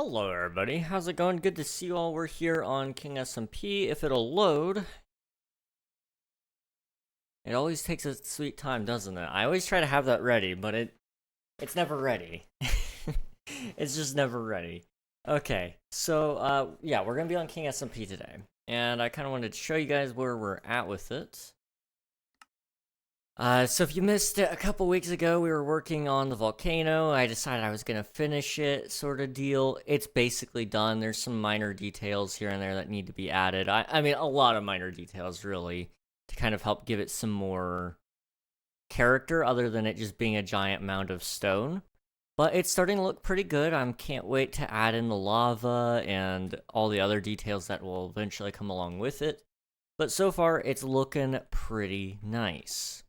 Hello everybody, how's it going? Good to see you all. We're here on King SMP. If it'll load. It always takes a sweet time, doesn't it? I always try to have that ready, but it's never ready. It's just never ready. Okay, so yeah, we're gonna be on King SMP today. And I kinda wanted to show you guys where we're at with it. So if you missed it, a couple weeks ago, we were working on the volcano. I decided I was gonna finish it, sort of deal. It's basically done. There's some minor details here and there that need to be added. I mean, a lot of minor details, really, to kind of help give it some more character, other than it just being a giant mound of stone. But it's starting to look pretty good. I can't wait to add in the lava and all the other details that will eventually come along with it. But so far, it's looking pretty nice.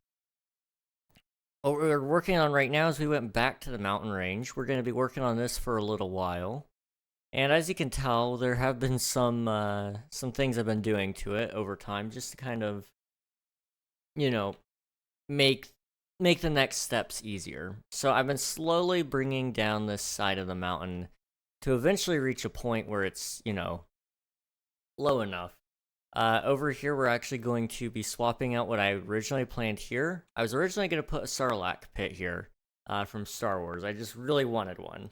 What we're working on right now is we went back to the mountain range. We're going to be working on this for a little while. And as you can tell, there have been some things I've been doing to it over time, just to kind of, you know, make the next steps easier. So I've been slowly bringing down this side of the mountain to eventually reach a point where it's, low enough. Over here, we're actually going to be swapping out what I originally planned here. I was originally going to put a Sarlacc pit here from Star Wars. I just really wanted one.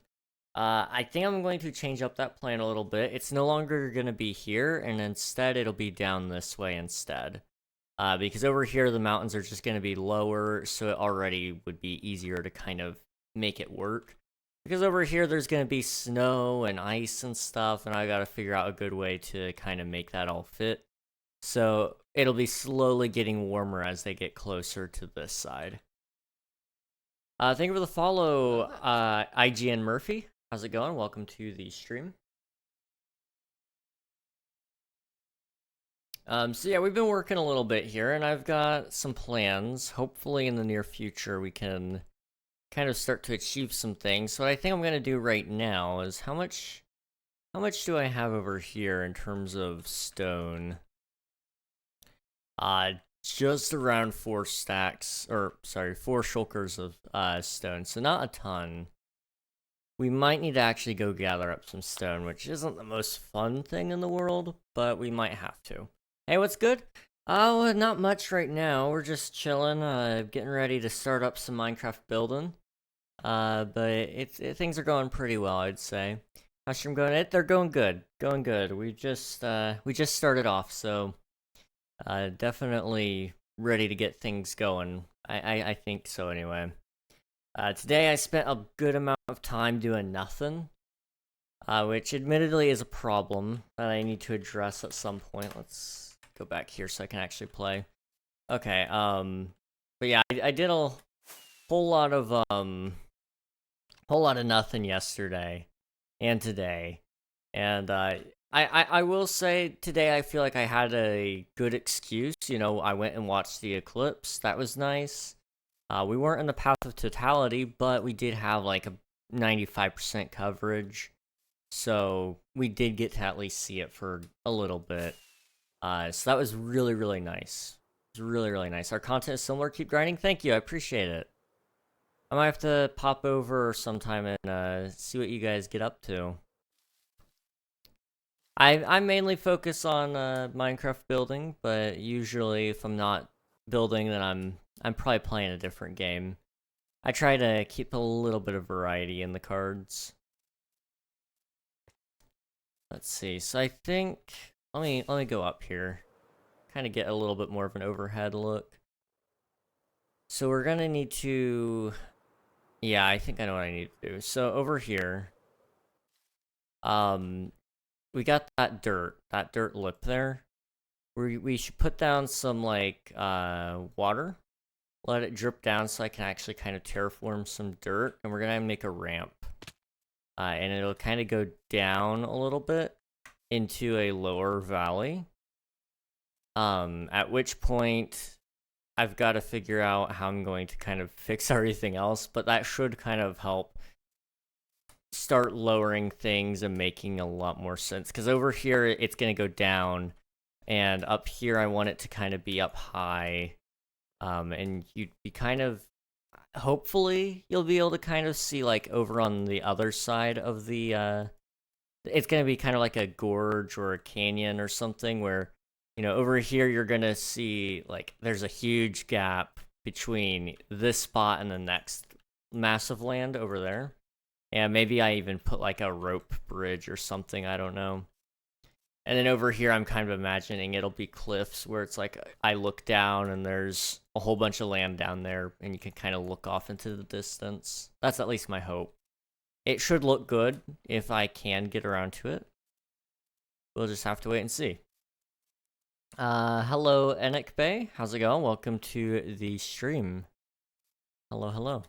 I think I'm going to change up that plan a little bit. It's no longer going to be here, and instead it'll be down this way instead. Because over here, the mountains are just going to be lower, so it already would be easier to kind of make it work. Because over here, there's going to be snow and ice and stuff, and I got to figure out a good way to kind of make that all fit. So it'll be slowly getting warmer as they get closer to this side. Thank you for the follow, IGN Murphy. How's it going? Welcome to the stream. So yeah, we've been working a little bit here, and I've got some plans. Hopefully in the near future we can kind of start to achieve some things. So what I think I'm going to do right now is how much do I have over here in terms of stone? Just around 4 stacks, or sorry, 4 shulkers of stone, so not a ton. We might need to actually go gather up some stone, which isn't the most fun thing in the world, but we might have to. Hey, what's good? Oh, not much right now. We're just chilling, getting ready to start up some Minecraft building. But things are going pretty well, I'd say. How's stream going? They're going good, going good. We just started off, so definitely ready to get things going. I think so anyway. Today I spent a good amount of time doing nothing, which admittedly is a problem that I need to address at some point. Let's go back here so I can actually play. Okay, but yeah, I did a whole lot of nothing yesterday and today, and I will say today I feel like I had a good excuse. I went and watched the eclipse. That was nice. We weren't in the path of totality, but we did have like a 95% coverage. So we did get to at least see it for a little bit. So that was really, really nice. It was really, really nice. Our content is similar. Keep grinding. Thank you. I appreciate it. I might have to pop over sometime and see what you guys get up to. I mainly focus on Minecraft building, but usually if I'm not building, then I'm probably playing a different game. I try to keep a little bit of variety in the cards. Let's see. So I think let me go up here, kind of get a little bit more of an overhead look. So we're gonna need to, yeah, I think I know what I need to do. So over here, we got that dirt lip there. We should put down some like water, let it drip down so I can actually kind of terraform some dirt, and we're gonna make a ramp, and it'll kind of go down a little bit into a lower valley. At which point I've got to figure out how I'm going to kind of fix everything else, but that should kind of help start lowering things and making a lot more sense. Because over here it's going to go down, and up here I want it to kind of be up high. And you'd be kind of, hopefully you'll be able to kind of see like over on the other side of the it's gonna be kind of like a gorge or a canyon or something where, over here you're gonna see like there's a huge gap between this spot and the next massive land over there. And maybe I even put like a rope bridge or something, I don't know. And then over here, I'm kind of imagining it'll be cliffs where it's like I look down and there's a whole bunch of land down there and you can kind of look off into the distance. That's at least my hope. It should look good if I can get around to it. We'll just have to wait and see. Hello, Enoch Bay. How's it going? Welcome to the stream. Hello.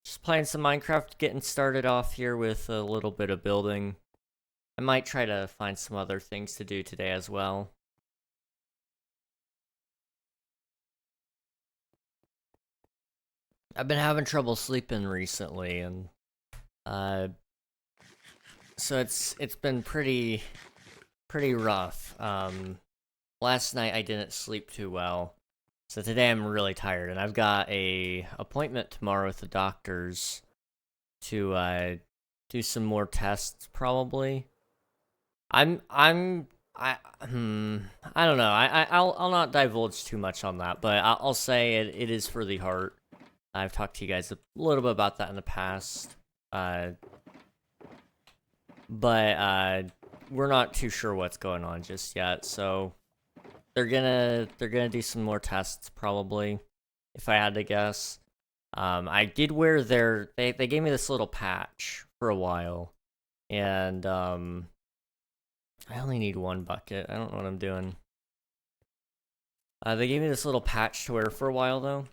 Just playing some Minecraft, getting started off here with a little bit of building. I might try to find some other things to do today as well. I've been having trouble sleeping recently, and so it's been pretty rough. Last night I didn't sleep too well, so today I'm really tired, and I've got a appointment tomorrow with the doctors to do some more tests probably. I don't know. I'll not divulge too much on that, but I'll say it is for the heart. I've talked to you guys a little bit about that in the past, but we're not too sure what's going on just yet. So they're gonna do some more tests probably, if I had to guess. I did wear they gave me this little patch for a while, and I only need one bucket. I don't know what I'm doing. They gave me this little patch to wear for a while, though.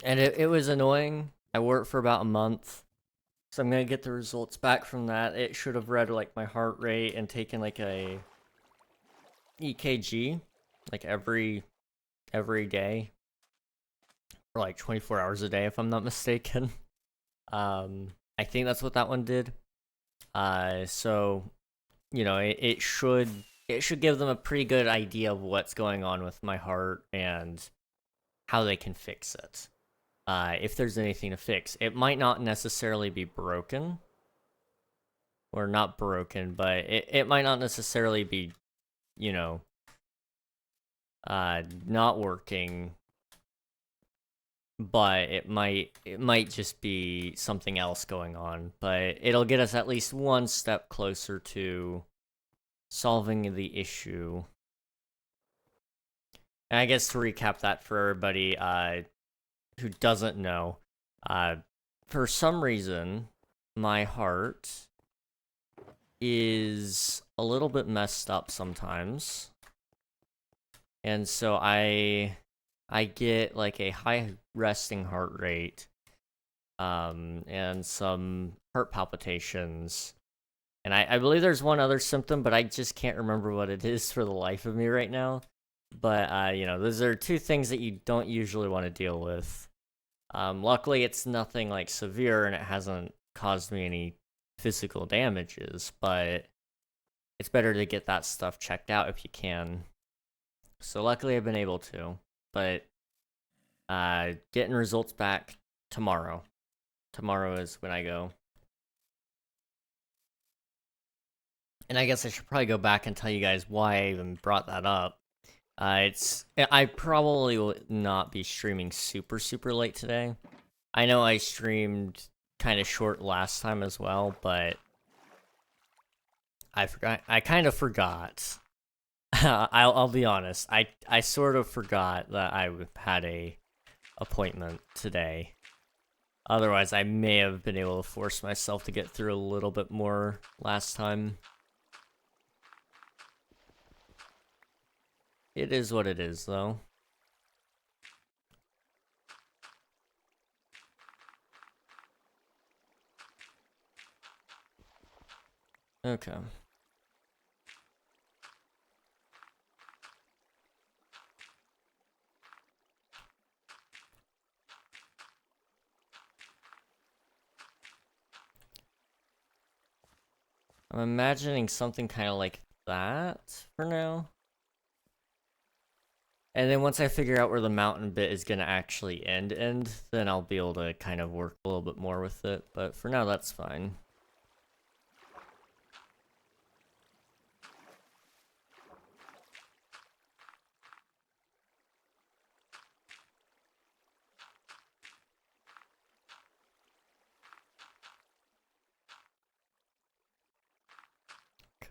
And it was annoying. I wore it for about a month. So I'm going to get the results back from that. It should have read, like, my heart rate and taken, like, a EKG, like, every day. For, like, 24 hours a day, if I'm not mistaken. I think that's what that one did. So... it should give them a pretty good idea of what's going on with my heart and how they can fix it. If there's anything to fix. It might not necessarily be broken. Or not broken, but it might not necessarily be, not working. But it might just be something else going on. But it'll get us at least one step closer to solving the issue. And I guess to recap that for everybody who doesn't know, for some reason, my heart is a little bit messed up sometimes. And so I get like a high resting heart rate, and some heart palpitations. And I believe there's one other symptom, but I just can't remember what it is for the life of me right now. But, those are two things that you don't usually want to deal with. Luckily, it's nothing like severe, and it hasn't caused me any physical damages, but it's better to get that stuff checked out if you can. So luckily, I've been able to. But getting results back tomorrow. Tomorrow is when I go. And I guess I should probably go back and tell you guys why I even brought that up. I probably will not be streaming super late today. I know I streamed kind of short last time as well, but I kind of forgot. I'll be honest. I sort of forgot that I had a appointment today. Otherwise, I may have been able to force myself to get through a little bit more last time. It is what it is, though. Okay. I'm imagining something kind of like that for now. And then once I figure out where the mountain bit is going to actually end, then I'll be able to kind of work a little bit more with it. But for now, that's fine.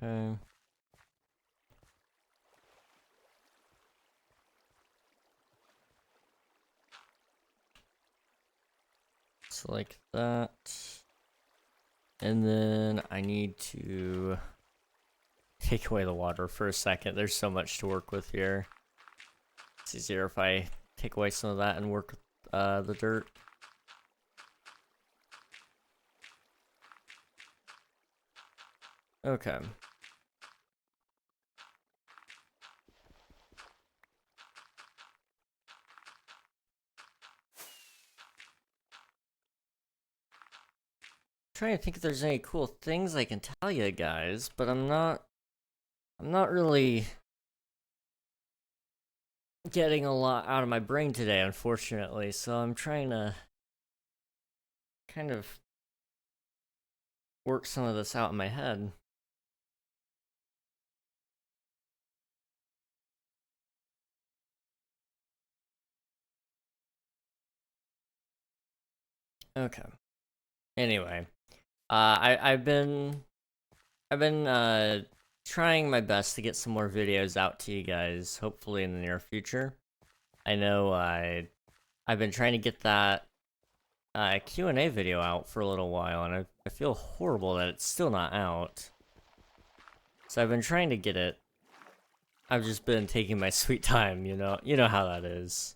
Okay. So like that. And then I need to take away the water for a second. There's so much to work with here. It's easier if I take away some of that and work with the dirt. Okay. Trying to think if there's any cool things I can tell you guys, but I'm not really getting a lot out of my brain today, unfortunately, so I'm trying to kind of work some of this out in my head. Okay. Anyway, I've been trying my best to get some more videos out to you guys, hopefully in the near future. I know I've been trying to get that Q&A video out for a little while, and I feel horrible that it's still not out. So I've been trying to get it. I've just been taking my sweet time, you know how that is.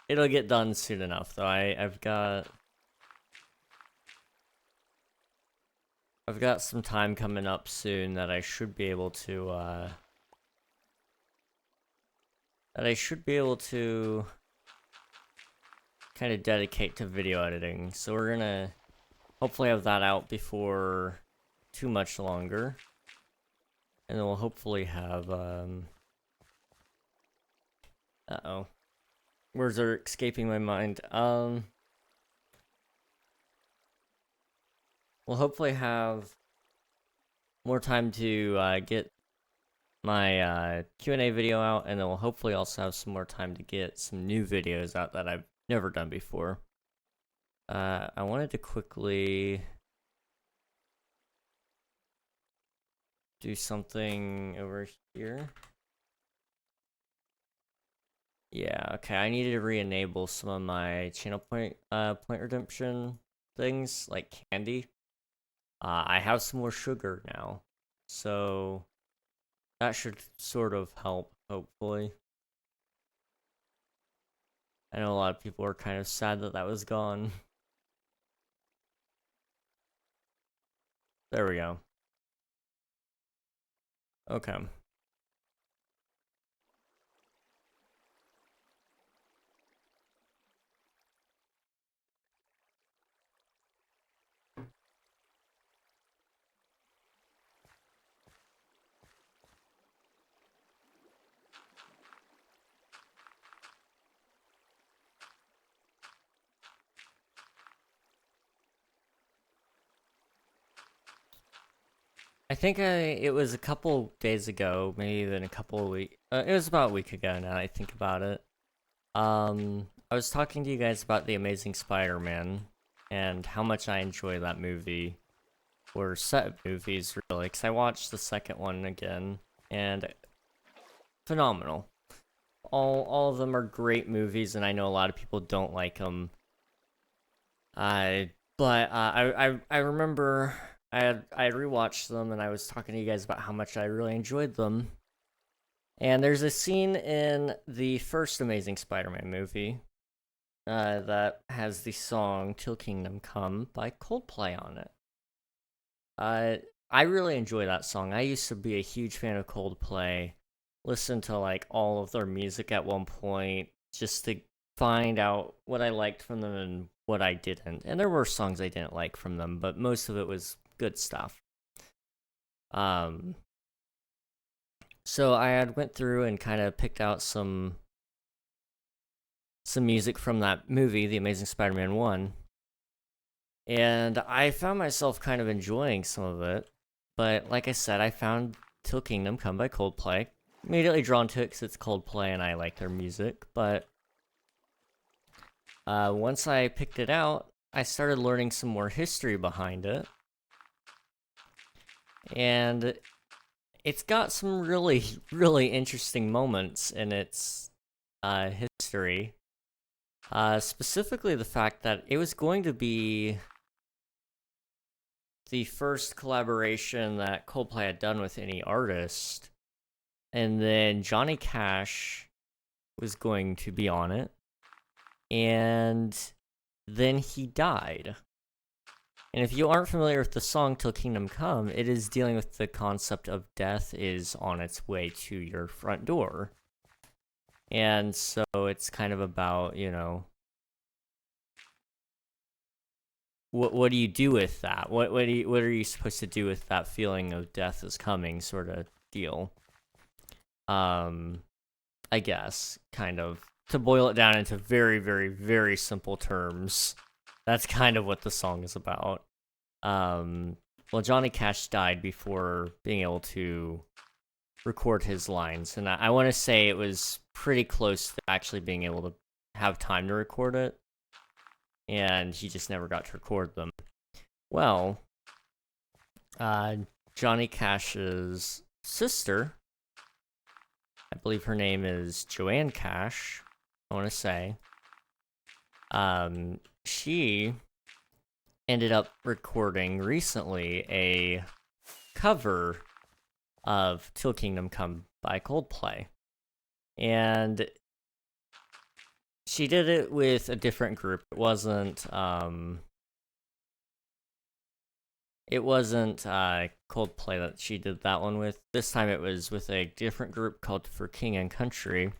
It'll get done soon enough, though. I've got some time coming up soon that I should be able to kind of dedicate to video editing. So we're gonna hopefully have that out before too much longer. And then we'll hopefully have, uh-oh. Words are escaping my mind. We'll hopefully have more time to get my Q&A video out, and then we'll hopefully also have some more time to get some new videos out that I've never done before. I wanted to quickly do something over here. Yeah, okay, I needed to re-enable some of my channel point redemption things, like candy. I have some more sugar now, so that should sort of help, hopefully. I know a lot of people are kind of sad that that was gone. There we go. Okay. I think it was a couple days ago, maybe even a couple of weeks. It was about a week ago now, I think about it. I was talking to you guys about The Amazing Spider-Man and how much I enjoy that movie, or set of movies, really, because I watched the second one again, and phenomenal. All of them are great movies, and I know a lot of people don't like them. But I remember I rewatched them, and I was talking to you guys about how much I really enjoyed them. And there's a scene in the first Amazing Spider-Man movie that has the song "Till Kingdom Come" by Coldplay on it. I really enjoy that song. I used to be a huge fan of Coldplay. Listen to like all of their music at one point just to find out what I liked from them and what I didn't. And there were songs I didn't like from them, but most of it was good stuff. So I had went through and kind of picked out some music from that movie, The Amazing Spider-Man 1. And I found myself kind of enjoying some of it. But like I said, I found Till Kingdom Come by Coldplay. Immediately drawn to it because it's Coldplay and I like their music. But once I picked it out, I started learning some more history behind it. And it's got some really, really interesting moments in its history. Specifically the fact that it was going to be the first collaboration that Coldplay had done with any artist. And then Johnny Cash was going to be on it. And then he died. And if you aren't familiar with the song Till Kingdom Come, it is dealing with the concept of death is on its way to your front door. And so it's kind of about, you know, what do you do with that? What are you supposed to do with that feeling of death is coming sort of deal? I guess, kind of. To boil it down into very, very, very simple terms, that's kind of what the song is about. Well, Johnny Cash died before being able to record his lines, and I want to say it was pretty close to actually being able to have time to record it, and he just never got to record them. Well, Johnny Cash's sister, I believe her name is Joanne Cash, I want to say, she ended up recording recently a cover of Till Kingdom Come by Coldplay. And she did it with a different group. It wasn't Coldplay that she did that one with. This time it was with a different group called For King and Country,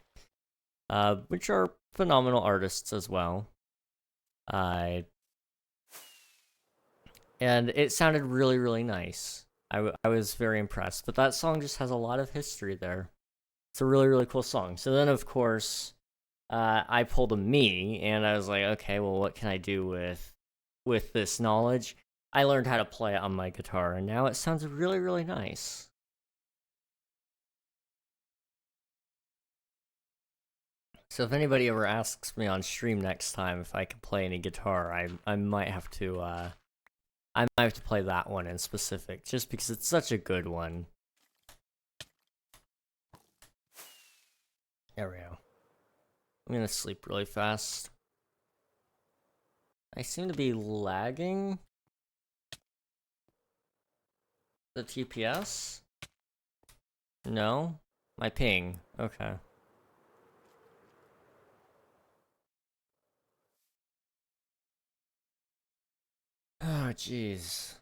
which are phenomenal artists as well. And it sounded really, really nice. I was very impressed. But that song just has a lot of history there. It's a really, really cool song. So then, of course, I pulled a me, and I was like, okay, well, what can I do with this knowledge? I learned how to play it on my guitar, and now it sounds really, really nice. So if anybody ever asks me on stream next time if I can play any guitar, I might have to play that one in specific, just because it's such a good one. There we go. I'm gonna sleep really fast. I seem to be lagging the TPS? No? My ping. Okay. Oh, jeez.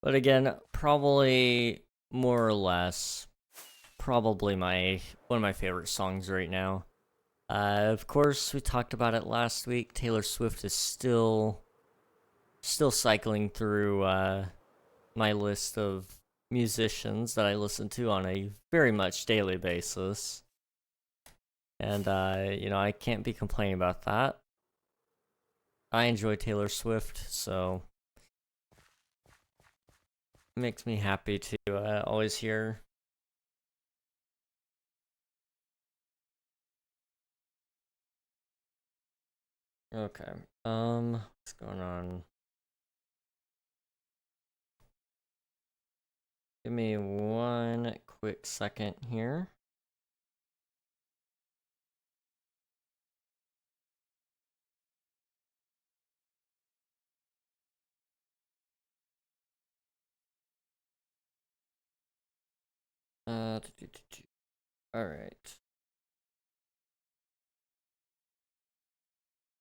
But again, probably more or less, probably one of my favorite songs right now. Of course, we talked about it last week. Taylor Swift is still cycling through my list of musicians that I listen to on a very much daily basis. And, you know, I can't be complaining about that. I enjoy Taylor Swift, so it makes me happy to always hear. Okay, what's going on? Give me one quick second here. Alright.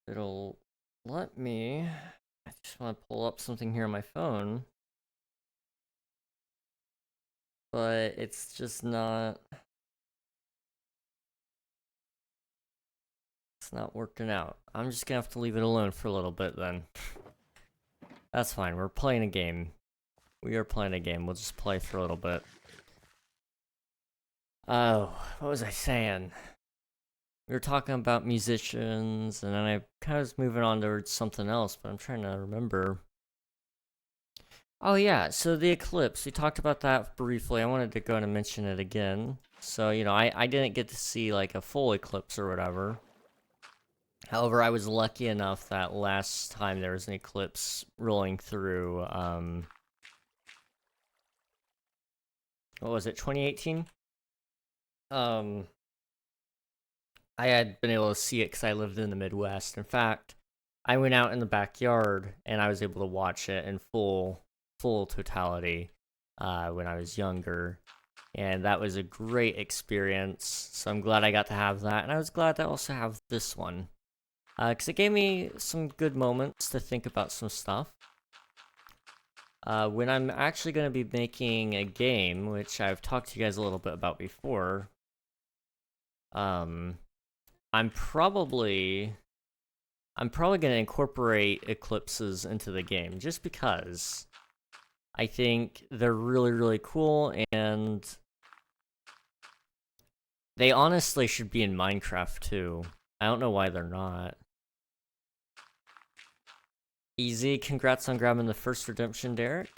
It'll let me. I just want to pull up something here on my phone. But it's just not. It's not working out. I'm just gonna have to leave it alone for a little bit then. That's fine. We're playing a game. We are playing a game. We'll just play for a little bit. Oh, what was I saying? We were talking about musicians, and then I kind of was moving on towards something else, but I'm trying to remember. Oh yeah, so the eclipse. We talked about that briefly. I wanted to go and mention it again. So, you know, I didn't get to see like a full eclipse or whatever. However, I was lucky enough that last time there was an eclipse rolling through, what was it, 2018? I had been able to see it because I lived in the Midwest. In fact, I went out in the backyard and I was able to watch it in full totality when I was younger, and that was a great experience. So I'm glad I got to have that, and I was glad to also have this one because it gave me some good moments to think about some stuff. When I'm actually going to be making a game, which I've talked to you guys a little bit about before, I'm probably going to incorporate eclipses into the game just because I think they're really, really cool, and they honestly should be in Minecraft too. I don't know why they're not. Easy, congrats on grabbing the first redemption, Derek.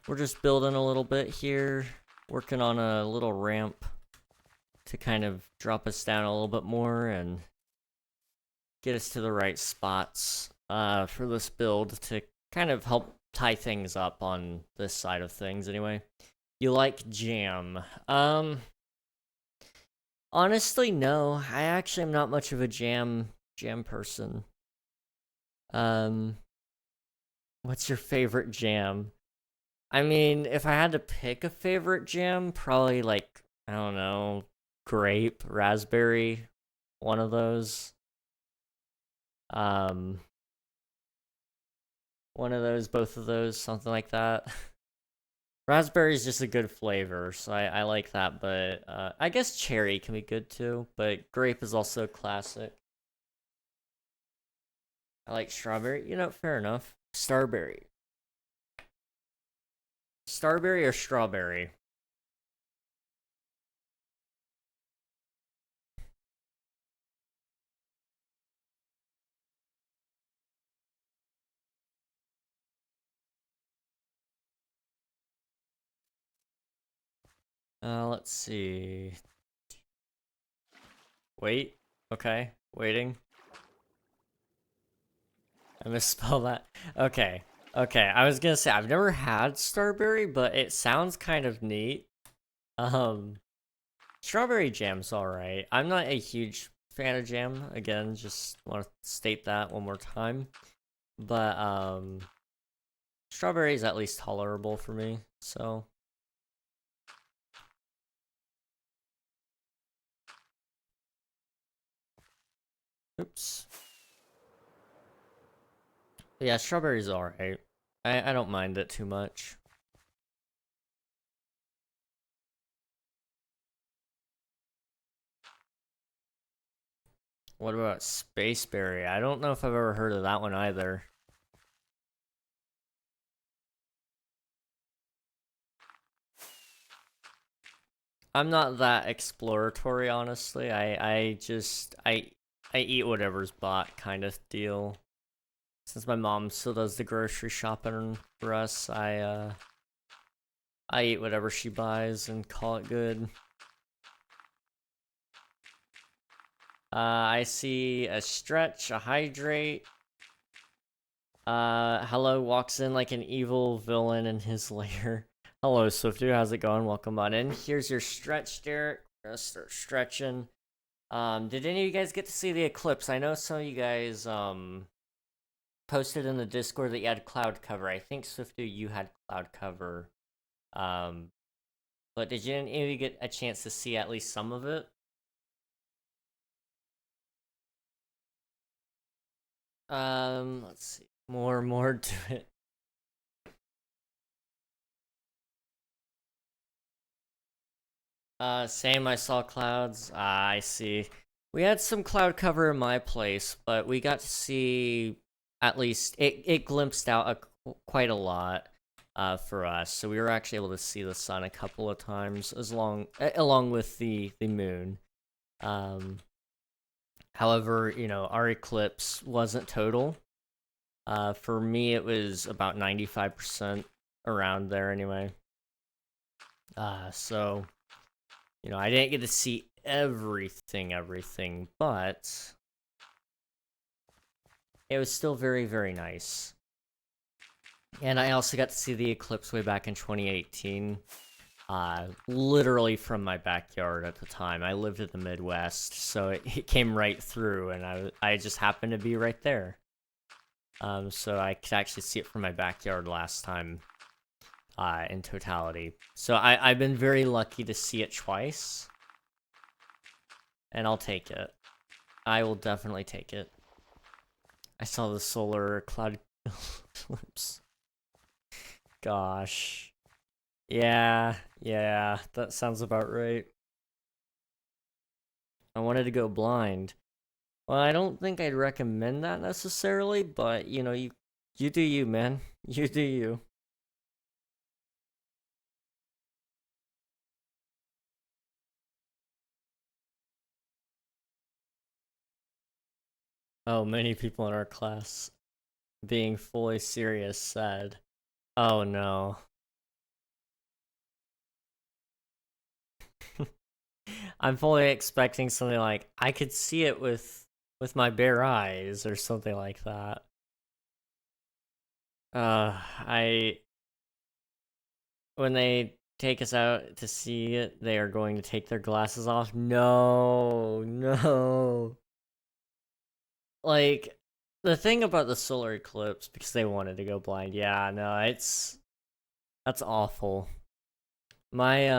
We're just building a little bit here, working on a little ramp to kind of drop us down a little bit more and get us to the right spots for this build to kind of help tie things up on this side of things anyway. You like jam? Honestly, no. I actually am not much of a jam person. What's your favorite jam? I mean, if I had to pick a favorite jam, probably like, I don't know, grape, raspberry, one of those. One of those, both of those, something like that. Raspberry is just a good flavor, so I like that, but I guess cherry can be good too, but grape is also a classic. I like strawberry, you know, fair enough. Starberry. Starberry or strawberry? Let's see. Wait. Okay. Waiting. I misspelled that. Okay. Okay. I was gonna say I've never had Starberry, but it sounds kind of neat. Um, Strawberry jam's alright. I'm not a huge fan of jam. Again, just want to state that one more time. But strawberry is at least tolerable for me. So. Oops. Yeah, strawberry's alright. I don't mind it too much. What about Spaceberry? I don't know if I've ever heard of that one either. I'm not that exploratory, honestly. I eat whatever's bought kind of deal. Since my mom still does the grocery shopping for us, I eat whatever she buys and call it good. I see a stretch, a hydrate. Hello walks in like an evil villain in his lair. Hello, Swifty, how's it going? Welcome on in. Here's your stretch, Derek. We're gonna start stretching. Did any of you guys get to see the eclipse? I know some of you guys, posted in the Discord that you had cloud cover. I think, Swifty, you had cloud cover. But did any of you get a chance to see at least some of it? Let's see. More to it. Same, I saw clouds. I see. We had some cloud cover in my place, but we got to see at least it glimpsed out quite a lot. for us. So we were actually able to see the sun a couple of times, along with the moon. However, you know, our eclipse wasn't total. For me, it was about 95% around there anyway. So, you know, I didn't get to see everything, but it was still very, very nice. And I also got to see the eclipse way back in 2018. Literally from my backyard at the time. I lived in the Midwest, so it came right through, and I just happened to be right there. So I could actually see it from my backyard last time, in totality. So I've been very lucky to see it twice, and I'll take it. I will definitely take it. I saw the solar cloud eclipse. Gosh. Yeah, that sounds about right. I wanted to go blind. Well, I don't think I'd recommend that necessarily, but you know, you do you, man. You do you. Oh, many people in our class being fully serious said, "Oh no." I'm fully expecting something like I could see it with my bare eyes or something like that. I when they take us out to see it, they are going to take their glasses off. No, no. Like the thing about the solar eclipse, because they wanted to go blind. Yeah, no, that's awful. My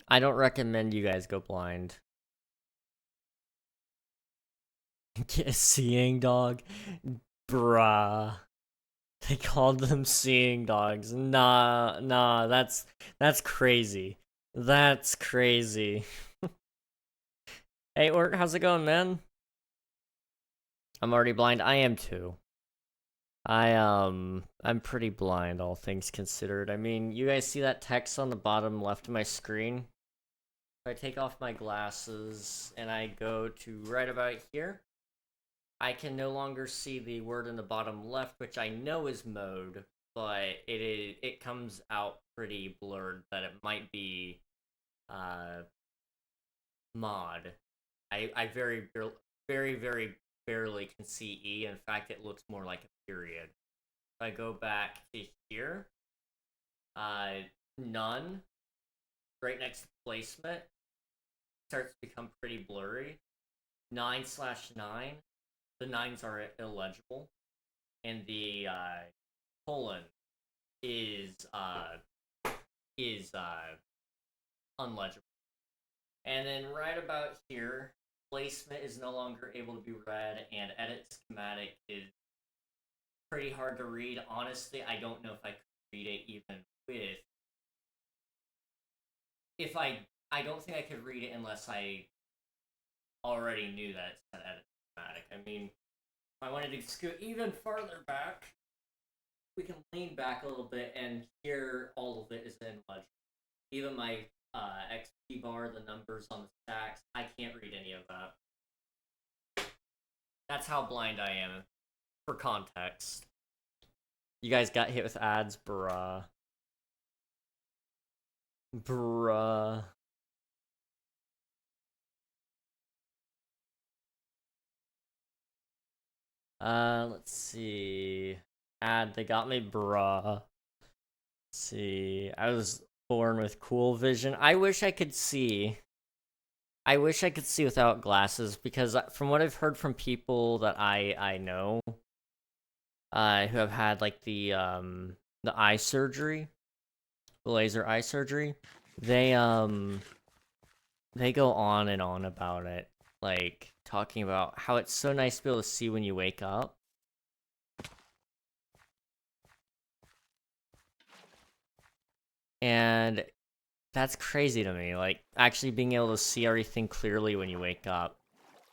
I don't recommend you guys go blind. Get a seeing dog, bruh. They called them seeing dogs. Nah, that's crazy. That's crazy. Hey, Ort, how's it going, man? I'm already blind. I am too. I'm pretty blind, all things considered. I mean, you guys see that text on the bottom left of my screen? If I take off my glasses and I go to right about here, I can no longer see the word in the bottom left, which I know is mode, but it comes out pretty blurred that it might be mod. I very barely can see E. In fact, it looks more like a period. If I go back to here, none, right next to placement, starts to become pretty blurry. 9/9, the nines are illegible, and the colon is unlegible. And then right about here, placement is no longer able to be read, and edit schematic is pretty hard to read. Honestly, I don't know if I could read it even with. If I don't think I could read it unless I already knew that it's an edit schematic. I mean, if I wanted to scoot even farther back, we can lean back a little bit, and here all of it is in legible. Even my XP bar, the numbers on the stacks, I can't read any of that. That's how blind I am. For context. You guys got hit with ads, bruh. Bruh. Let's see. They got me, bruh. Let's see. I was born with cool vision. I wish I could see. I wish I could see without glasses, because from what I've heard from people that I know, who have had like the eye surgery, the laser eye surgery, they go on and on about it, like talking about how it's so nice to be able to see when you wake up. And that's crazy to me, like actually being able to see everything clearly when you wake up.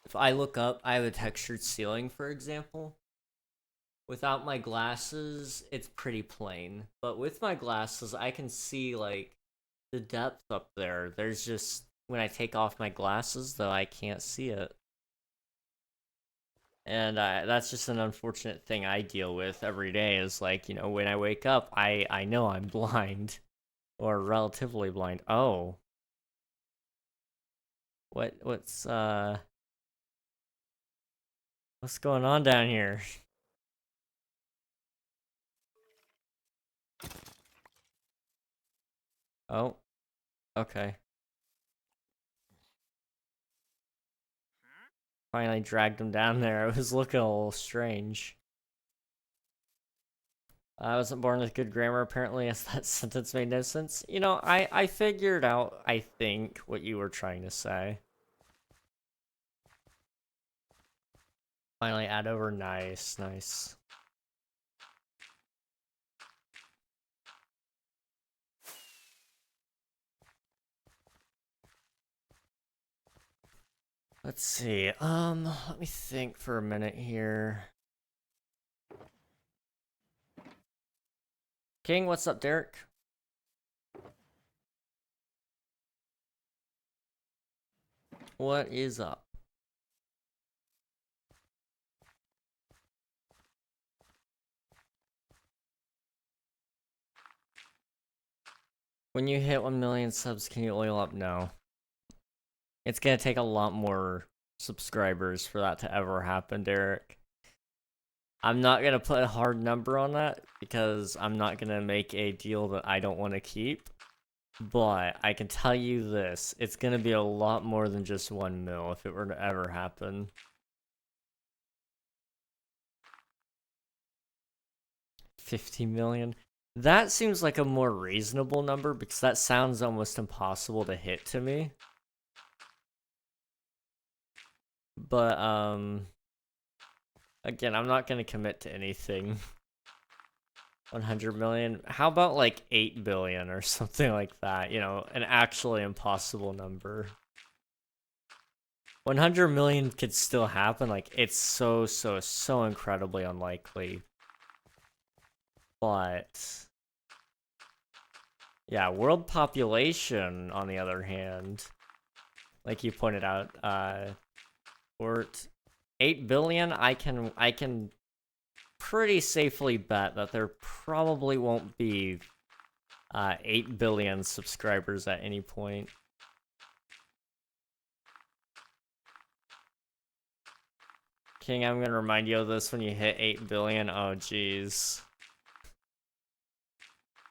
If I look up, I have a textured ceiling, for example. Without my glasses, it's pretty plain. But with my glasses, I can see, like, the depth up there. There's just, when I take off my glasses, though, I can't see it. And that's just an unfortunate thing I deal with every day is, like, you know, when I wake up, I know I'm blind. Or relatively blind. Oh. What's going on down here? Oh, okay. Finally dragged him down there. It was looking a little strange. I wasn't born with good grammar, apparently, as that sentence made no sense. You know, I figured out, I think, what you were trying to say. Finally add over, nice, nice. Let's see, let me think for a minute here. King, what's up, Derek? What is up? When you hit 1 million subs, can you oil up? No. It's gonna take a lot more subscribers for that to ever happen, Derek. I'm not gonna put a hard number on that because I'm not gonna make a deal that I don't want to keep. But I can tell you this, it's gonna be a lot more than just 1 mil if it were to ever happen. 50 million? That seems like a more reasonable number because that sounds almost impossible to hit to me. But, again, I'm not gonna commit to anything. 100 million? How about like 8 billion or something like that? You know, an actually impossible number. 100 million could still happen. Like, it's so incredibly unlikely. But yeah, world population, on the other hand, like you pointed out, or 8 billion, I can pretty safely bet that there probably won't be 8 billion subscribers at any point. King, I'm gonna remind you of this when you hit 8 billion. Oh, jeez.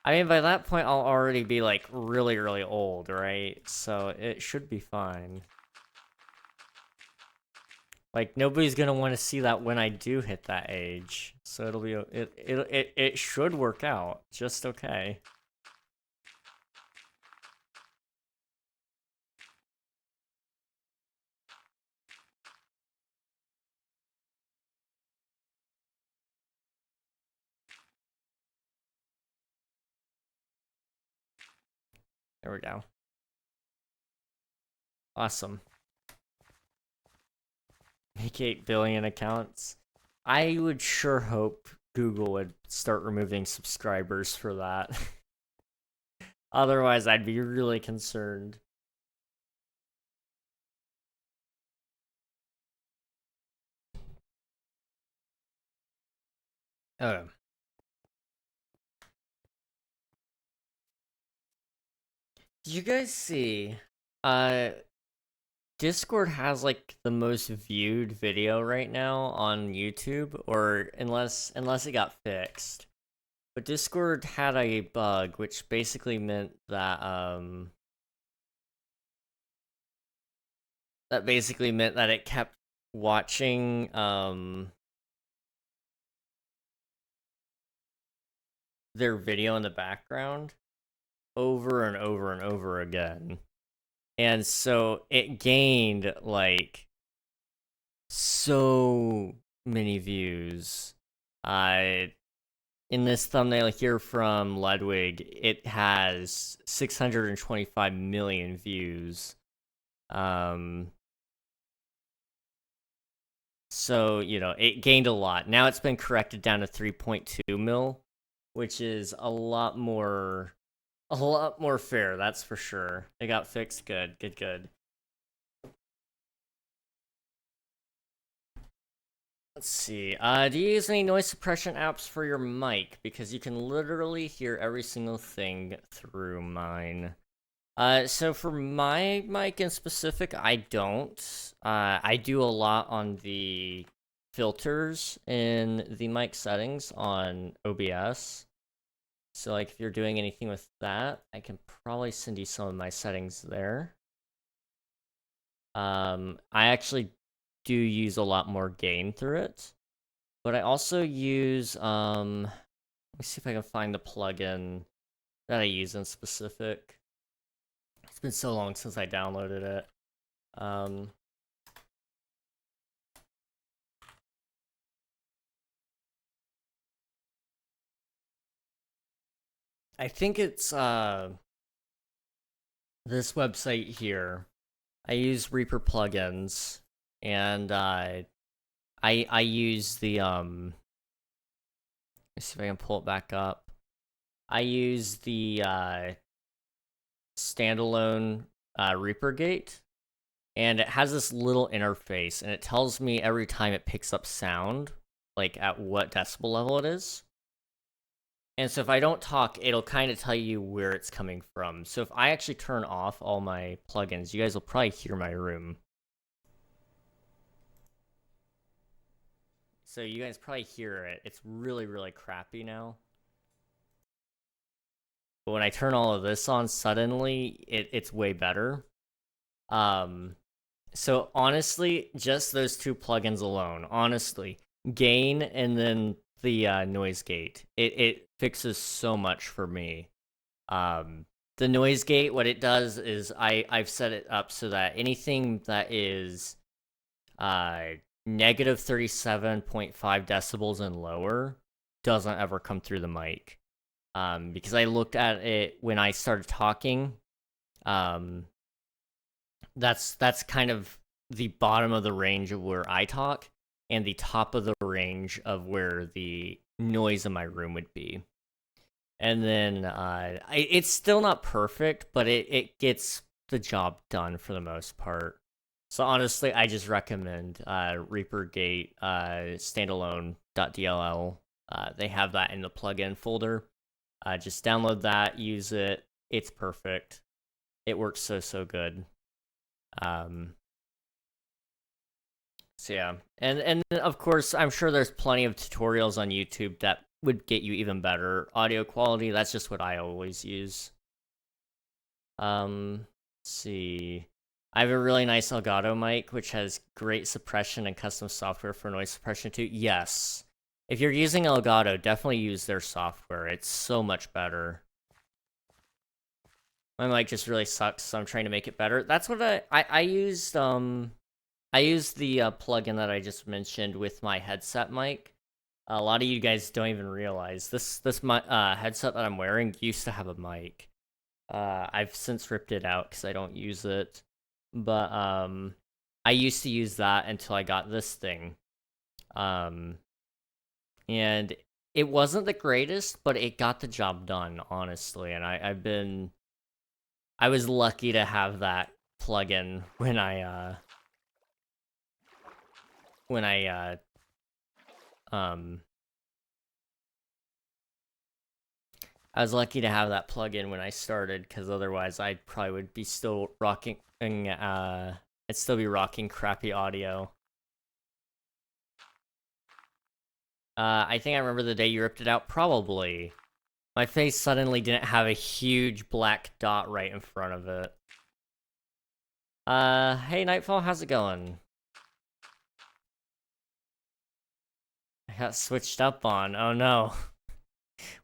I mean, by that point, I'll already be, like, really old, right? So it should be fine. Like, nobody's gonna want to see that when I do hit that age. So it'll be, it should work out just okay. There we go. Awesome. Make 8 billion accounts. I would sure hope Google would start removing subscribers for that. Otherwise, I'd be really concerned. Oh. Did you guys see? Discord has like the most viewed video right now on YouTube, or unless it got fixed. But Discord had a bug which basically meant that it kept watching their video in the background over and over and over again. And so it gained like so many views. In this thumbnail here from Ludwig, it has 625 million views. So, you know, it gained a lot. Now it's been corrected down to 3.2 mil, which is a lot more fair, that's for sure. It got fixed. Good, good, good. Let's see. Do you use any noise suppression apps for your mic? Because you can literally hear every single thing through mine. So for my mic in specific, I don't. I do a lot on the filters in the mic settings on OBS. So like if you're doing anything with that, I can probably send you some of my settings there. I actually do use a lot more gain through it. But I also use let me see if I can find the plugin that I use in specific. It's been so long since I downloaded it. I think it's this website here. I use Reaper plugins, and I use the let's see if I can pull it back up. I use the standalone Reaper gate, and it has this little interface, and it tells me every time it picks up sound, like at what decibel level it is. And so if I don't talk, it'll kind of tell you where it's coming from. So if I actually turn off all my plugins, you guys will probably hear my room. So you guys probably hear it. It's really, really crappy now. But when I turn all of this on, suddenly it's way better. So honestly, just those two plugins alone, honestly, gain and then the noise gate, it fixes so much for me. The noise gate, what it does is I've set it up so that anything that is negative 37.5 decibels and lower doesn't ever come through the mic. Because I looked at it when I started talking. That's kind of the bottom of the range of where I talk, and the top of the range of where the noise in my room would be. And then it's still not perfect, but it gets the job done for the most part. So honestly, I just recommend ReaperGate standalone.dll. They have that in the plugin folder. Just download that, use it. It's perfect. It works so good. So yeah, and of course, I'm sure there's plenty of tutorials on YouTube that would get you even better audio quality. That's just what I always use. Let's see. I have a really nice Elgato mic, which has great suppression and custom software for noise suppression too. Yes. If you're using Elgato, definitely use their software. It's so much better. My mic just really sucks, so I'm trying to make it better. That's what I used, I used the plugin that I just mentioned with my headset mic. A lot of you guys don't even realize this headset that I'm wearing used to have a mic. I've since ripped it out because I don't use it. But I used to use that until I got this thing. And it wasn't the greatest, but it got the job done, honestly. And I was lucky to have that plugin when I was lucky to have that plugin when I started, because otherwise I probably would be still rocking I'd still be rocking crappy audio. I think I remember the day you ripped it out, probably. My face suddenly didn't have a huge black dot right in front of it. Hey Nightfall, how's it going? I got switched up on. Oh no.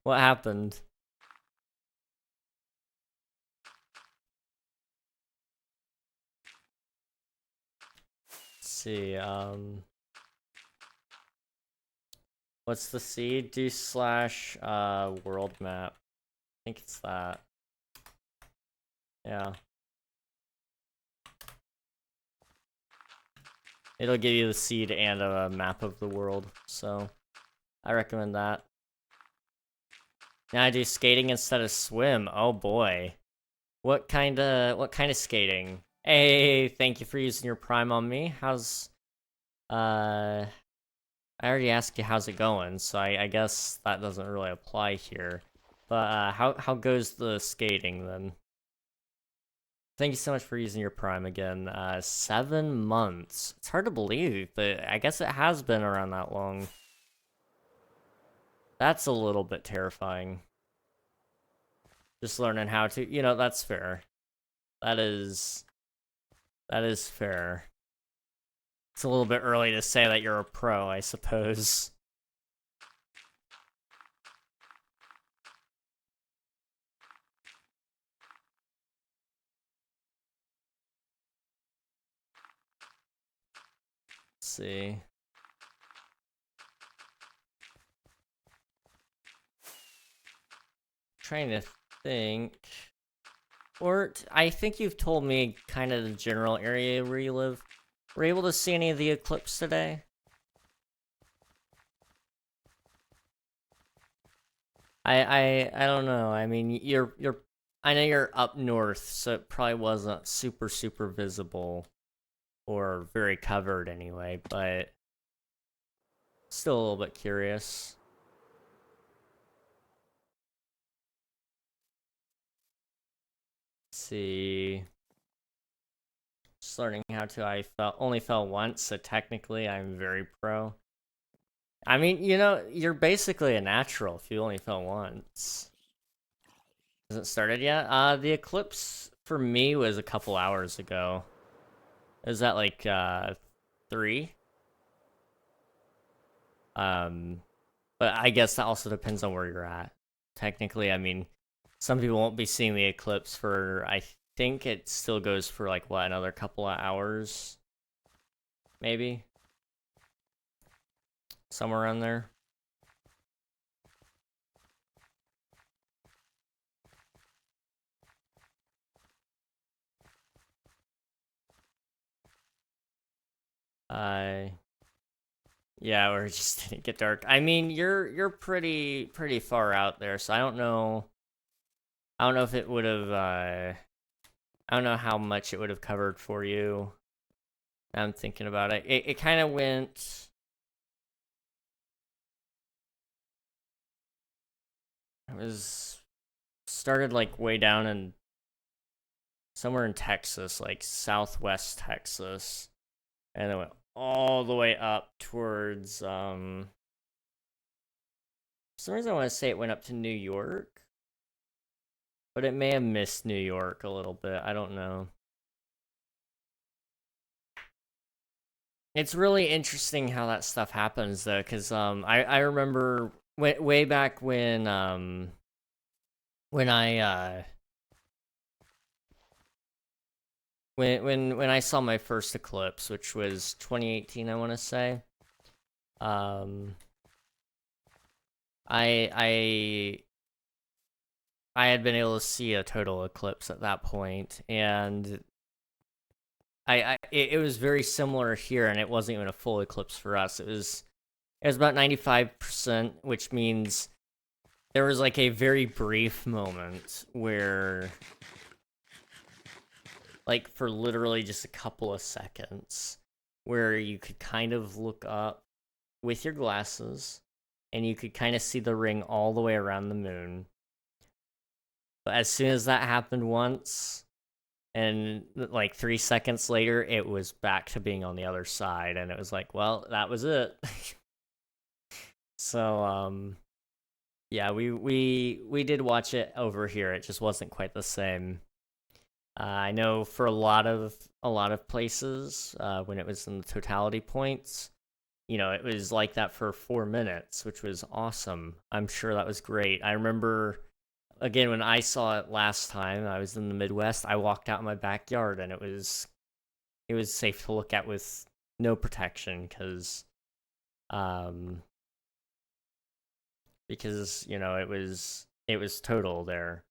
What happened? Let's see, what's the seed? Do slash world map. I think it's that. Yeah. It'll give you the seed and a map of the world, so I recommend that. Now I do skating instead of swim. Oh boy. What kind of skating? Hey, thank you for using your Prime on me. How's I already asked you how's it going, so I guess that doesn't really apply here. But how goes the skating then? Thank you so much for using your Prime again. 7 months. It's hard to believe, but I guess it has been around that long. That's a little bit terrifying. Just learning how to, that's fair. That is fair. It's a little bit early to say that you're a pro, I suppose. Let's see. Trying to think. Or I think you've told me kind of the general area where you live. Were you able to see any of the eclipse today? I don't know. I mean, I know you're up north, so it probably wasn't super visible or very covered anyway, but still a little bit curious. Let's see. Just learning how to. I only fell once, so technically I'm very pro. I mean, you're basically a natural if you only fell once. Hasn't started yet? The eclipse for me was a couple hours ago. Is that like 3? But I guess that also depends on where you're at. Technically, I mean, some people won't be seeing the eclipse for, I think it still goes for like, what, another couple of hours? Maybe? Somewhere around there. Yeah, or it just didn't get dark. I mean, you're pretty far out there, so I don't know. I don't know if it would have. I don't know how much it would have covered for you. I'm thinking about it. It kind of went. It was started like way down in somewhere in Texas, like southwest Texas, and it went all the way up towards. For some reason, I want to say it went up to New York. But it may have missed New York a little bit. I don't know. It's really interesting how that stuff happens, though, because I remember way back when I when I saw my first eclipse, which was 2018, I want to say. Um, I had been able to see a total eclipse at that point, and it was very similar here, and it wasn't even a full eclipse for us. It was about 95%, which means there was like a very brief moment where, like, for literally just a couple of seconds, where you could kind of look up with your glasses and you could kind of see the ring all the way around the moon. But as soon as that happened once, and like 3 seconds later, it was back to being on the other side, and it was like, well, that was it. So, yeah, we did watch it over here. It just wasn't quite the same. I know for a lot of places, when it was in the totality points, it was like that for 4 minutes, which was awesome. I'm sure that was great. I remember, again, when I saw it last time, I was in the Midwest. I walked out in my backyard, and it was safe to look at with no protection, because it was total there,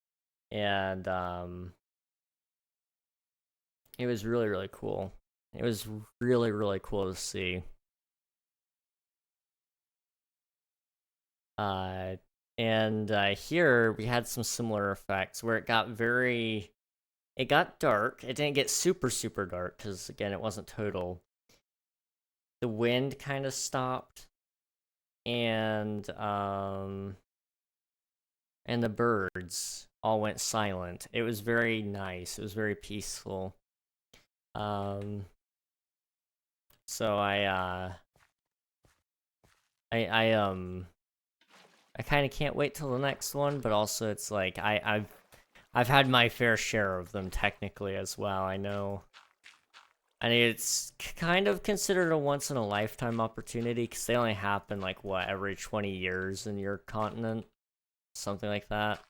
and it was really cool. It was really, really cool to see. Uh, and here we had some similar effects where it got dark. It didn't get super, super dark because, again, it wasn't total. The wind kind of stopped, and the birds all went silent. It was very nice. It was very peaceful. So I kind of can't wait till the next one, but also it's like I've had my fair share of them technically as well. I know. And it's kind of considered a once in a lifetime opportunity because they only happen like what, every 20 years in your continent, something like that.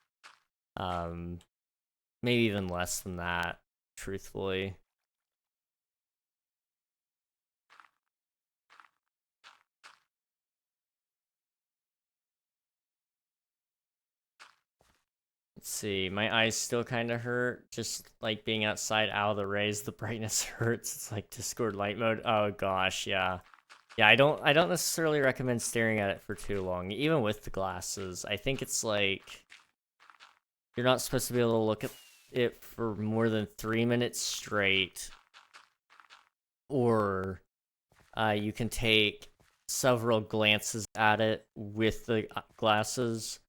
Maybe even less than that, truthfully. Let's see, my eyes still kind of hurt. Just like being outside out of the rays, the brightness hurts. It's like Discord light mode. Oh gosh, yeah. Yeah, I don't necessarily recommend staring at it for too long, even with the glasses. I think it's like you're not supposed to be able to look at it for more than 3 minutes straight, or you can take several glances at it with the glasses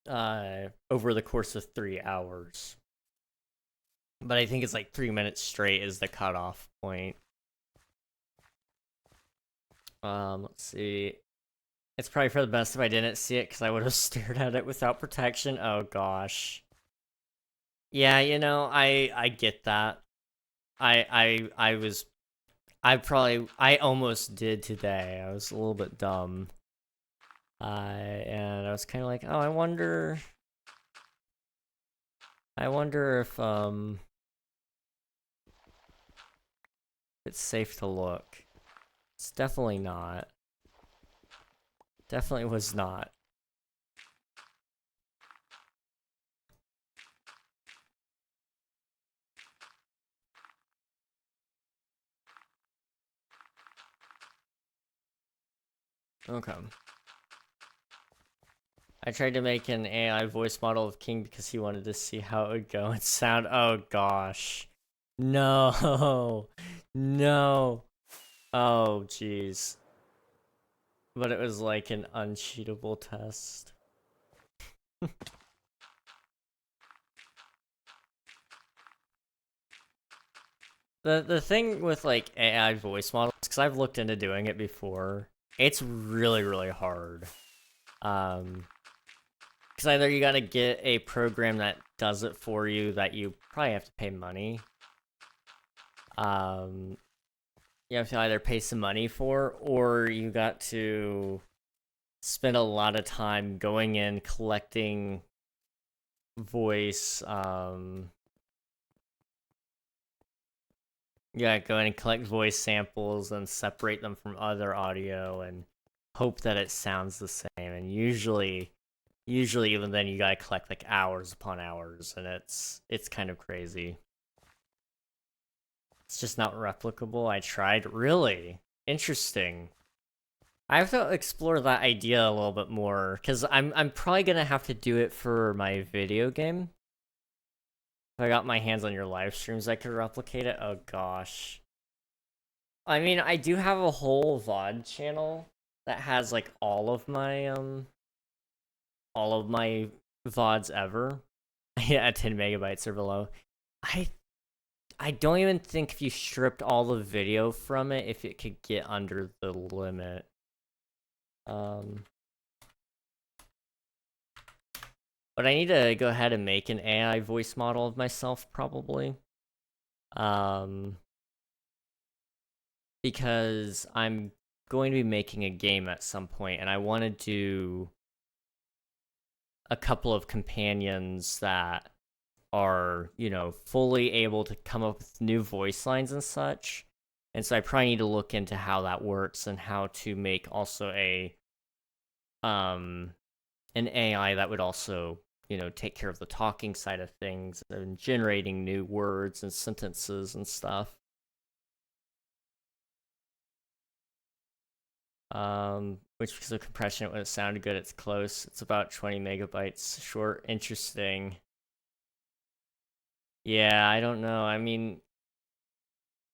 over the course of 3 hours. But I think it's like 3 minutes straight is the cutoff point. Let's see. It's probably for the best if I didn't see it because I would have stared at it without protection. Oh gosh. Yeah, you know, I get that. I almost did today. I was a little bit dumb. And I was kind of like, oh, I wonder if it's safe to look. It's definitely not. Definitely was not. Okay. I tried to make an AI voice model of King because he wanted to see how it would go and sound. Oh gosh. No. No. Oh jeez. But it was like an uncheatable test. The thing with like AI voice models, because I've looked into doing it before, it's really, really hard. Because either you gotta get a program that does it for you that you probably have to pay money. You have to either pay some money for, or you got to spend a lot of time going in, collecting voice, yeah, go in and collect voice samples and separate them from other audio and hope that it sounds the same. And usually even then you gotta collect like hours upon hours, and it's kind of crazy. It's just not replicable. I tried. Really interesting. I have to explore that idea a little bit more because I'm probably gonna have to do it for my video game. If I got my hands on your live streams, I could replicate it. Oh gosh. I mean, I do have a whole VOD channel that has like all of my VODs ever. Yeah, 10 megabytes or below. I I don't even think if you stripped all the video from it, if it could get under the limit. But I need to go ahead and make an AI voice model of myself, probably. Because I'm going to be making a game at some point, and I want to do a couple of companions that are, you know, fully able to come up with new voice lines and such. And so I probably need to look into how that works and how to make also an AI that would also, you know, take care of the talking side of things and generating new words and sentences and stuff. Which because of compression, when it sounded good, it's close. It's about 20 megabytes short. Interesting. Yeah, I don't know. I mean,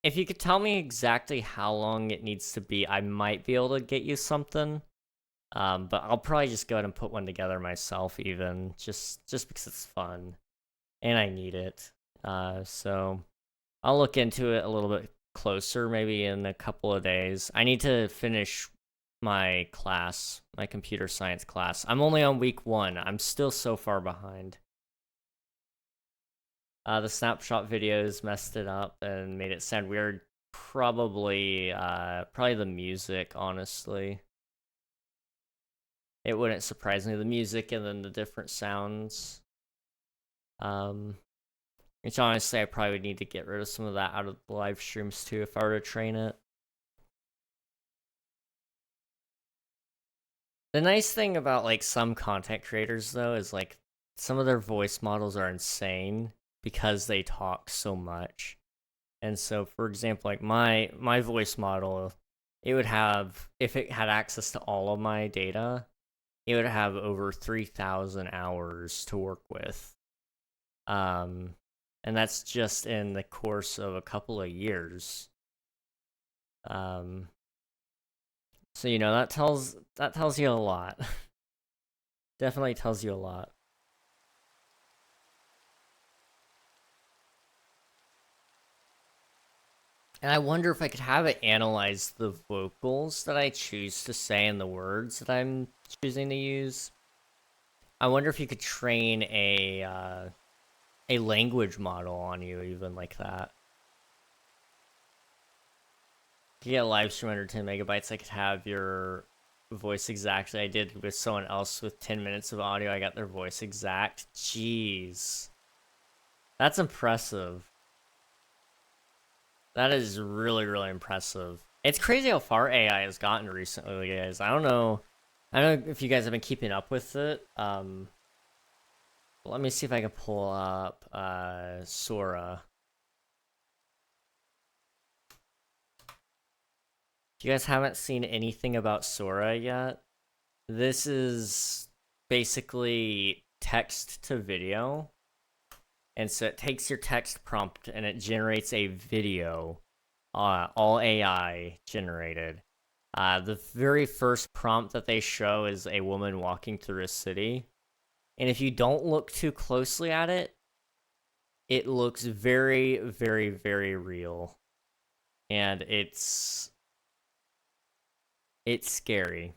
if you could tell me exactly how long it needs to be, I might be able to get you something. But I'll probably just go ahead and put one together myself, even just because it's fun and I need it. So I'll look into it a little bit closer, maybe in a couple of days. I need to finish my class, my computer science class. I'm only on week 1. I'm still so far behind. The snapshot videos messed it up and made it sound weird. Probably the music, honestly. It wouldn't surprise me, the music and then the different sounds. Which honestly, I probably would need to get rid of some of that out of the live streams too if I were to train it. The nice thing about like some content creators though is like some of their voice models are insane because they talk so much. And so for example, like my voice model, it would have, if it had access to all of my data, it would have over 3,000 hours to work with. And that's just in the course of a couple of years. So you know that tells you a lot. Definitely tells you a lot. And I wonder if I could have it analyze the vocals that I choose to say and the words that I'm choosing to use. I wonder if you could train a language model on you, even like that. If you get a live stream under 10 megabytes, I could have your voice exactly. I did with someone else with 10 minutes of audio. I got their voice exact. Jeez. That's impressive. That is really, really impressive. It's crazy how far AI has gotten recently, guys. I don't know if you guys have been keeping up with it. Let me see if I can pull up Sora. If you guys haven't seen anything about Sora yet, this is basically text to video. And so it takes your text prompt and it generates a video, all AI generated. The very first prompt that they show is a woman walking through a city. And if you don't look too closely at it, it looks very, very, very real. And it's scary.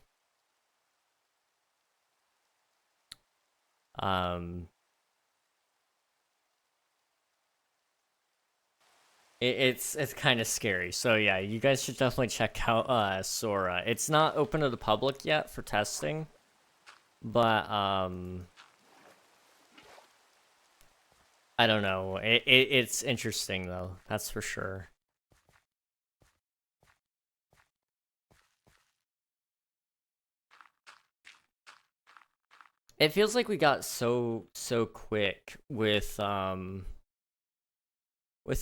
It's kind of scary. So yeah, you guys should definitely check out Sora. It's not open to the public yet for testing, but I don't know. It's interesting though. That's for sure. It feels like we got so quick with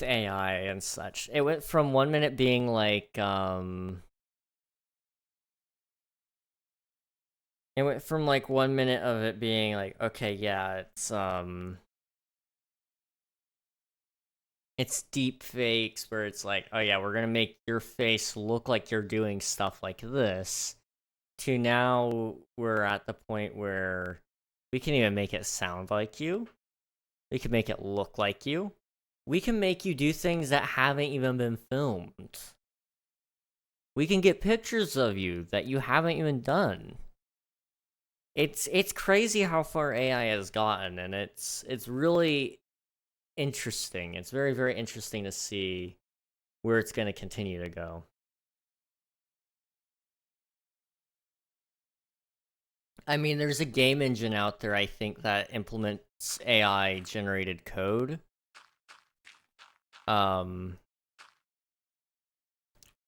AI and such. It went from 1 minute being like it went from like 1 minute of it being like, okay, yeah, it's deep fakes where it's like, oh yeah, we're gonna make your face look like you're doing stuff like this, to now we're at the point where we can even make it sound like you. We can make it look like you. We can make you do things that haven't even been filmed. We can get pictures of you that you haven't even done. It's crazy how far AI has gotten, and it's really interesting. It's very, very interesting to see where it's going to continue to go. I mean, there's a game engine out there, I think, that implements AI generated code.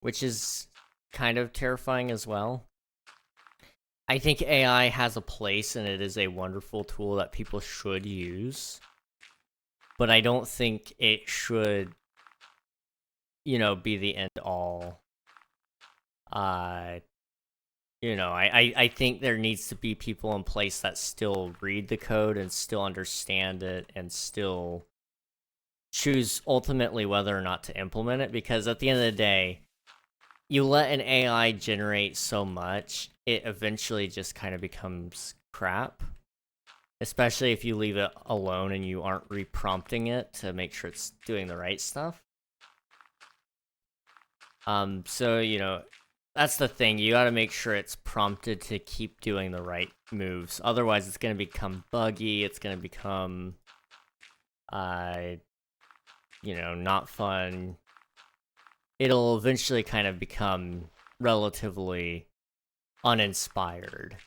Which is kind of terrifying as well. I think AI has a place and it is a wonderful tool that people should use. But I don't think it should, be the end all. I think there needs to be people in place that still read the code and still understand it and still choose ultimately whether or not to implement it, because at the end of the day, you let an AI generate so much, it eventually just kind of becomes crap. Especially if you leave it alone and you aren't reprompting it to make sure it's doing the right stuff. So, that's the thing. You gotta make sure it's prompted to keep doing the right moves. Otherwise, it's gonna become buggy. It's gonna become, not fun. It'll eventually kind of become relatively uninspired.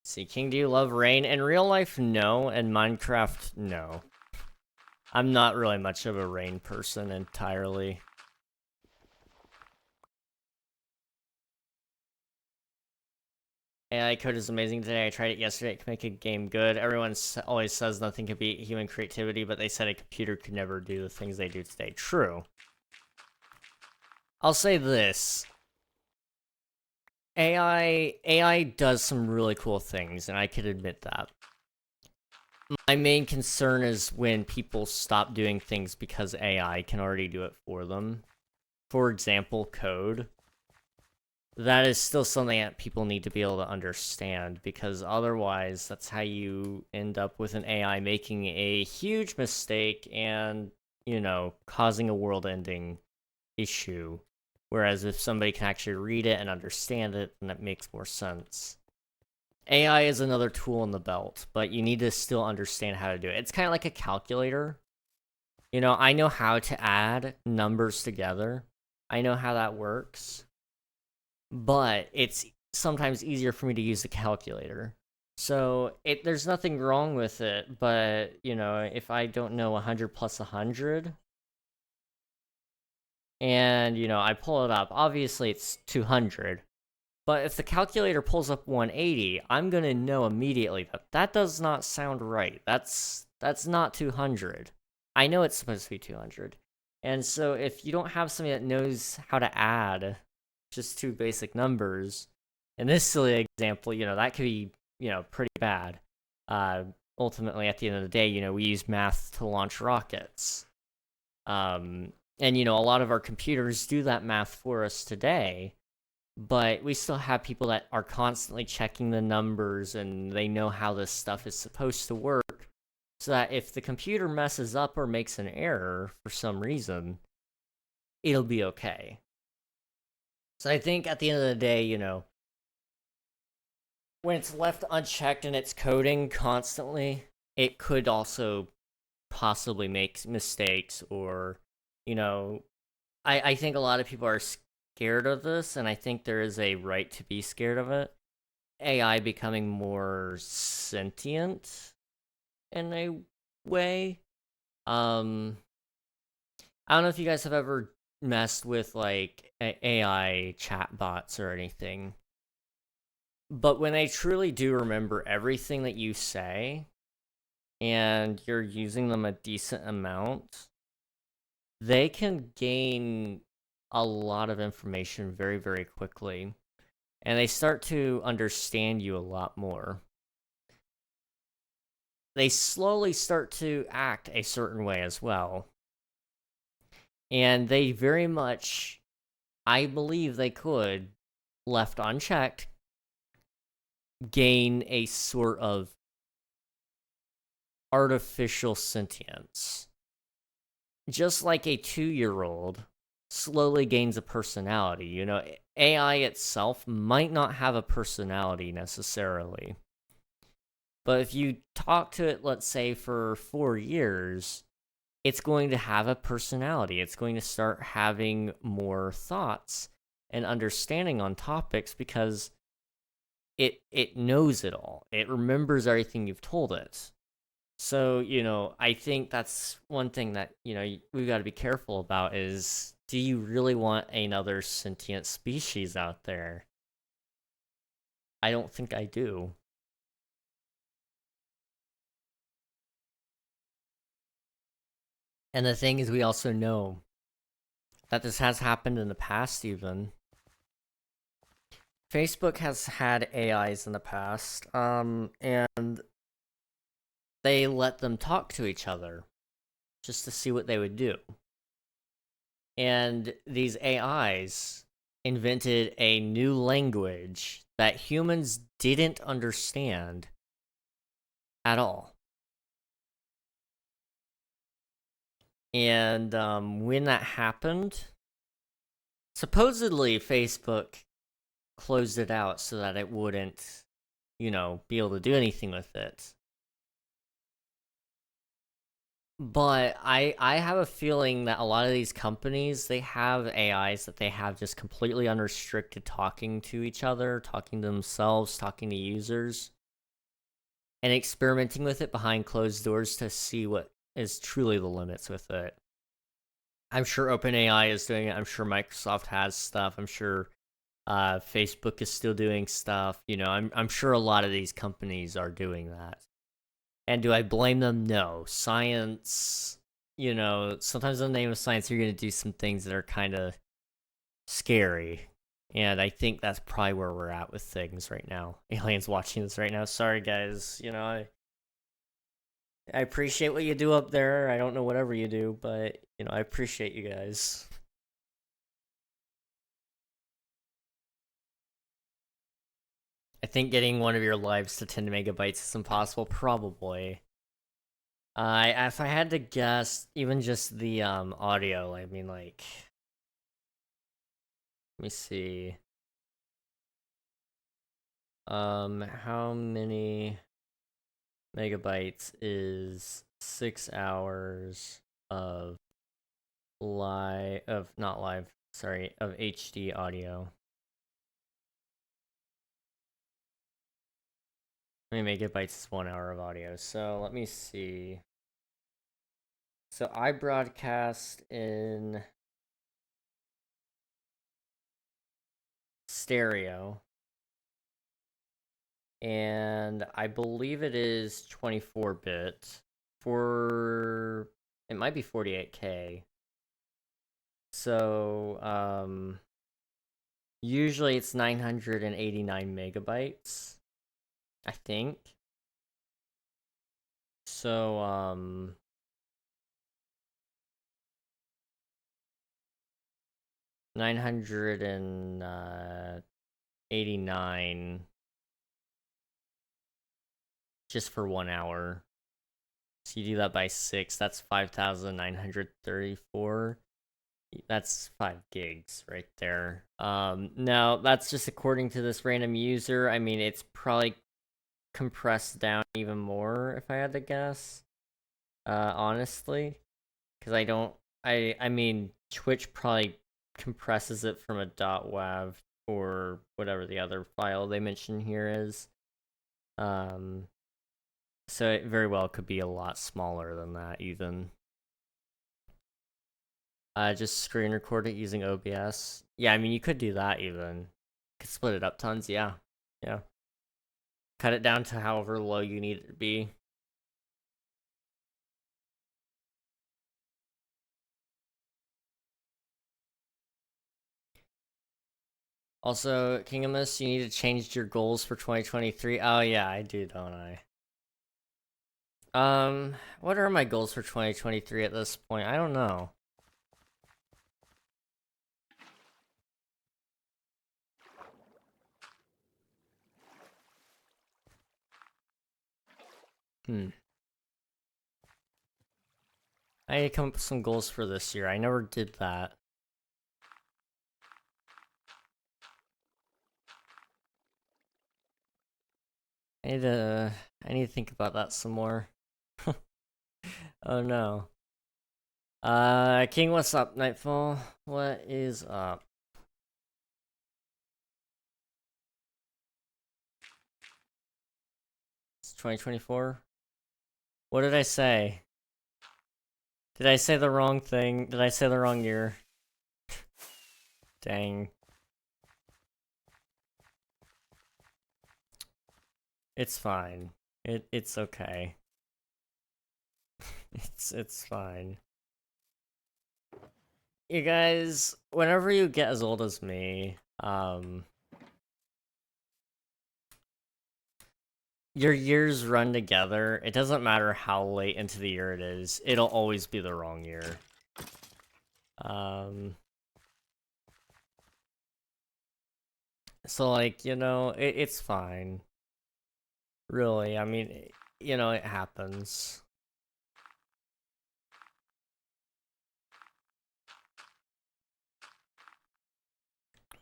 See, King, do you love rain? In real life, no. In Minecraft, no. I'm not really much of a rain person entirely. AI code is amazing today. I tried it yesterday. It can make a game good. Everyone always says nothing can beat human creativity, but they said a computer could never do the things they do today. True. I'll say this. AI does some really cool things, and I can admit that. My main concern is when people stop doing things because AI can already do it for them. For example, code. That is still something that people need to be able to understand, because otherwise that's how you end up with an AI making a huge mistake and, causing a world-ending issue. Whereas if somebody can actually read it and understand it, then that makes more sense. AI is another tool in the belt, but you need to still understand how to do it. It's kind of like a calculator. I know how to add numbers together. I know how that works. But it's sometimes easier for me to use the calculator. So there's nothing wrong with it, but, if I don't know 100 plus 100, and, I pull it up, obviously it's 200. But if the calculator pulls up 180, I'm going to know immediately that does not sound right. That's not 200. I know it's supposed to be 200. And so if you don't have somebody that knows how to add just two basic numbers, in this silly example, that could be, pretty bad. Ultimately, at the end of the day, we use math to launch rockets. And, a lot of our computers do that math for us today. But we still have people that are constantly checking the numbers, and they know how this stuff is supposed to work, so that if the computer messes up or makes an error for some reason, it'll be okay. So I think at the end of the day, when it's left unchecked and it's coding constantly, it could also possibly make mistakes, or, I think a lot of people are scared of this, and I think there is a right to be scared of it. AI becoming more sentient in a way. I don't know if you guys have ever messed with like AI chatbots or anything, but when they truly do remember everything that you say and you're using them a decent amount, they can gain a lot of information very, very quickly, and they start to understand you a lot more. They slowly start to act a certain way as well. And they very much, I believe they could, left unchecked, gain a sort of artificial sentience. Just like a 2-year-old slowly gains a personality. AI itself might not have a personality necessarily. But if you talk to it, let's say, for 4 years, it's going to have a personality. It's going to start having more thoughts and understanding on topics, because it knows it all. It remembers everything you've told it. So, I think that's one thing that, we've got to be careful about is, do you really want another sentient species out there? I don't think I do. And the thing is, we also know that this has happened in the past even. Facebook has had AIs in the past, and they let them talk to each other just to see what they would do. And these AIs invented a new language that humans didn't understand at all. And when that happened, supposedly Facebook closed it out so that it wouldn't, be able to do anything with it. But I have a feeling that a lot of these companies, they have AIs that they have just completely unrestricted talking to each other, talking to themselves, talking to users, and experimenting with it behind closed doors to see what is truly the limits with it. I'm sure OpenAI is doing it. I'm sure Microsoft has stuff. I'm sure Facebook is still doing stuff. I'm sure a lot of these companies are doing that. And do I blame them? No. Science, sometimes in the name of science, you're going to do some things that are kind of scary. And I think that's probably where we're at with things right now. Aliens watching this right now. Sorry, guys. I appreciate what you do up there. I don't know whatever you do, but, I appreciate you guys. I think getting one of your lives to 10 megabytes is impossible, probably. If I had to guess, even just the audio, I mean, like, let me see. How many megabytes is 6 hours of of HD audio? How many megabytes is 1 hour of audio? So let me see. So I broadcast in stereo, and I believe it is 24-bit. It might be 48K. So usually it's 989 megabytes, I think. So 989 just for 1 hour. So you do that by 6, that's 5,934. That's 5 gigs right there. Now that's just according to this random user. I mean, it's probably compressed down even more if I had to guess. Honestly, because I mean, Twitch probably compresses it from a .wav or whatever the other file they mention here is. So it very well could be a lot smaller than that even. Just screen record it using OBS. Yeah, I mean, you could do that even. Could split it up tons, yeah. Yeah. Cut it down to however low you need it to be. Also, Kingamus, you need to change your goals for 2023. Oh yeah, I do, don't I? What are my goals for 2023 at this point? I don't know. I need to come up with some goals for this year. I never did that. I need to think about that some more. Oh no. King, what's up, Nightfall? What is up? It's 2024? What did I say? Did I say the wrong thing? Did I say the wrong year? Dang. It's fine. It's okay. It's fine. You guys, whenever you get as old as me, your years run together. It doesn't matter how late into the year it is. It'll always be the wrong year. So like, it's fine. Really, I mean, it happens.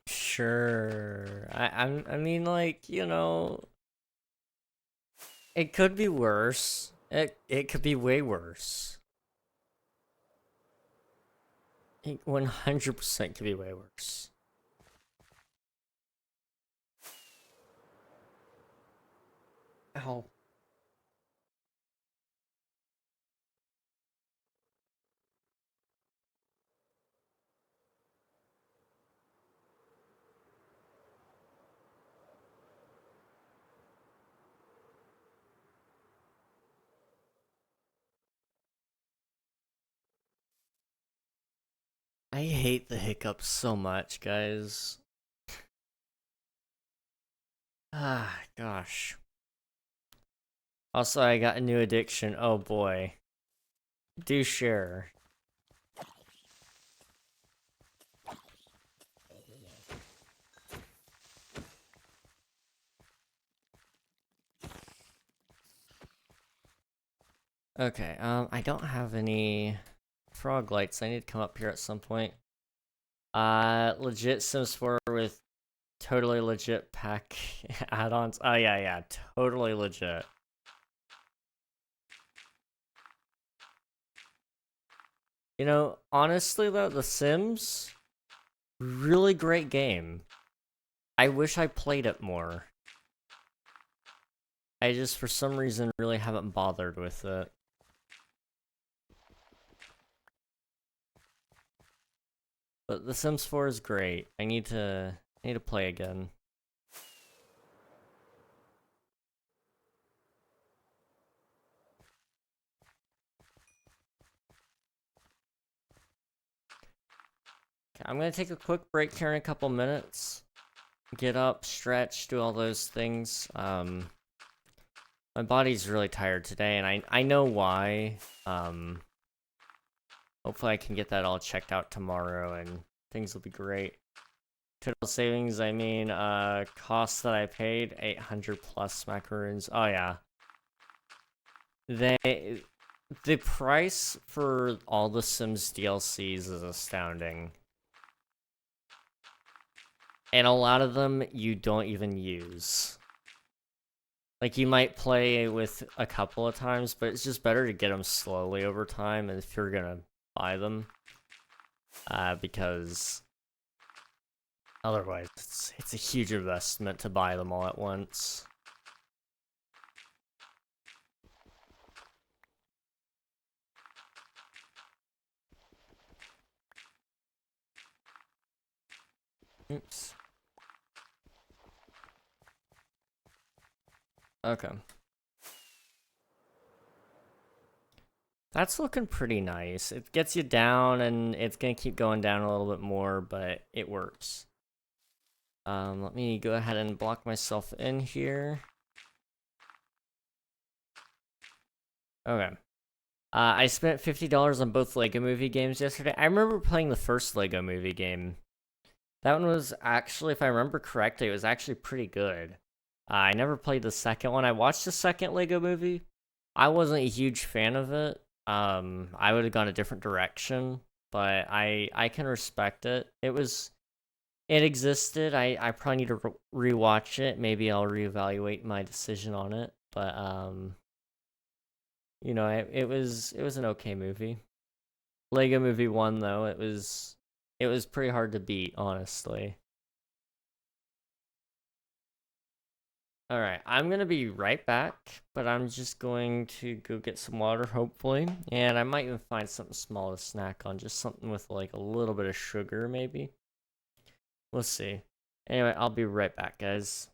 Sure. I mean, like, it could be worse. It could be way worse. It 100% could be way worse. Ow. I hate the hiccups so much, guys. Ah, gosh. Also, I got a new addiction. Oh boy. Do share. Okay, I don't have any frog lights. I need to come up here at some point. Legit Sims 4 with totally legit pack add-ons. Oh yeah, totally legit. Honestly though, The Sims, really great game. I wish I played it more. I just, for some reason, really haven't bothered with it. But The Sims 4 is great. I need to play again. Okay, I'm gonna take a quick break here in a couple minutes. Get up, stretch, do all those things. My body's really tired today, and I know why. Hopefully I can get that all checked out tomorrow, and things will be great. Total savings, I mean, cost that I paid, 800 plus macaroons. Oh yeah. The price for all the Sims DLCs is astounding. And a lot of them you don't even use. Like, you might play with a couple of times, but it's just better to get them slowly over time if you're gonna buy them. Because otherwise, it's a huge investment to buy them all at once. Oops. Okay. That's looking pretty nice. It gets you down, and it's gonna keep going down a little bit more, but it works. Let me go ahead and block myself in here. Okay. I spent $50 on both Lego Movie games yesterday. I remember playing the first Lego Movie game. That one was actually, if I remember correctly, it was actually pretty good. I never played the second one. I watched the second Lego Movie. I wasn't a huge fan of it. I would have gone a different direction, but I can respect it. It existed. I probably need to rewatch it. Maybe I'll reevaluate my decision on it. But it was an okay movie. Lego Movie 1 though, it was pretty hard to beat, honestly. All right, I'm gonna be right back, but I'm just going to go get some water, hopefully, and I might even find something small to snack on, just something with like a little bit of sugar, maybe. We'll see. Anyway, I'll be right back, guys.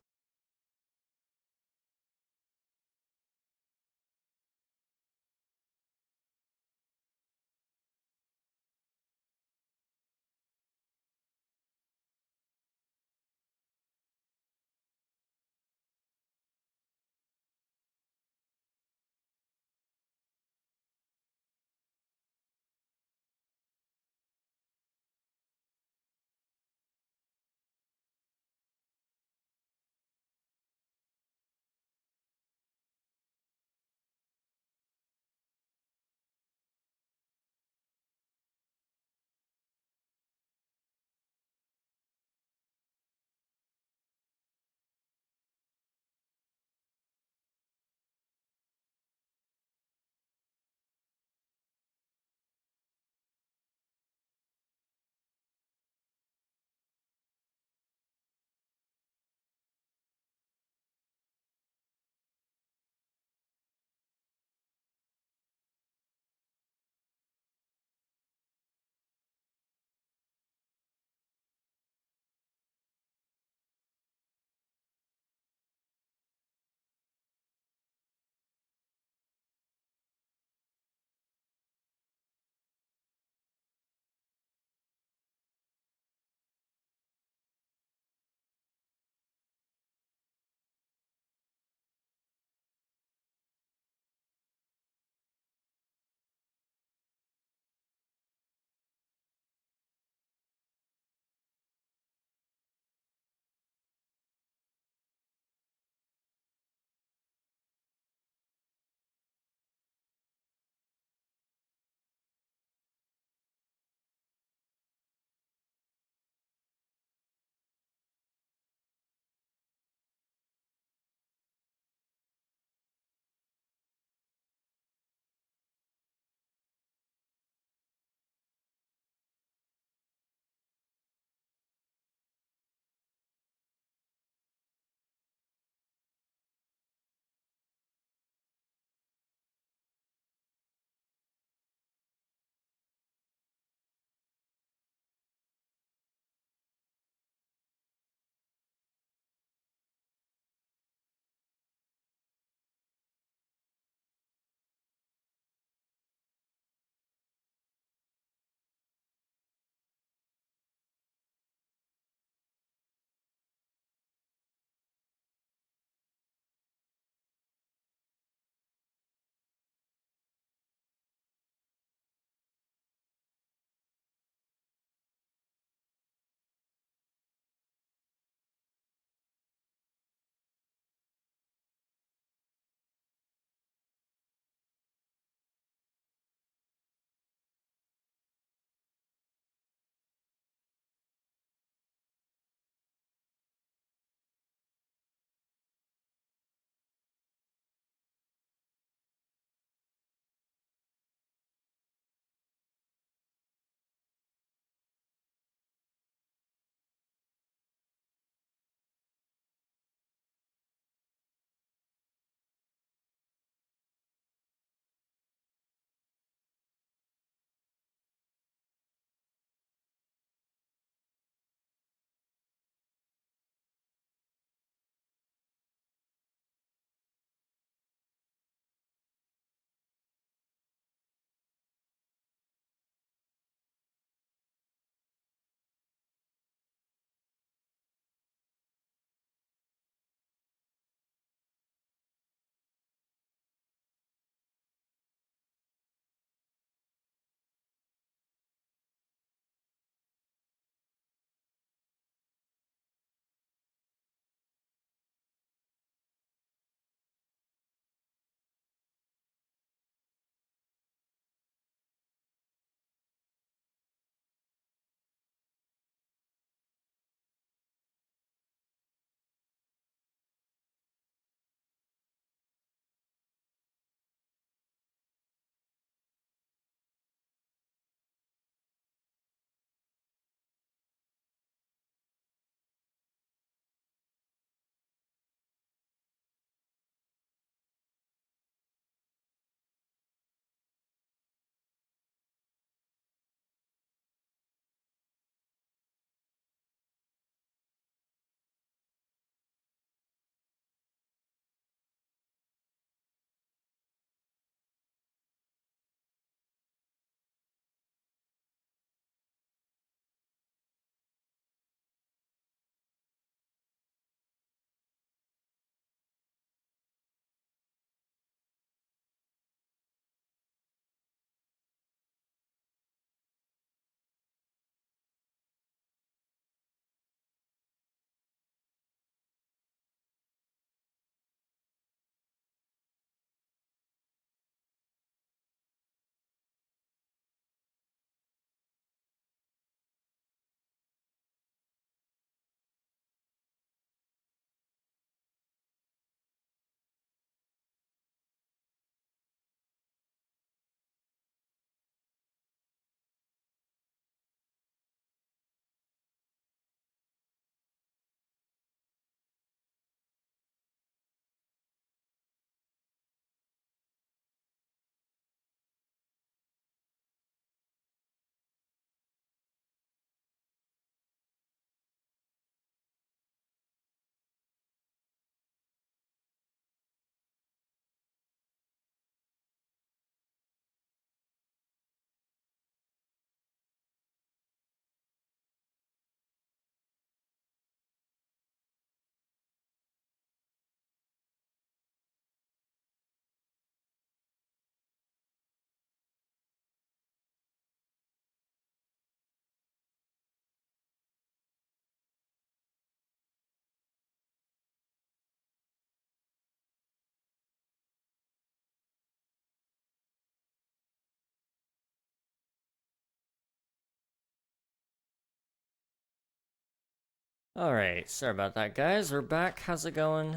Alright, sorry about that, guys. We're back. How's it going?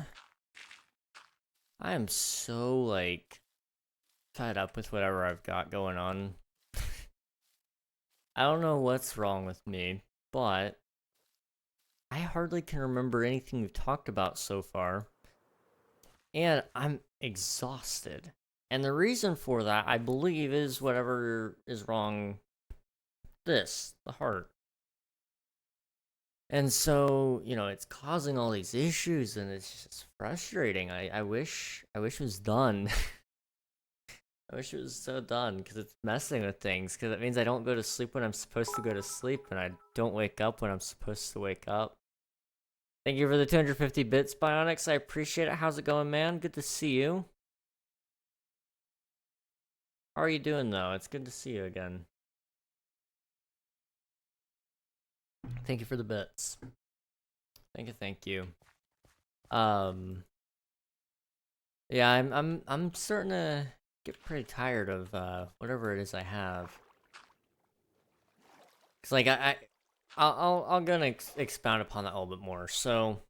I am so, like, fed up with whatever I've got going on. I don't know what's wrong with me, but I hardly can remember anything we've talked about so far. And I'm exhausted. And the reason for that, I believe, is whatever is wrong. The heart. And so, it's causing all these issues and it's just frustrating. I wish it was done. I wish it was so done because it's messing with things because it means I don't go to sleep when I'm supposed to go to sleep and I don't wake up when I'm supposed to wake up. Thank you for the 250 bits, Bionics. I appreciate it. How's it going, man? Good to see you. How are you doing, though? It's good to see you again. Thank you for the bits. Thank you. Yeah, I'm starting to get pretty tired of whatever it is I have. Cause like I'm gonna expound upon that a little bit more. So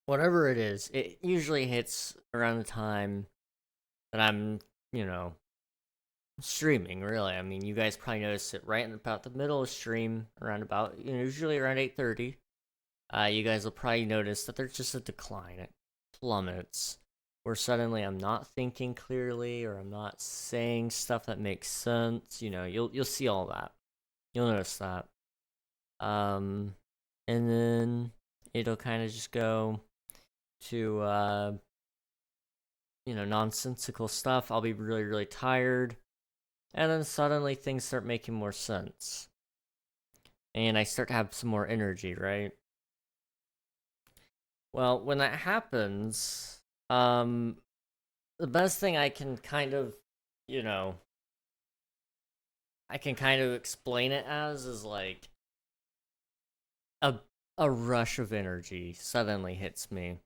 whatever it is, it usually hits around the time that I'm, streaming. Really, I mean, you guys probably noticed it right in about the middle of stream, around about usually around 8:30. You guys will probably notice that there's just a decline. It plummets. Where suddenly I'm not thinking clearly, or I'm not saying stuff that makes sense. You'll see all that. You'll notice that. And then it'll kind of just go to nonsensical stuff. I'll be really, really tired, and then suddenly things start making more sense, and I start to have some more energy, right? Well, when that happens, the best thing I can kind of, you know, I can kind of explain it as is like a a rush of energy suddenly hits me.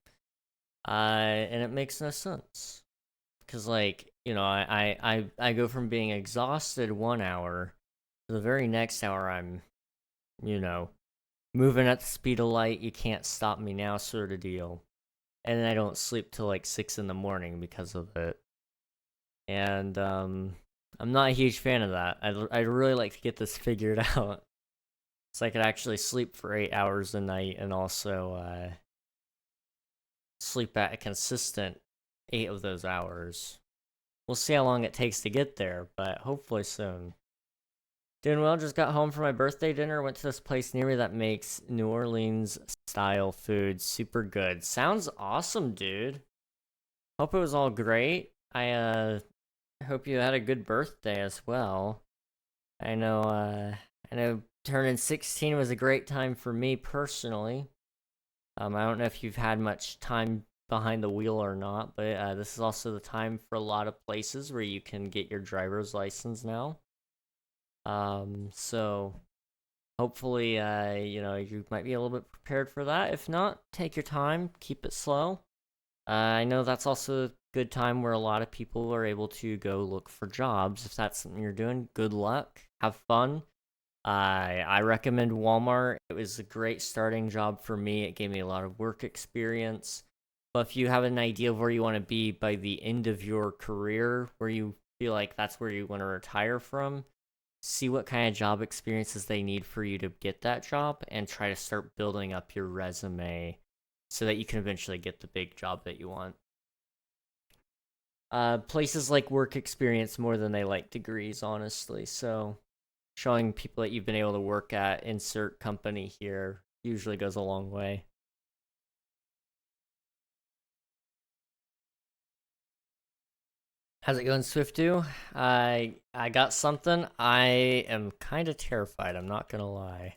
And it makes no sense. Cause like, I go from being exhausted 1 hour to the very next hour I'm, you know, moving at the speed of light, you can't stop me now sort of deal. And then I don't sleep till like 6 in the morning because of it. And I'm not a huge fan of that. I'd really like to get this figured out. So I could actually sleep for 8 hours a night and also sleep at a consistent 8 of those hours. We'll see how long it takes to get there, but hopefully soon. Doing well, just got home from my birthday dinner, went to this place near me that makes New Orleans style food super good. Sounds awesome, dude. Hope it was all great. I hope you had a good birthday as well. I know turning 16 was a great time for me personally. I don't know if you've had much time behind the wheel or not, but this is also the time for a lot of places where you can get your driver's license now. So hopefully, you might be a little bit prepared for that. If not, take your time, keep it slow. I know that's also a good time where a lot of people are able to go look for jobs. If that's something you're doing, good luck, have fun. I recommend Walmart. It was a great starting job for me. It gave me a lot of work experience. But if you have an idea of where you want to be by the end of your career, where you feel like that's where you want to retire from, see what kind of job experiences they need for you to get that job and try to start building up your resume so that you can eventually get the big job that you want. Places like work experience more than they like degrees, honestly. So showing people that you've been able to work at insert company here usually goes a long way. How's it going, Swift2? I got something. I am kind of terrified, I'm not gonna lie.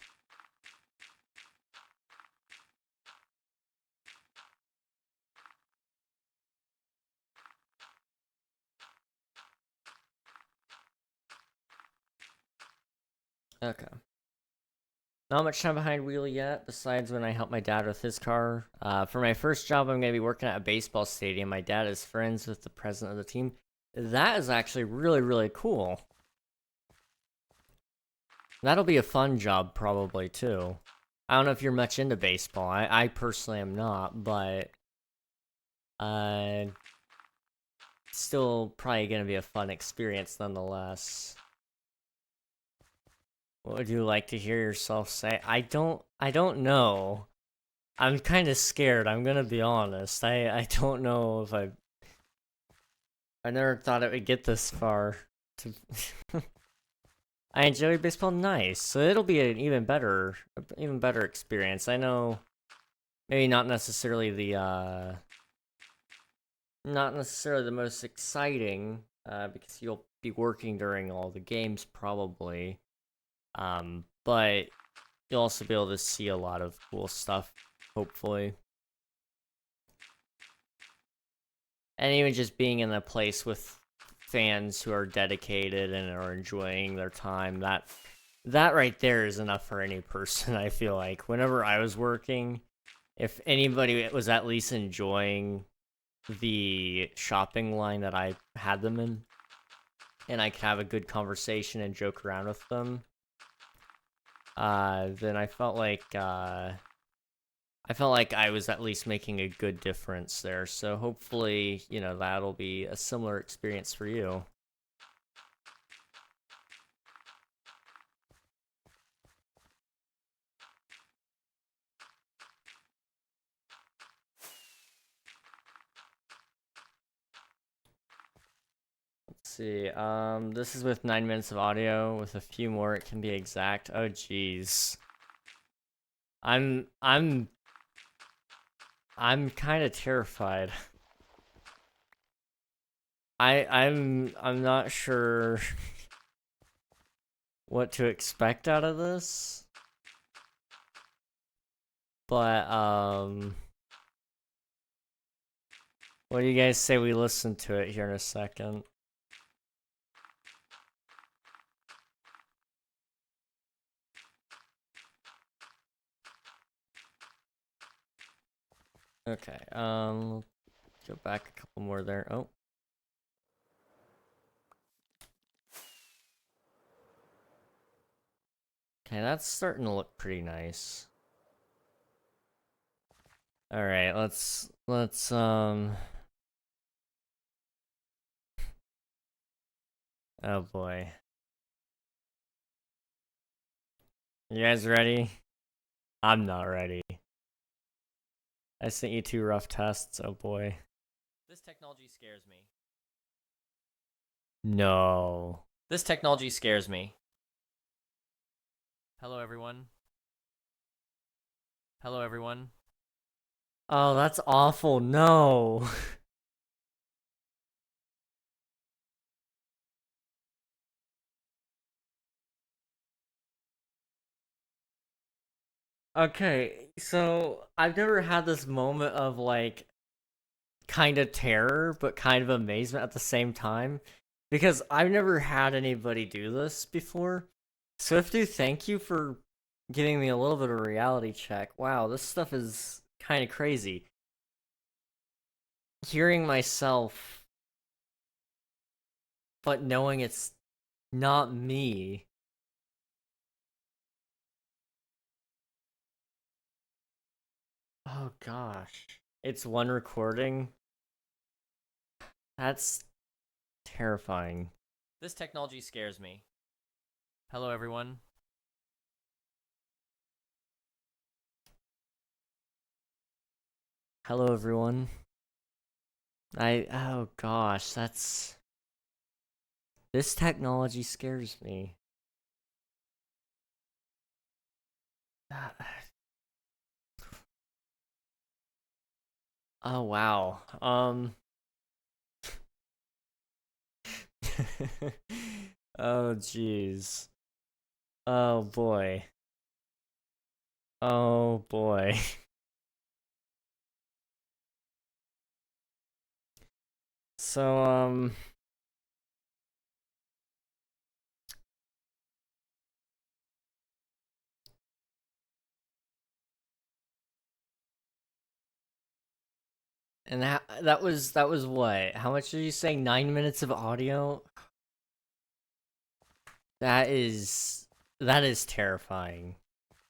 Okay. Not much time behind wheel yet, besides when I helped my dad with his car. For my first job, I'm going to be working at a baseball stadium. My dad is friends with the president of the team. That is actually really, really cool. That'll be a fun job, probably, too. I don't know if you're much into baseball. I personally am not, but uh, still probably gonna be a fun experience nonetheless. What would you like to hear yourself say? I don't know. I'm kind of scared. I'm gonna be honest. I don't know if I never thought it would get this far. To I enjoy baseball. Nice. So it'll be an even better experience. I know. Maybe not necessarily not necessarily the most exciting, because you'll be working during all the games probably. But you'll also be able to see a lot of cool stuff, hopefully. And even just being in a place with fans who are dedicated and are enjoying their time, that right there is enough for any person. I feel like whenever I was working, if anybody was at least enjoying the shopping line that I had them in, and I could have a good conversation and joke around with them, then I felt like I was at least making a good difference there. So hopefully, that'll be a similar experience for you. Let's see. This is with 9 minutes of audio. With a few more, it can be exact. Oh, jeez. I'm kind of terrified. I'm not sure what to expect out of this. But what do you guys say we listen to it here in a second? Okay, go back a couple more there. Oh. Okay, that's starting to look pretty nice. All right, let's oh boy. You guys ready? I'm not ready. I sent you 2 rough tests. Oh boy. This technology scares me. No. This technology scares me. Hello, everyone. Hello, everyone. Oh, that's awful. No. Okay, so I've never had this moment of like kind of terror, but kind of amazement at the same time, because I've never had anybody do this before. Swifty, thank you for giving me a little bit of a reality check. Wow, this stuff is kind of crazy. Hearing myself, but knowing it's not me. Oh gosh. It's one recording. That's terrifying. This technology scares me. Hello, everyone. Hello, everyone. Oh gosh, this technology scares me. Oh wow. Oh jeez. Oh boy. Oh boy. So and that was what? How much did you say? 9 minutes of audio? That is terrifying.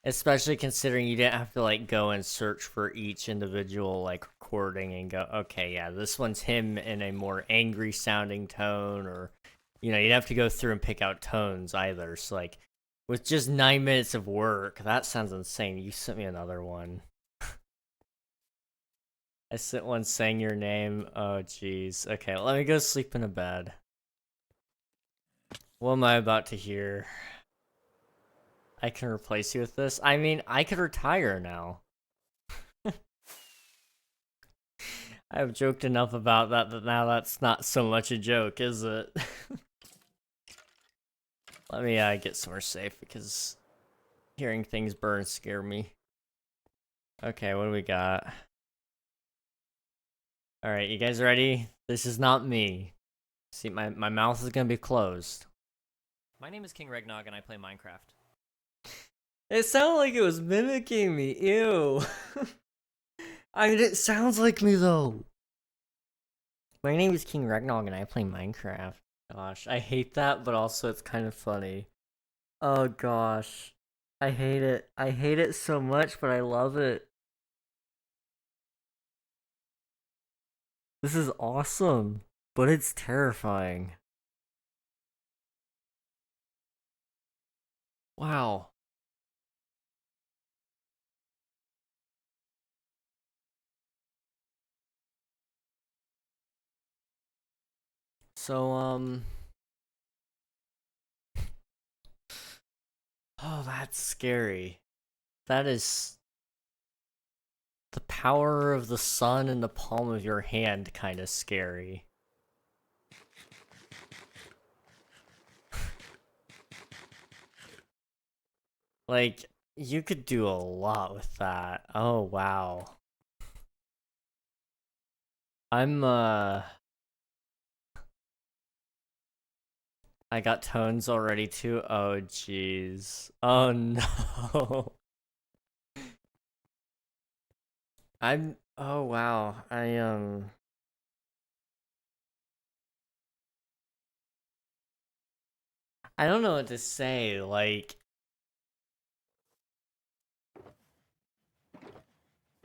Especially considering you didn't have to like go and search for each individual like recording and go, okay, yeah, this one's him in a more angry sounding tone, or you didn't have to go through and pick out tones either. So like with just 9 minutes of work, that sounds insane. You sent me another one. I sent one saying your name. Oh jeez. Okay, let me go sleep in a bed. What am I about to hear? I can replace you with this? I mean, I could retire now. I've joked enough about that now that's not so much a joke, is it? Let me get somewhere safe because hearing things burn scare me. Okay, what do we got? Alright, you guys ready? This is not me. See, my mouth is gonna be closed. My name is King Regnog and I play Minecraft. It sounded like it was mimicking me. Ew. I mean, it sounds like me though. My name is King Regnog and I play Minecraft. Gosh, I hate that, but also it's kind of funny. Oh gosh. I hate it. I hate it so much, but I love it. This is awesome, but it's terrifying. Wow. So, oh, that's scary. That is the power of the sun in the palm of your hand kind of scary. Like, you could do a lot with that. Oh, wow. I'm, I got tones already too. Oh, jeez. Oh, no. oh, wow. I don't know what to say. Like,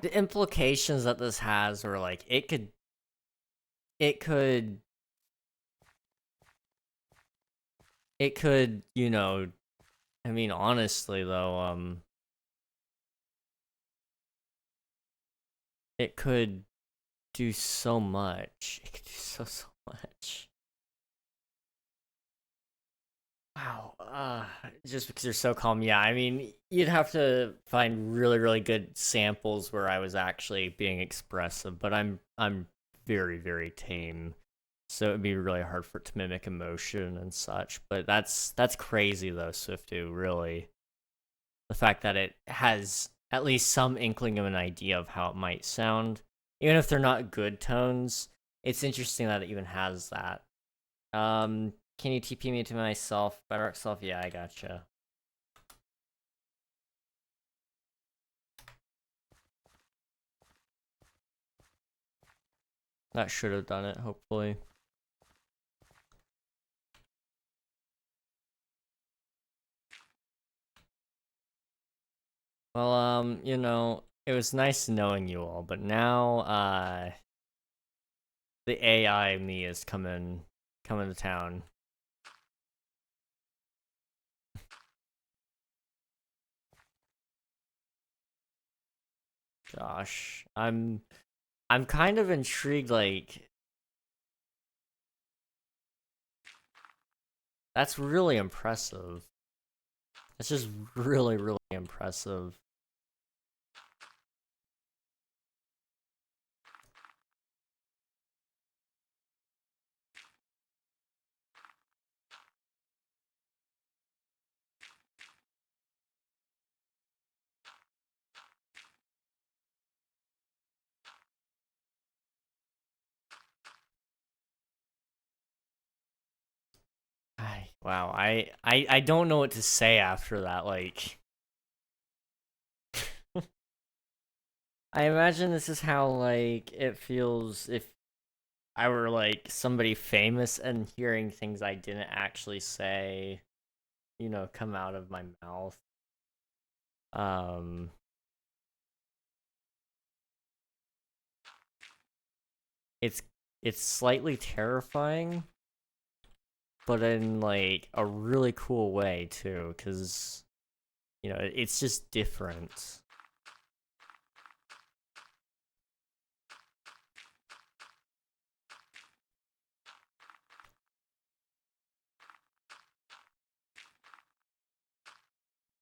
the implications that this has are like, it could, it could, I mean, honestly, though, it could do so much. It could do so much. Wow. Just because you're so calm, yeah. I mean, you'd have to find really good samples where I was actually being expressive, but I'm very tame, so it'd be really hard for it to mimic emotion and such. But that's crazy though, Swiftu. Really, the fact that it has at least some inkling of an idea of how it might sound, even if they're not good tones. It's interesting that it even has that. Can you TP me to myself? Bedrock self? Yeah, I gotcha. That should have done it, hopefully. Well, it was nice knowing you all, but now, the AI me is coming to town. Gosh, I'm kind of intrigued, like, that's really impressive. That's just really impressive. Wow, I don't know what to say after that, like... I imagine this is how, like, it feels if I were, like, somebody famous and hearing things I didn't actually say, come out of my mouth. Um, it's it's slightly terrifying, but in like a really cool way too, because you know it's just different.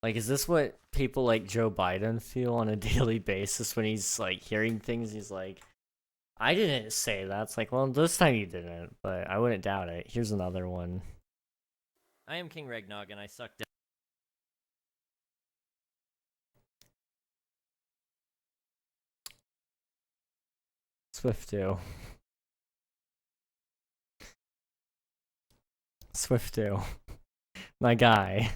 Like, is this what people like Joe Biden feel on a daily basis when he's like hearing things? He's like, I didn't say that. It's like, well, this time you didn't, but I wouldn't doubt it. Here's another one. I am King Regnog, and I sucked. Swift2. Swift2. My guy.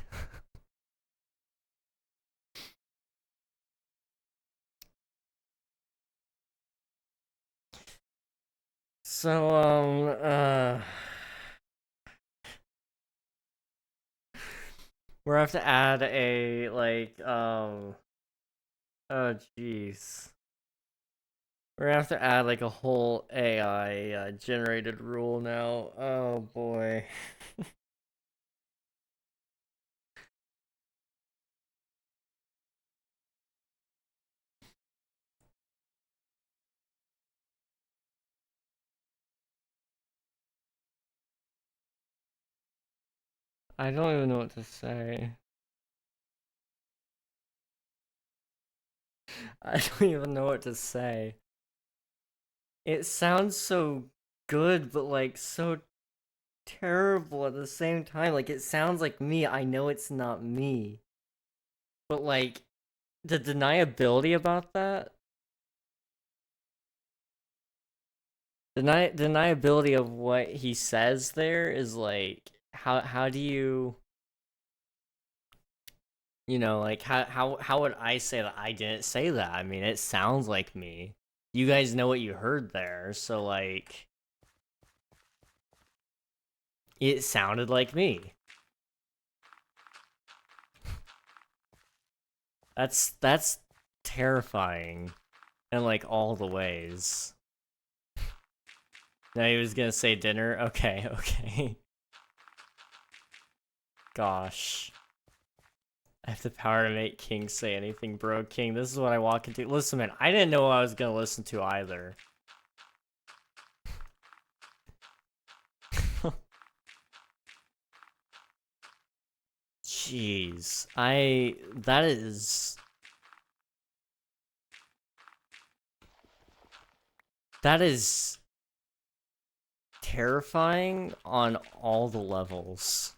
So, we're gonna have to add a, like, oh, jeez. We're gonna have to add, like, a whole AI, generated rule now. Oh, boy. I don't even know what to say. I don't even know what to say. It sounds so good, but like so terrible at the same time. Like it sounds like me. I know it's not me. But like the deniability about that, deniability of what he says there is like how do you like how would I say that I didn't say that? I mean, it sounds like me. You guys know what you heard there, so like it sounded like me. That's terrifying in like all the ways. Now he was gonna say dinner. Okay, okay. Gosh. I have the power to make King say anything, bro. King, this is what I walk into. Listen, man, I didn't know what I was gonna listen to either. Jeez. That is terrifying on all the levels.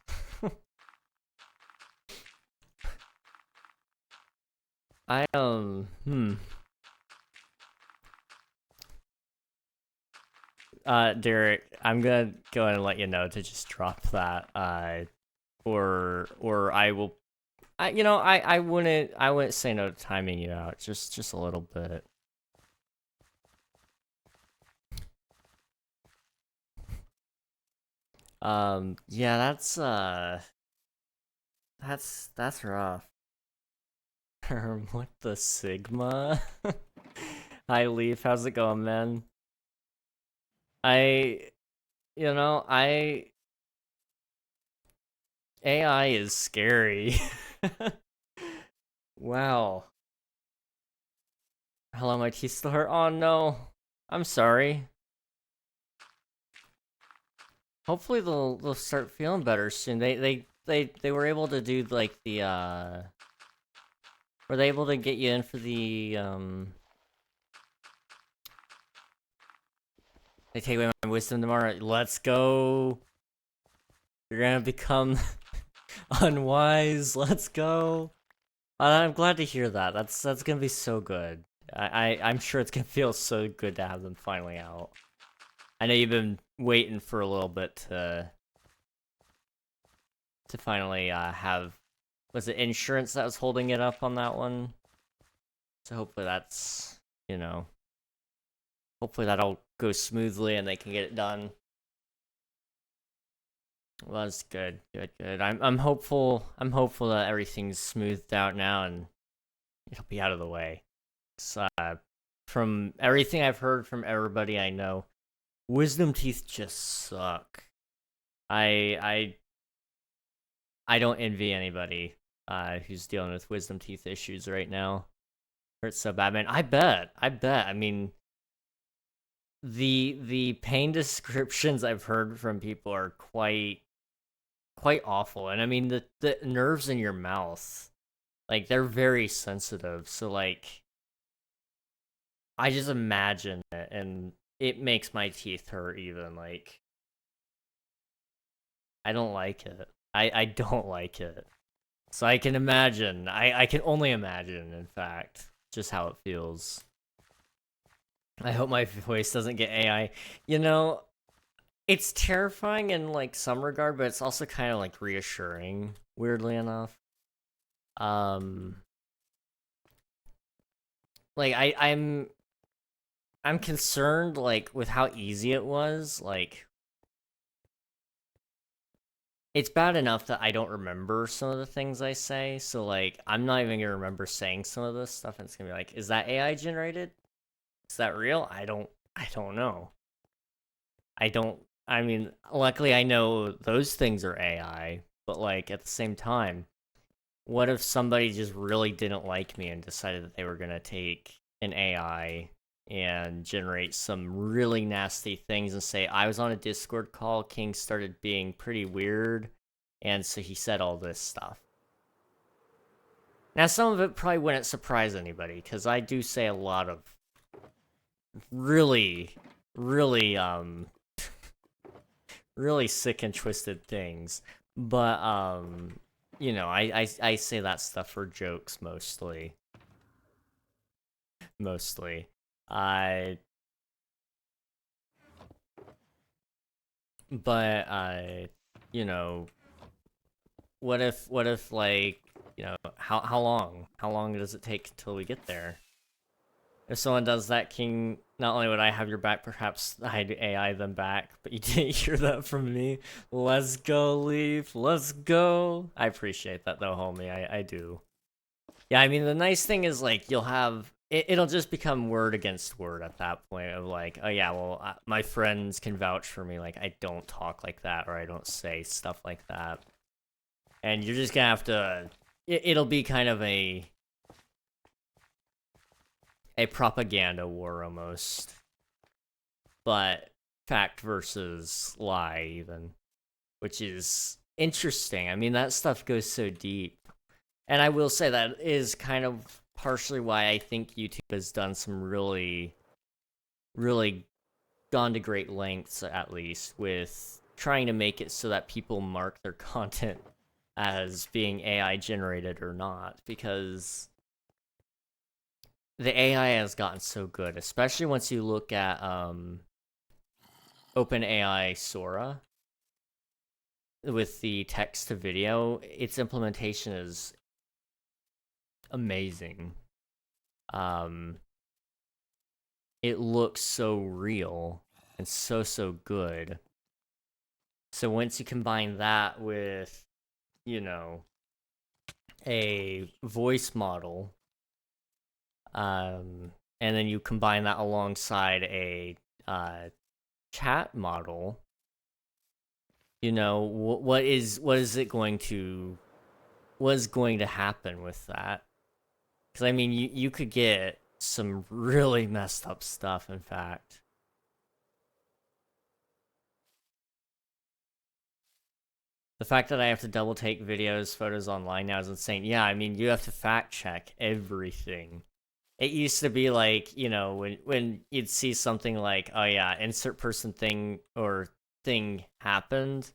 Derek, I'm gonna go ahead and let you know to just drop that, or I will, I wouldn't say no to timing you out, just a little bit. Yeah, that's rough. What the Sigma? Hi, Leaf. How's it going, man? I, you know, I AI is scary. Wow. Hello, my teeth still hurt. Oh no, I'm sorry. Hopefully they'll start feeling better soon. They were able to do like the were they able to get you in for the they take away my wisdom tomorrow. Let's go. You're gonna become unwise. Let's go. I'm glad to hear that. That's gonna be so good. I'm sure it's gonna feel so good to have them finally out. I know you've been waiting for a little bit to finally have, was it insurance that was holding it up on that one? So hopefully that's, hopefully that'll go smoothly and they can get it done. Well, that's good, good. I'm hopeful that everything's smoothed out now and it'll be out of the way. So, from everything I've heard from everybody I know, wisdom teeth just suck. I don't envy anybody who's dealing with wisdom teeth issues right now. Hurts so bad, man. I bet. I mean, the pain descriptions I've heard from people are quite awful, and I mean the nerves in your mouth, like they're very sensitive. So like, I just imagine it, and it makes my teeth hurt. Even like, I don't like it. I don't like it. So I can imagine. I can only imagine, in fact, just how it feels. I hope my voice doesn't get AI. You know, it's terrifying in like some regard, but it's also kind of like reassuring, weirdly enough. Um like I'm concerned like with how easy it was. Like, it's bad enough that I don't remember some of the things I say, so like I'm not even gonna remember saying some of this stuff, and it's gonna be like, is that AI generated? Is that real? I don't know. I mean, luckily I know those things are AI, but like at the same time, what if somebody just really didn't like me and decided that they were gonna take an AI and generate some really nasty things and say, I was on a Discord call, King started being pretty weird, and so he said all this stuff. Now, some of it probably wouldn't surprise anybody, because I do say a lot of really, really, really sick and twisted things. But, you know, I say that stuff for jokes mostly. Mostly. I but you know, what if like, you know, how long does it take till we get there? If someone does that, King, not only would I have your back, perhaps I'd AI them back, but you didn't hear that from me. Let's go, Leaf. Let's go. I appreciate that though, homie. I do. Yeah, I mean, the nice thing is like you'll have it'll just become word against word at that point of like, oh yeah, well, my friends can vouch for me, like I don't talk like that or I don't say stuff like that. And you're just gonna have to it'll be kind of a propaganda war almost. But fact versus lie even, which is interesting. I mean, that stuff goes so deep. And I will say that is kind of partially why I think YouTube has done some really, really gone to great lengths, at least, with trying to make it so that people mark their content as being AI generated or not, because the AI has gotten so good, especially once you look at OpenAI Sora with the text to video. Its implementation is amazing. It looks so real and so good. So once you combine that with, you know, a voice model, and then you combine that alongside a chat model, you know, what is going to happen with that? Because I mean, you could get some really messed up stuff. In fact, the fact that I have to double take videos, photos online now is insane. Yeah, I mean, you have to fact check everything. It used to be like, you know, when you'd see something like, oh yeah, insert person thing or thing happened.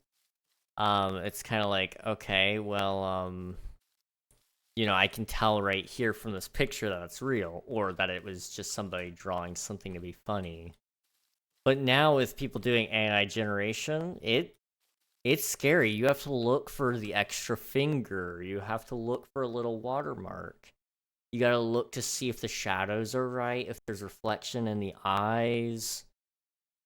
It's kind of like, okay, well, you know, I can tell right here from this picture that it's real, or that it was just somebody drawing something to be funny. But now with people doing AI generation, it's scary. You have to look for the extra finger. You have to look for a little watermark. You gotta look to see if the shadows are right, if there's reflection in the eyes.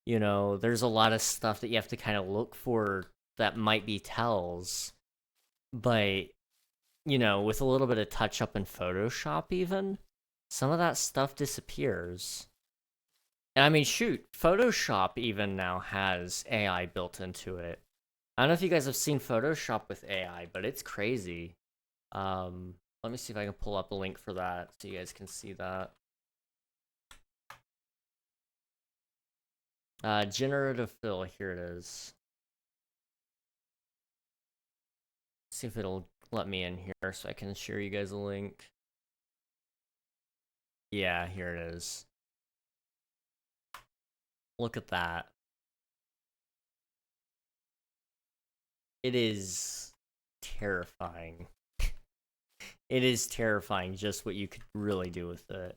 You know, there's a lot of stuff that you have to kind of look for that might be tells. But you know, with a little bit of touch up in Photoshop even, some of that stuff disappears. And I mean, shoot, Photoshop even now has AI built into it. I don't know if you guys have seen Photoshop with AI, but it's crazy. Let me see if I can pull up a link for that so you guys can see that. Generative fill, here it is. See if it'll let me in here so I can share you guys a link. Yeah, here it is. Look at that. It is terrifying. It is terrifying just what you could really do with it.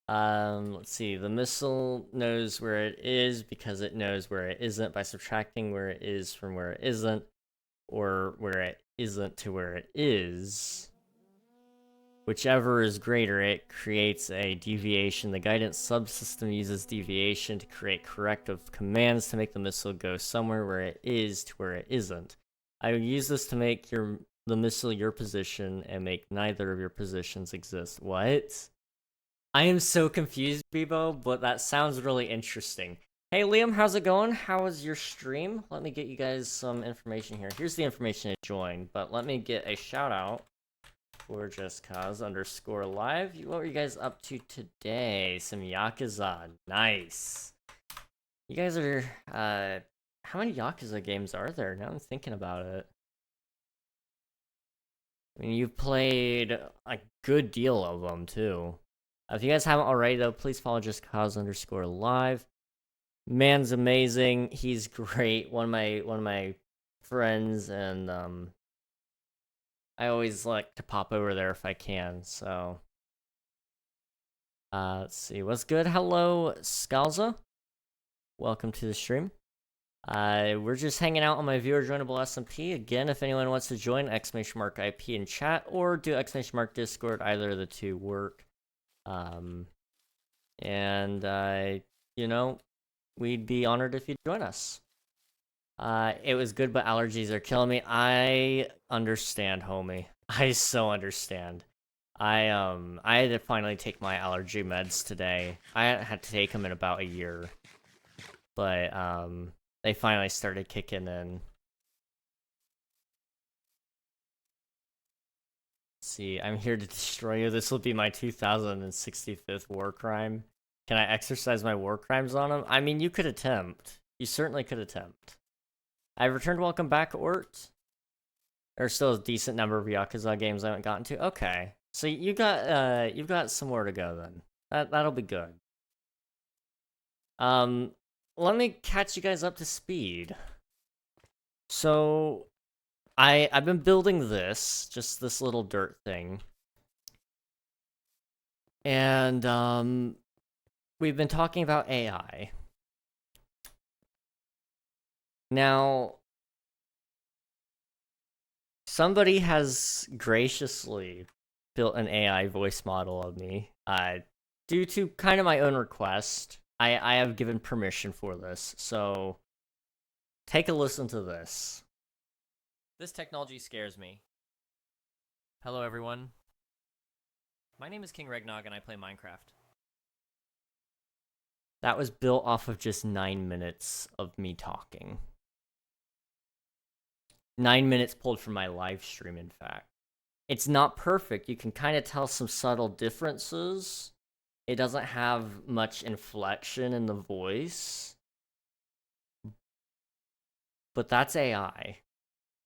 Let's see. The missile knows where it is because it knows where it isn't by subtracting where it is from where it isn't, or where it isn't to where it is. Whichever is greater, it creates a deviation. The guidance subsystem uses deviation to create corrective commands to make the missile go somewhere where it is to where it isn't. I will use this to make the missile your position and make neither of your positions exist. What? I am so confused, Bebo, but that sounds really interesting. Hey, Liam, how's it going? How was your stream? Let me get you guys some information here. Here's the information to join, but let me get a shout out for justcause_live. What were you guys up to today? Some Yakuza. Nice. You guys are, how many Yakuza games are there? Now I'm thinking about it. I mean, you've played a good deal of them, too. If you guys haven't already, though, please follow justcause_live. Man's amazing. He's great. One of my friends, and I always like to pop over there if I can. So, let's see what's good. Hello, Scalza. Welcome to the stream. We're just hanging out on my viewer joinable SMP. Again, if anyone wants to join, !IP in chat or do !Discord. Either of the two work. You know, we'd be honored if you'd join us. It was good, but allergies are killing me. I understand, homie. I so understand. I had to finally take my allergy meds today. I had to take them in about a year. But, they finally started kicking in. Let's see, I'm here to destroy you. This will be my 2065th war crime. Can I exercise my war crimes on him? I mean, you could attempt. You certainly could attempt. I've returned. Welcome back, Ort. There's still a decent number of Yakuza games I haven't gotten to. Okay, so you've got some more to go then. That'll be good. Let me catch you guys up to speed. So, I've been building just this little dirt thing. And, we've been talking about AI. Now, somebody has graciously built an AI voice model of me, due to kind of my own request. I have given permission for this, so take a listen to this. This technology scares me. Hello, everyone. My name is King Regnog, and I play Minecraft. That was built off of just 9 minutes of me talking. 9 minutes pulled from my live stream, in fact. It's not perfect. You can kind of tell some subtle differences. It doesn't have much inflection in the voice. But that's AI.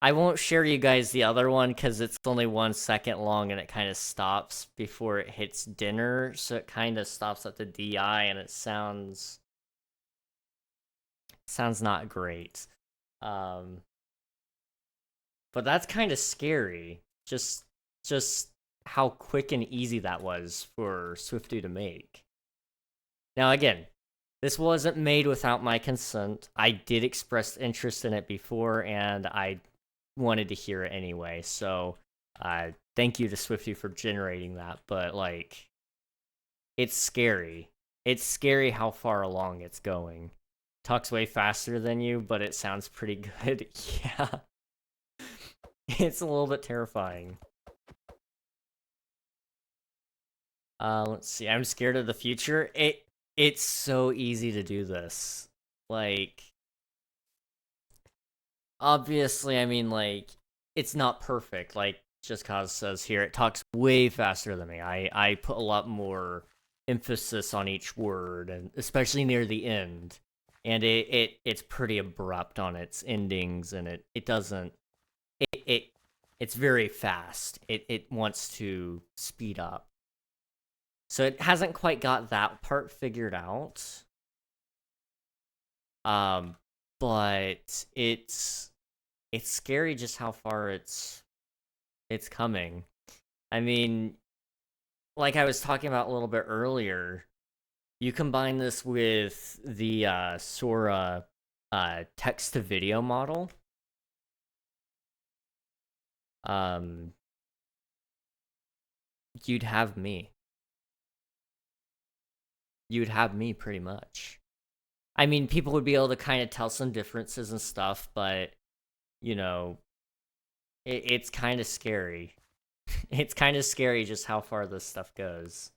I won't share you guys the other one because it's only 1 second long and it kind of stops before it hits dinner. So it kind of stops at the DI and it sounds not great. But that's kind of scary. Just how quick and easy that was for Swifty to make. Now again, this wasn't made without my consent. I did express interest in it before, and I wanted to hear it anyway. So, thank you to Swifty for generating that. But like, it's scary. It's scary how far along it's going. Talks way faster than you, but it sounds pretty good. Yeah. It's a little bit terrifying. Let's see. I'm scared of the future. It's so easy to do this. Like, obviously, I mean, like, it's not perfect. Like, Just Cause says here, it talks way faster than me. I put a lot more emphasis on each word, and especially near the end. And it's pretty abrupt on its endings, and it doesn't it's very fast. It wants to speed up. So it hasn't quite got that part figured out. But it's scary just how far it's coming. I mean, like I was talking about a little bit earlier, you combine this with the Sora text to video model. You'd have me. You'd have me pretty much. I mean, people would be able to kind of tell some differences and stuff, but you know, it's kind of scary. It's kind of scary just how far this stuff goes.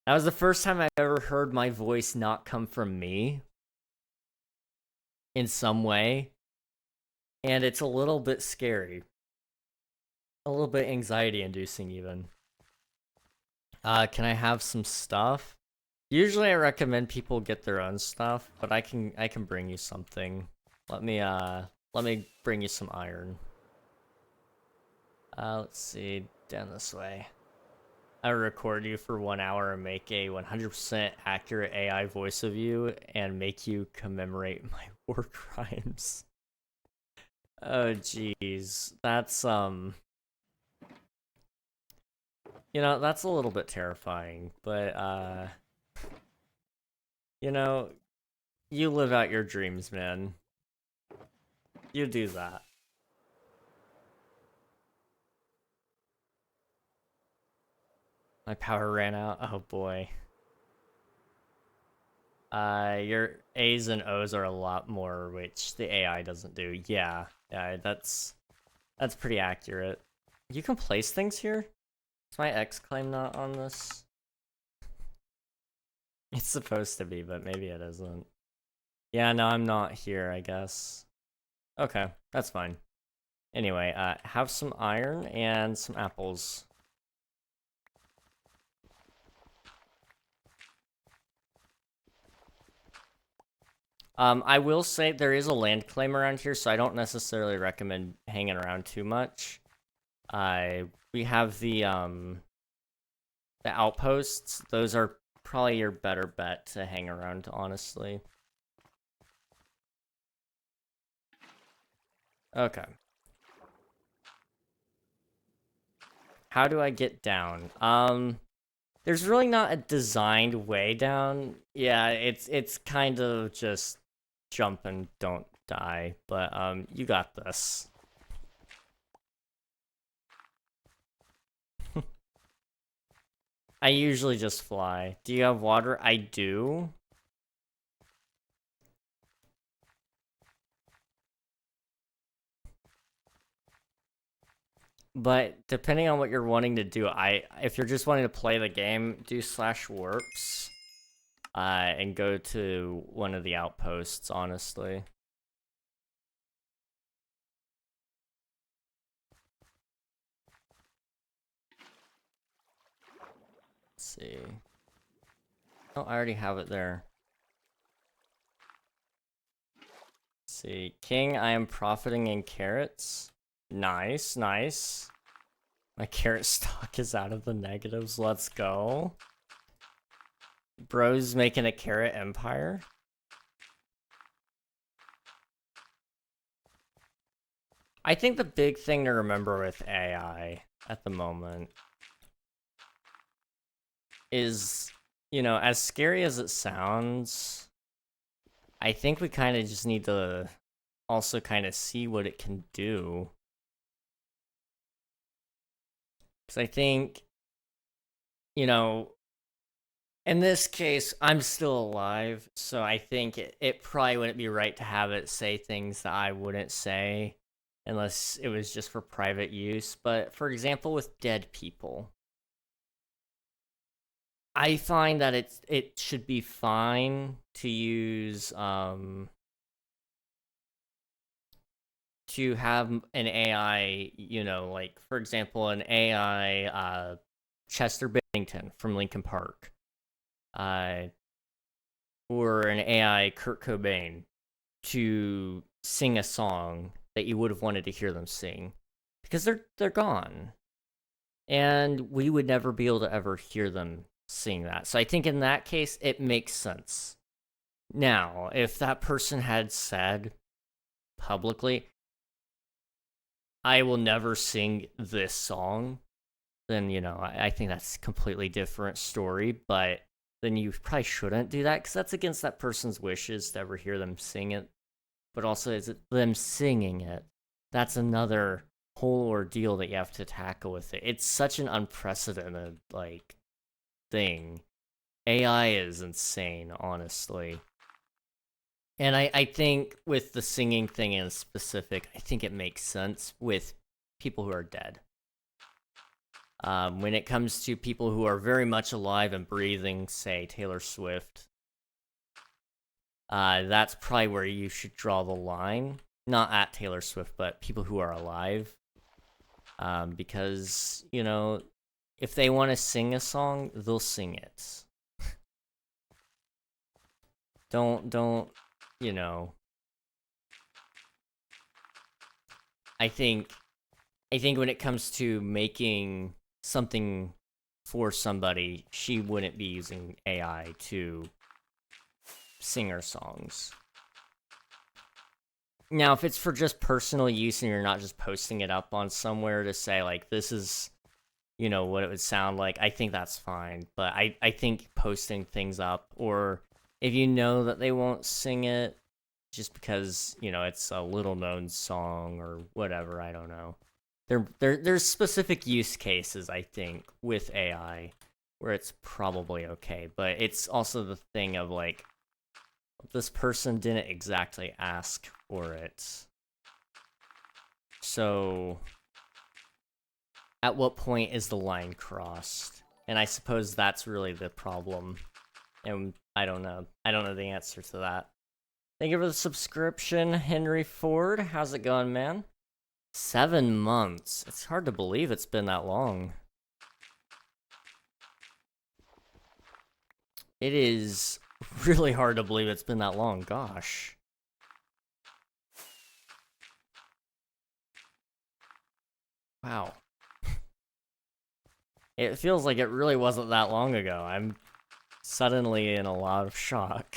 That was the first time I've ever heard my voice not come from me in some way, and it's a little bit scary. A little bit anxiety inducing even. Can I have some stuff? Usually I recommend people get their own stuff, but I can bring you something. Let me bring you some iron. Let's see, down this way. I record you for 1 hour and make a 100% accurate AI voice of you and make you commemorate my war crimes. Oh jeez, that's you know, that's a little bit terrifying, but you know, you live out your dreams, man. You do that. My power ran out. Oh boy. Your A's and O's are a lot more, which the AI doesn't do. Yeah, that's pretty accurate. You can place things here? Is my X claim not on this? It's supposed to be, but maybe it isn't. Yeah, no, I'm not here, I guess. Okay, that's fine. Anyway, have some iron and some apples. I will say there is a land claim around here, so I don't necessarily recommend hanging around too much. We have the outposts. Those are probably your better bet to hang around, honestly. Okay. How do I get down? There's really not a designed way down. Yeah, it's kind of just jump and don't die, but you got this. I usually just fly. Do you have water? I do. But depending on what you're wanting to do, if you're just wanting to play the game, do /warps. And go to one of the outposts, honestly. Let's see. Oh, I already have it there. Let's see. King, I am profiting in carrots. Nice, nice. My carrot stock is out of the negatives. Let's go. Bro's making a carrot empire. I think the big thing to remember with AI at the moment is, you know, as scary as it sounds, I think we kind of just need to also kind of see what it can do. Because I think, you know, in this case, I'm still alive, so I think it probably wouldn't be right to have it say things that I wouldn't say. unless it was just for private use. But for example, with dead people, I find that it should be fine to use to have an AI, like for example, an AI Chester Bennington from Linkin Park, or an AI Kurt Cobain to sing a song that you would have wanted to hear them sing, because they're gone, and we would never be able to ever hear them sing that. So I think in that case it makes sense. Now, if that person had said publicly, I will never sing this song, then I think that's a completely different story. But then you probably shouldn't do that, because that's against that person's wishes to ever hear them sing it. But also, is it them singing it? That's another whole ordeal that you have to tackle with it. It's such an unprecedented thing. AI is insane, honestly. And I think with the singing thing in specific, I think it makes sense with people who are dead. When it comes to people who are very much alive and breathing, say Taylor Swift, that's probably where you should draw the line. Not at Taylor Swift, but people who are alive. Because, if they want to sing a song, they'll sing it. don't, I think when it comes to making something for somebody, she wouldn't be using AI to sing her songs. Now, if it's for just personal use and you're not just posting it up on somewhere to say, like, this is, what it would sound like, I think that's fine. But I think posting things up, or if you know that they won't sing it just because, it's a little-known song or whatever, I don't know. There's specific use cases, I think, with AI where it's probably okay. But it's also the thing of, like, this person didn't exactly ask for it. So, at what point is the line crossed? And I suppose that's really the problem. And I don't know. I don't know the answer to that. Thank you for the subscription, Henry Ford. How's it going, man? 7 months. It's hard to believe it's been that long. It is really hard to believe it's been that long. Gosh. Wow. It feels like it really wasn't that long ago. I'm suddenly in a lot of shock.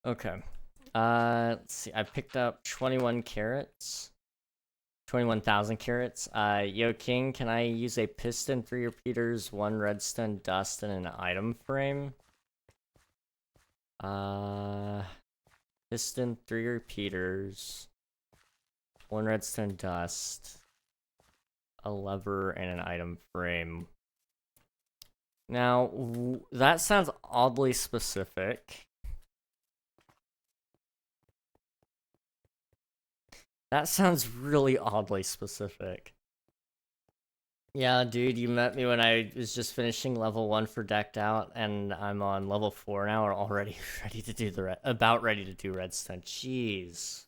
Okay. Let's see. I picked up 21 carrots. 21,000 carrots. Yo, King, can I use a piston, 3 repeaters, 1 redstone dust, and an item frame? Piston, 3 repeaters, 1 redstone dust, a lever, and an item frame. Now, that sounds oddly specific. That sounds really oddly specific. Yeah, dude, you met me when I was just finishing level 1 for Decked Out, and I'm on level 4 now, or already ready to do about ready to do redstone. Jeez.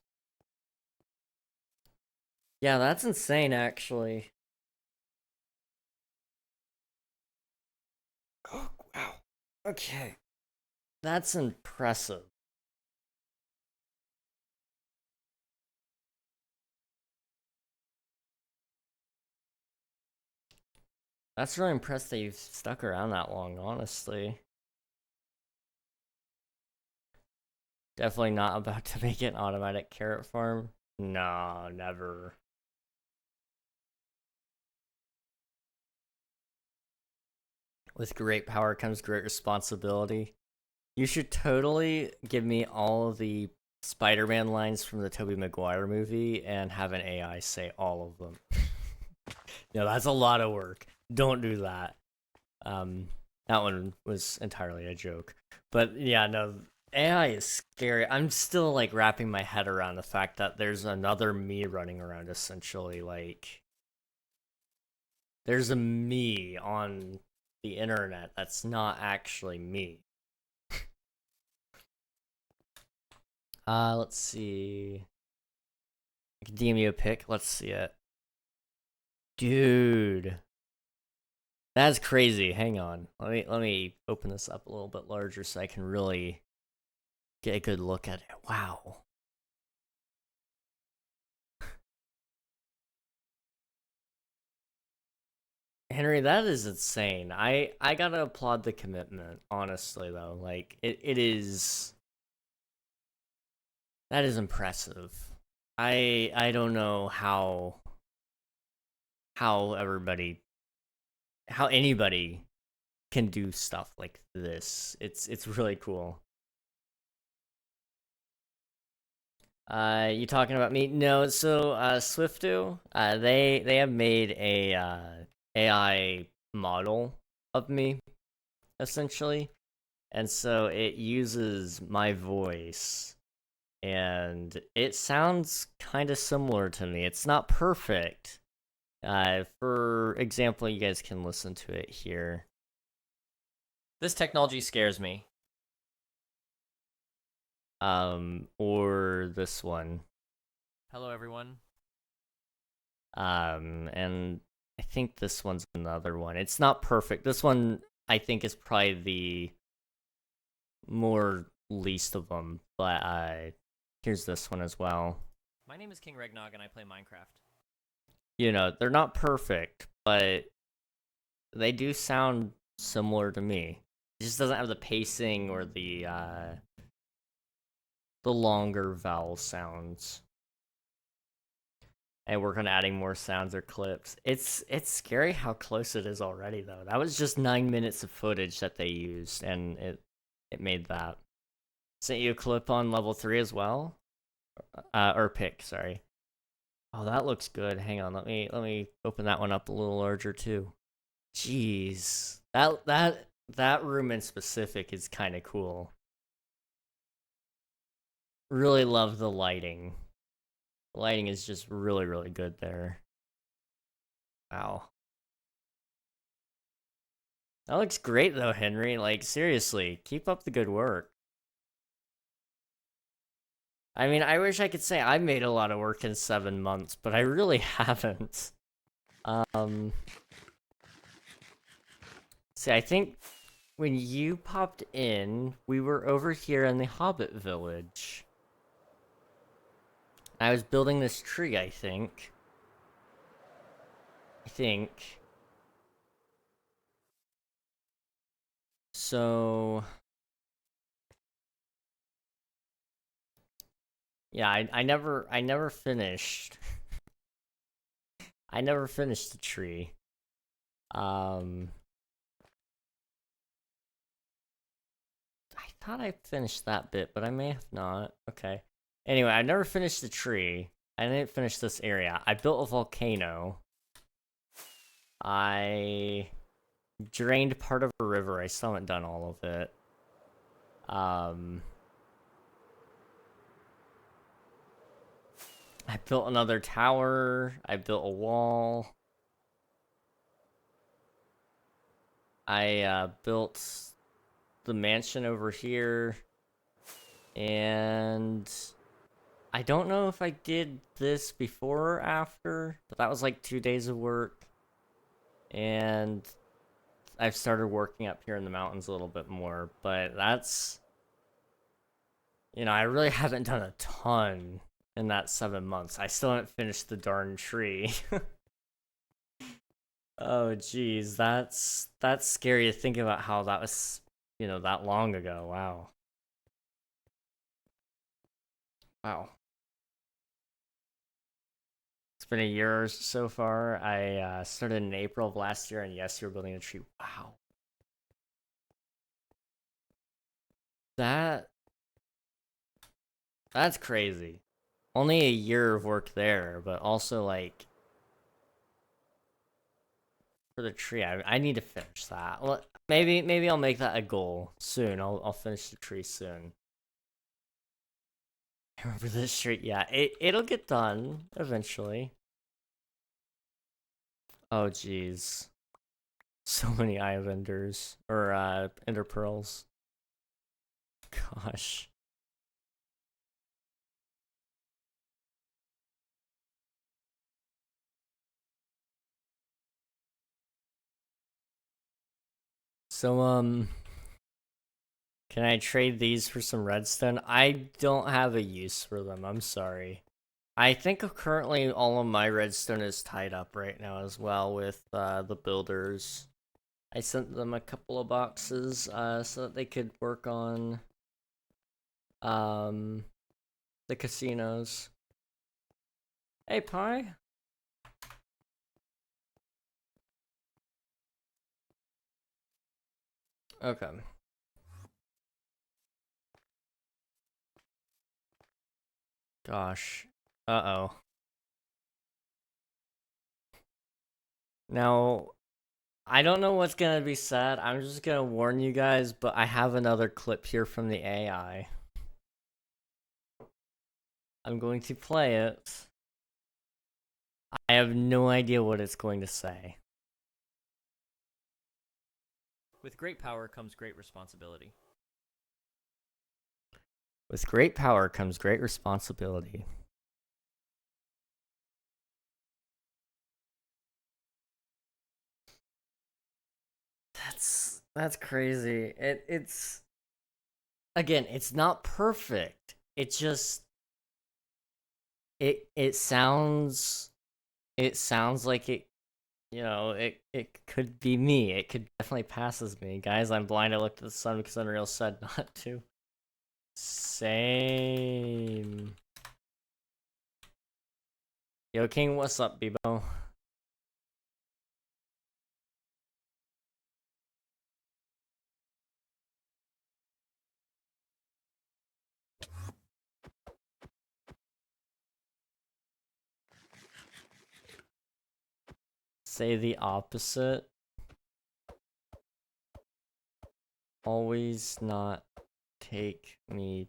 Yeah, that's insane, actually. Oh, wow. Okay. That's impressive. That's really impressed that you've stuck around that long, honestly. Definitely not about to make an automatic carrot farm. No, never. With great power comes great responsibility. You should totally give me all of the Spider-Man lines from the Tobey Maguire movie and have an AI say all of them. No, that's a lot of work. Don't do that. That one was entirely a joke. But yeah, no, AI is scary. I'm still like wrapping my head around the fact that there's another me running around essentially. Like, there's a me on the internet that's not actually me. Let's see. Academia pick. Let's see it. Dude. That's crazy. Hang on. Let me open this up a little bit larger so I can really get a good look at it. Wow. Henry, that is insane. I gotta applaud the commitment, honestly though. Like it is that is impressive. I don't know how everybody how anybody can do stuff like this. It's really cool. You talking about me? No, so Swifto, they have made a AI model of me essentially. And so it uses my voice and it sounds kind of similar to me. It's not perfect. For example, you guys can listen to it here. This technology scares me. Or this one. Hello, everyone. And I think this one's another one. It's not perfect. This one I think is probably the more least of them, but here's this one as well. My name is King Regnog and I play Minecraft. You know, they're not perfect, but they do sound similar to me. It just doesn't have the pacing or the longer vowel sounds. And work on adding more sounds or clips. It's scary how close it is already though. That was just 9 minutes of footage that they used and it made that. Sent you a clip on level 3 as well? Or pick, sorry. Oh, that looks good. Hang on, let me open that one up a little larger too. Jeez. That room in specific is kind of cool. Really love the lighting. The lighting is just really, really good there. Wow. That looks great though, Henry. Like, seriously, keep up the good work. I mean, I wish I could say I made a lot of work in 7 months, but I really haven't. See, I think when you popped in, we were over here in the Hobbit village. I was building this tree, I think. So... yeah, I never finished. I never finished the tree. I thought I finished that bit, but I may have not. Okay. Anyway, I never finished the tree. I didn't finish this area. I built a volcano. I drained part of a river. I still haven't done all of it. I built another tower. I built a wall. I built the mansion over here. And I don't know if I did this before or after, but that was like 2 days of work. And I've started working up here in the mountains a little bit more, but that's... you know, I really haven't done a ton in that 7 months. I still haven't finished the darn tree. Oh, geez, that's scary to think about how that was, you know, that long ago. Wow. Wow. It's been a year so far. I started in April of last year, and yes, you were building a tree. Wow. That That's crazy. Only a year of work there, but also like for the tree, I need to finish that. Well, maybe I'll make that a goal soon. I'll finish the tree soon. I remember this tree. Yeah, it'll get done eventually. Oh jeez, so many eye vendors or ender pearls. Gosh. So can I trade these for some redstone? I don't have a use for them. I'm sorry. I think currently all of my redstone is tied up right now as well with the builders. I sent them a couple of boxes so that they could work on um the casinos. Hey, Pi. Okay. Gosh. Uh-oh. Now, I don't know what's gonna be said. I'm just gonna warn you guys, but I have another clip here from the AI. I'm going to play it. I have no idea what it's going to say. With great power comes great responsibility. With great power comes great responsibility. That's crazy. It's again, it's not perfect. It just it sounds like it could be me. It could definitely pass as me. Guys, I'm blind. I looked at the sun because Unreal said not to. Same. Yo, King, what's up, Bebo? Say the opposite. Always not take me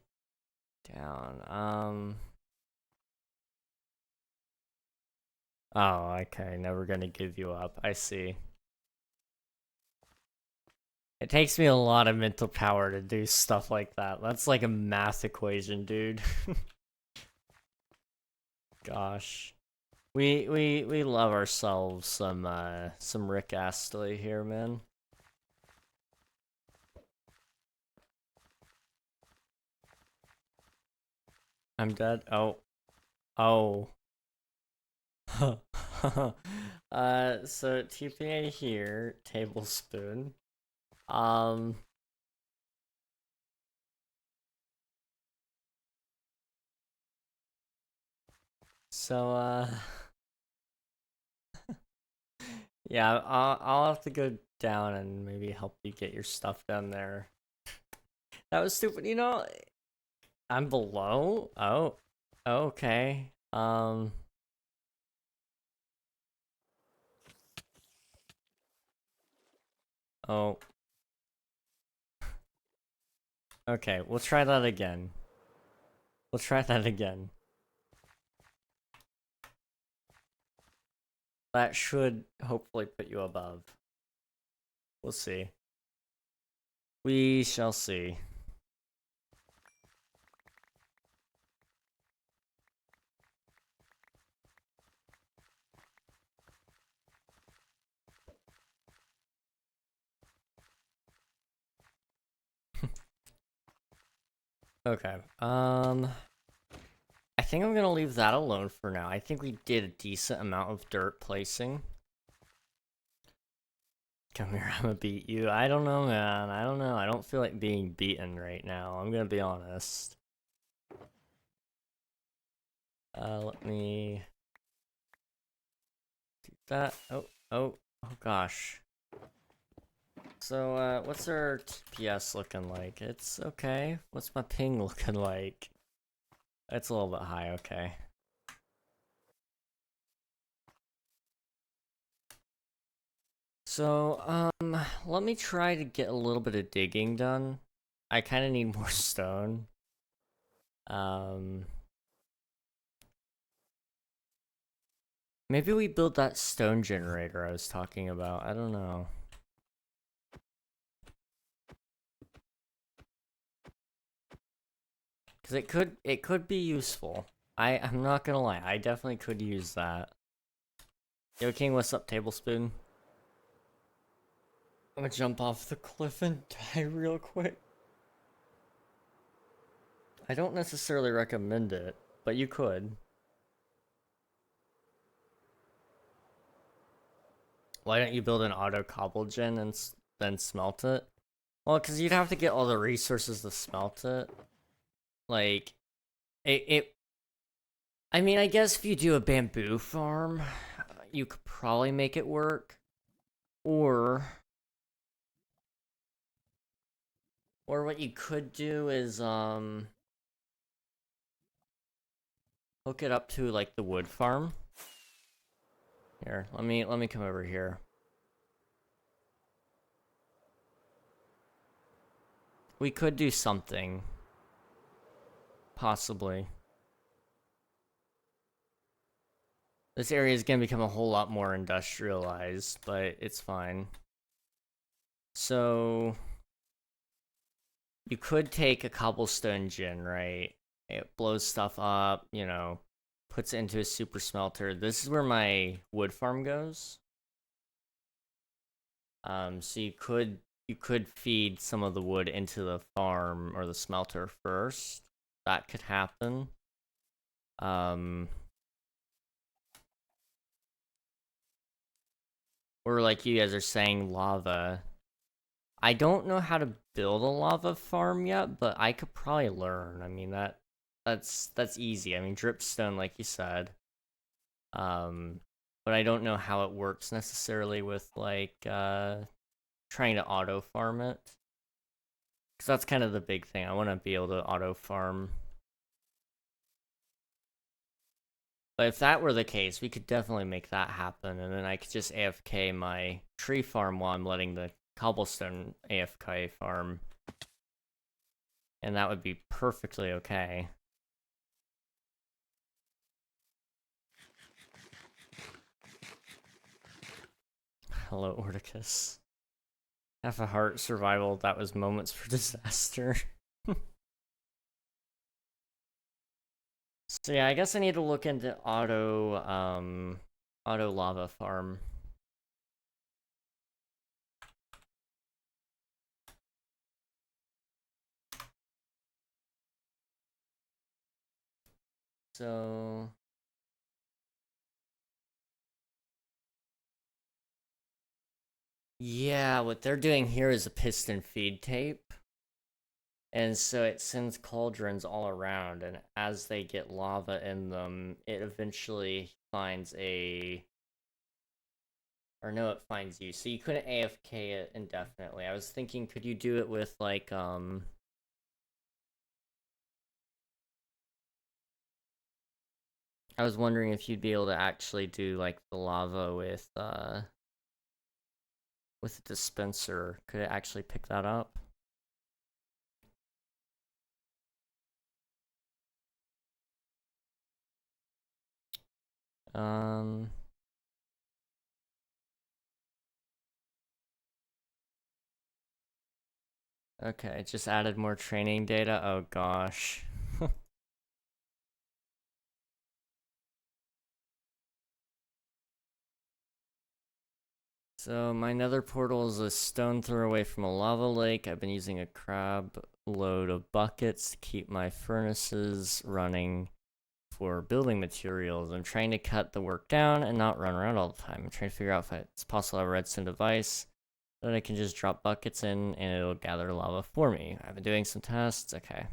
down. Oh, okay. Never gonna give you up. I see. It takes me a lot of mental power to do stuff like that. That's like a math equation, dude. Gosh. We love ourselves some Rick Astley here, man. I'm dead. Oh. Oh. So TPA here, tablespoon. Um so yeah, I'll have to go down and maybe help you get your stuff down there. That was stupid, I'm below? Oh. Okay. Oh. Okay, we'll try that again. We'll try that again. That should hopefully put you above. We'll see. We shall see. Okay. I think I'm gonna leave that alone for now. I think we did a decent amount of dirt placing. Come here, I'm gonna beat you. I don't know, man. I don't know. I don't feel like being beaten right now. I'm gonna be honest. Let me do that. Oh gosh. So, what's our TPS looking like? It's okay. What's my ping looking like? It's a little bit high, okay. So, let me try to get a little bit of digging done. I kind of need more stone. Maybe we build that stone generator I was talking about. I don't know. Because it could be useful. I'm not gonna lie, I definitely could use that. Yo, King, what's up, Tablespoon? I'm gonna jump off the cliff and die real quick. I don't necessarily recommend it, but you could. Why don't you build an auto cobble gen and then smelt it? Well, because you'd have to get all the resources to smelt it. Like, I mean, I guess if you do a bamboo farm, you could probably make it work. Or what you could do is, hook it up to, like, the wood farm. Here, let me come over here. We could do something. Possibly. This area is gonna become a whole lot more industrialized, but it's fine. So, you could take a cobblestone gen, right? It blows stuff up, you know, puts it into a super smelter. This is where my wood farm goes. So you could feed some of the wood into the farm or the smelter first. That could happen. Or like you guys are saying, lava. I don't know how to build a lava farm yet, but I could probably learn. I mean that's easy. I mean dripstone, like you said. But I don't know how it works necessarily with like trying to auto farm it. Because that's kind of the big thing. I want to be able to auto farm. But if that were the case, we could definitely make that happen, and then I could just AFK my tree farm while I'm letting the cobblestone AFK farm. And that would be perfectly okay. Hello, Orticus. Half a heart survival, that was moments for disaster. So yeah, I guess I need to look into auto lava farm. So yeah, what they're doing here is a piston feed tape. And so it sends cauldrons all around, and as they get lava in them, it eventually finds a... Or no, it finds you. So you couldn't AFK it indefinitely. I was thinking, could you do it with, like, I was wondering if you'd be able to actually do, like, the lava with a dispenser. Could it actually pick that up? Okay, it just added more training data. Oh gosh. So my nether portal is a stone throw away from a lava lake. I've been using a crab load of buckets to keep my furnaces running for building materials. I'm trying to cut the work down and not run around all the time. I'm trying to figure out if it's possible to have a redstone device that I can just drop buckets in and it'll gather lava for me. I've been doing some tests. Okay.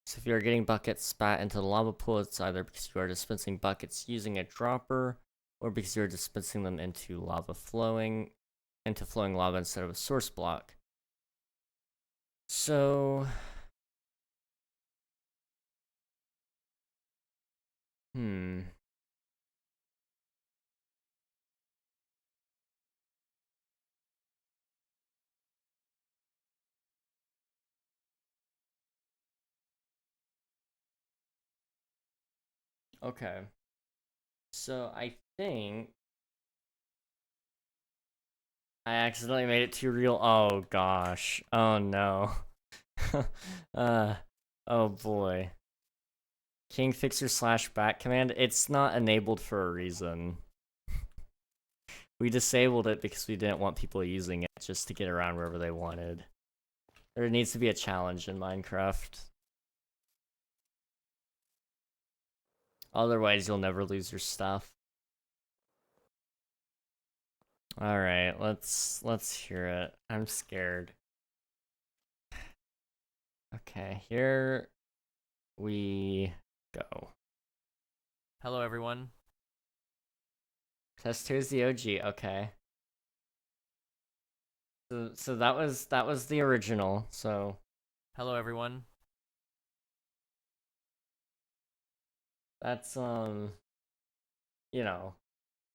So if you're getting buckets spat into the lava pool, it's either because you are dispensing buckets using a dropper, or because you're dispensing them into flowing lava instead of a source block. So Hmm. Okay. So I think I accidentally made it too real. Oh gosh. Oh no. uh. Oh boy. King fixer slash back command. It's not enabled for a reason. We disabled it because we didn't want people using it just to get around wherever they wanted. There needs to be a challenge in Minecraft. Otherwise, you'll never lose your stuff. All right, let's hear it. I'm scared. Okay, here we go. Hello, everyone. Test 2 is the OG. Okay. So that was the original. So Hello, everyone. that's you know,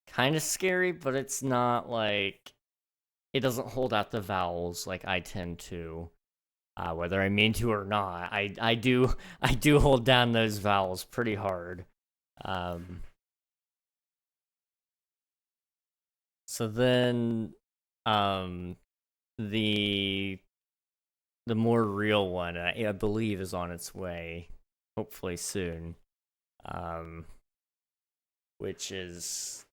kind of scary, but it's not like it doesn't hold out the vowels like I tend to. Whether I mean to or not, I do I do hold down those vowels pretty hard. Um, so then, um, the the more real one, I believe, is on its way, hopefully soon. Um, which is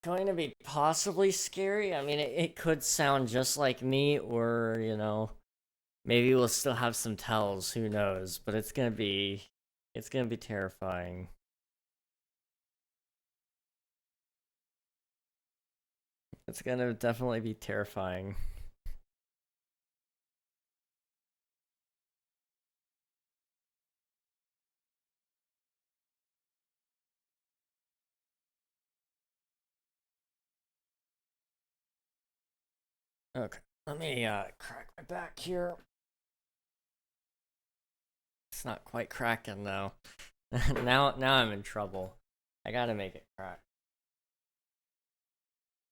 going to be possibly scary. I mean, it could sound just like me, or maybe we'll still have some tells. Who knows? But it's gonna be terrifying. It's gonna definitely be terrifying. Okay, let me crack my back here. It's not quite cracking though. Now I'm in trouble. I gotta make it crack.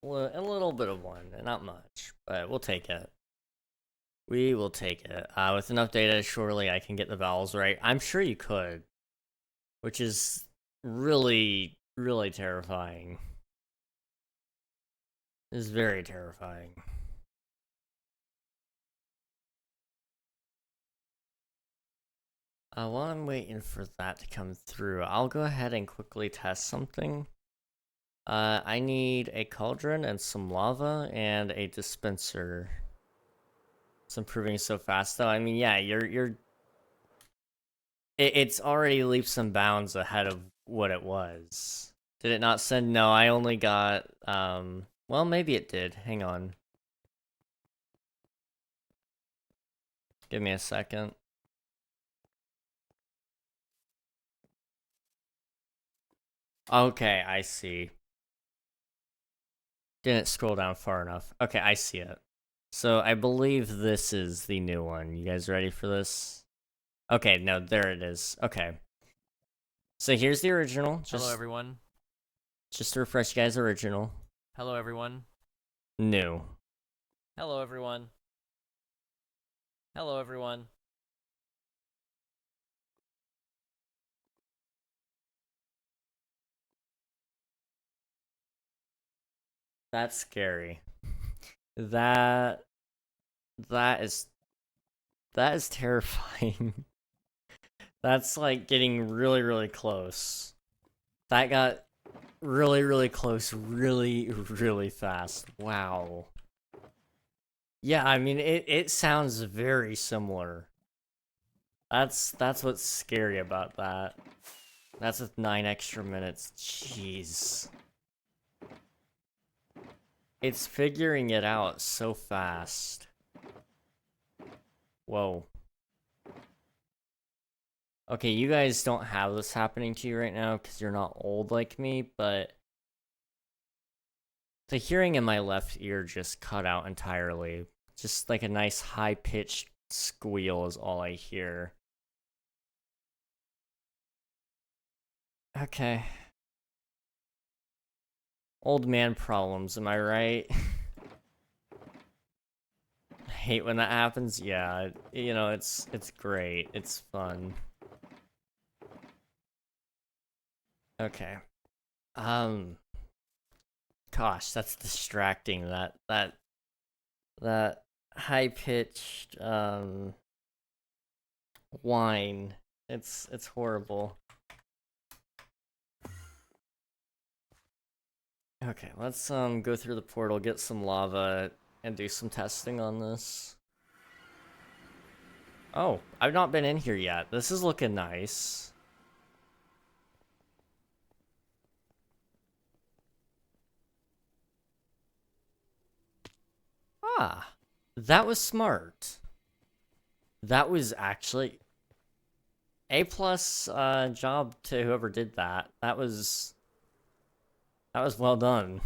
A little bit of one, not much, but we'll take it. We will take it. With enough data, surely I can get the vowels right. I'm sure you could, which is really, really terrifying. It's very terrifying. While I'm waiting for that to come through, I'll go ahead and quickly test something. I need a cauldron and some lava and a dispenser. It's improving so fast, though. I mean, yeah, it's already leaps and bounds ahead of what it was. Did it not send? No, I only got, well, maybe it did. Hang on. Give me a second. Okay, I see. Didn't scroll down far enough. Okay, I see it. So I believe this is the new one. You guys ready for this? Okay, no, there it is. Okay. So here's the original. Hello, everyone. Just to refresh you guys, original. Hello, everyone. New. Hello, everyone. Hello, everyone. That's scary. That that is that is terrifying. That's like getting really, really close. That got really, really close really, really fast. Wow. Yeah, I mean it sounds very similar. That's what's scary about that. That's with 9 extra minutes. Jeez. It's figuring it out so fast. Whoa. Okay, you guys don't have this happening to you right now because you're not old like me, but the hearing in my left ear just cut out entirely. Just like a nice high-pitched squeal is all I hear. Okay. Old man problems, am I right? I hate when that happens. Yeah, you know, it's great. It's fun. Okay. Um Gosh, that's distracting. That high-pitched whine. It's horrible. Okay, let's go through the portal, get some lava, and do some testing on this. Oh, I've not been in here yet. This is looking nice. Ah, that was smart. That was actually A plus job to whoever did that. That was well done.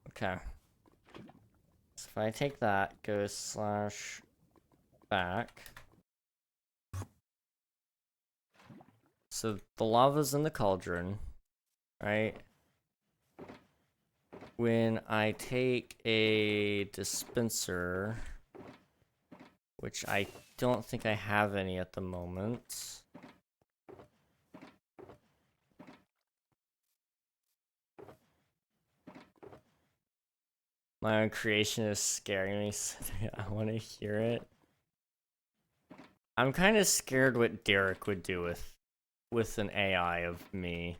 Okay. So if I take that, go slash back. So the lava's in the cauldron, right? When I take a dispenser, which I don't think I have any at the moment. My own creation is scaring me, so I want to hear it. I'm kind of scared what Derek would do with an AI of me.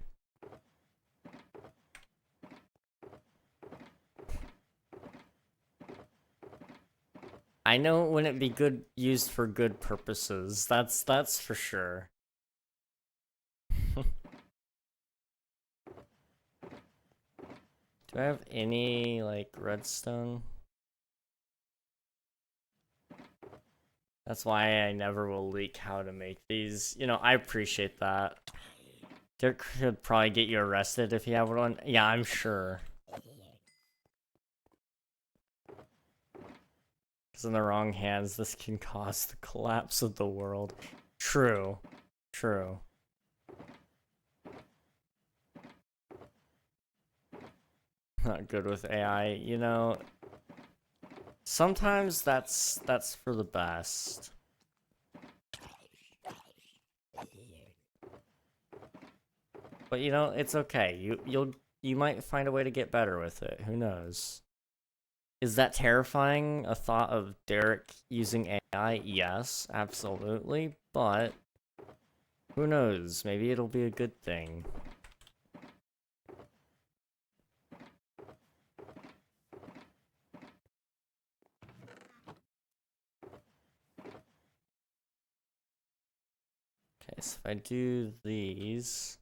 I know it wouldn't be good used for good purposes. That's for sure. Do I have any like redstone? That's why I never will leak how to make these. You know, I appreciate that. Derek could probably get you arrested if you have one. Yeah, I'm sure. Because in the wrong hands, this can cause the collapse of the world. True. True. Not good with AI, you know. Sometimes that's for the best. But you know, it's okay. You might find a way to get better with it. Who knows? Is that terrifying? A thought of Derek using AI? Yes, absolutely. But who knows? Maybe it'll be a good thing. Okay, so if I do these,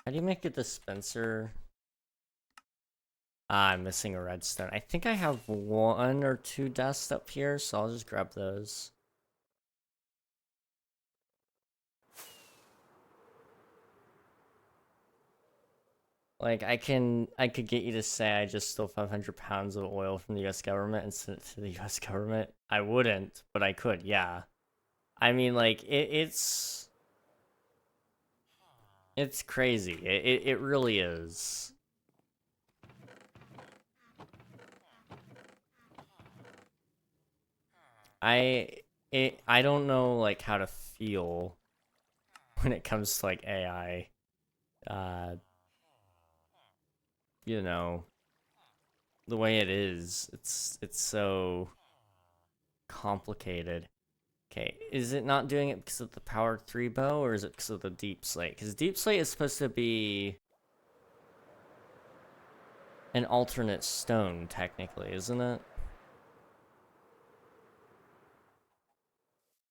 how do you make a dispenser? Ah, I'm missing a redstone. I think I have 1 or 2 desks up here, so I'll just grab those. Like, I could get you to say I just stole 500 pounds of oil from the US government and sent it to the US government. I wouldn't, but I could, yeah. I mean, like, it's crazy. It really is. I I don't know like how to feel when it comes to like AI. Uh, you know, the way it is, it's so complicated. Okay, is it not doing it because of the power 3 bow, or is it because of the deep slate? Because deep slate is supposed to be an alternate stone, technically, isn't it?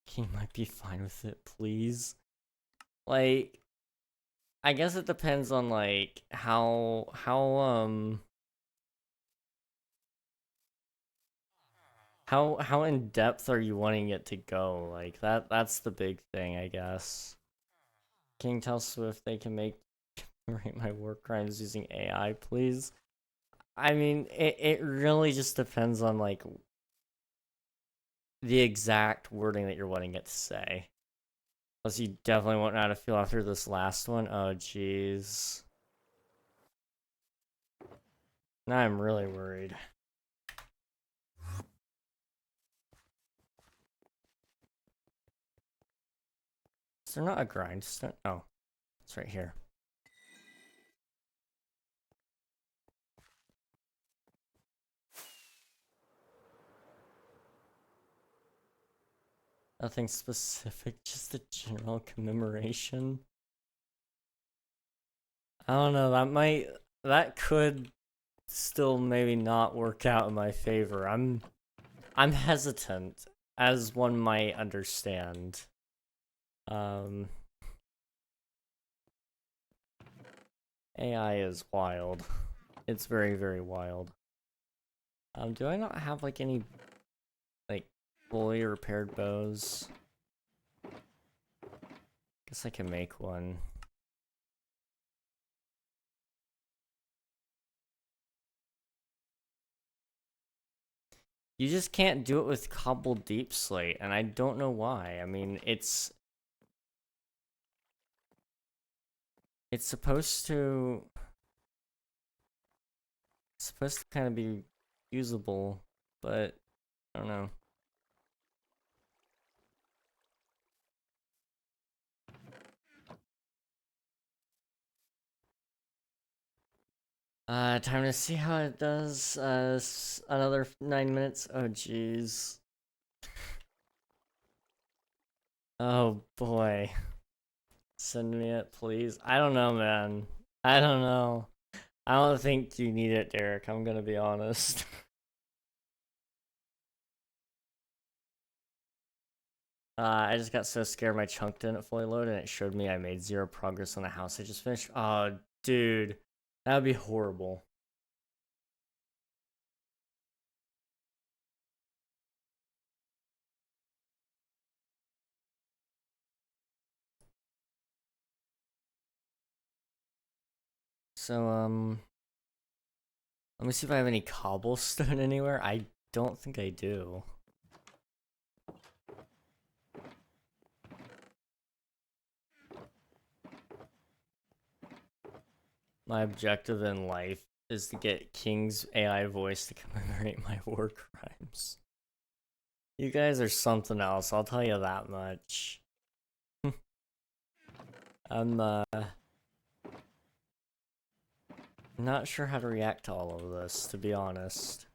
King might be fine with it, please. Like, I guess it depends on like how in depth are you wanting it to go? Like that's the big thing, I guess. Can you tell Swift they can make rate my war crimes using AI, please? I mean, it really just depends on, like, the exact wording that you're wanting it to say. Plus, you definitely won't know how to feel after this last one. Oh, jeez. Now I'm really worried. Is there not a grindstone? Oh, it's right here. Nothing specific, just a general commemoration. I don't know, that could still maybe not work out in my favor. I'm hesitant, as one might understand. AI is wild. It's very, very wild. Do I not have, like, any, like, fully repaired bows? Guess I can make one. You just can't do it with cobbled deep slate, and I don't know why. I mean, it's supposed to kind of be usable, but I don't know. Time to see how it does. Another 9 minutes. Oh, jeez. Oh, boy. Send me it, please. I don't know, man. I don't know. I don't think you need it, Derek. I'm gonna be honest. I just got so scared my chunk didn't fully load and it showed me I made 0 progress on the house I just finished. Oh, dude. That would be horrible. So, let me see if I have any cobblestone anywhere. I don't think I do. My objective in life is to get King's AI voice to commemorate my war crimes. You guys are something else, I'll tell you that much. I'm, not sure how to react to all of this, to be honest.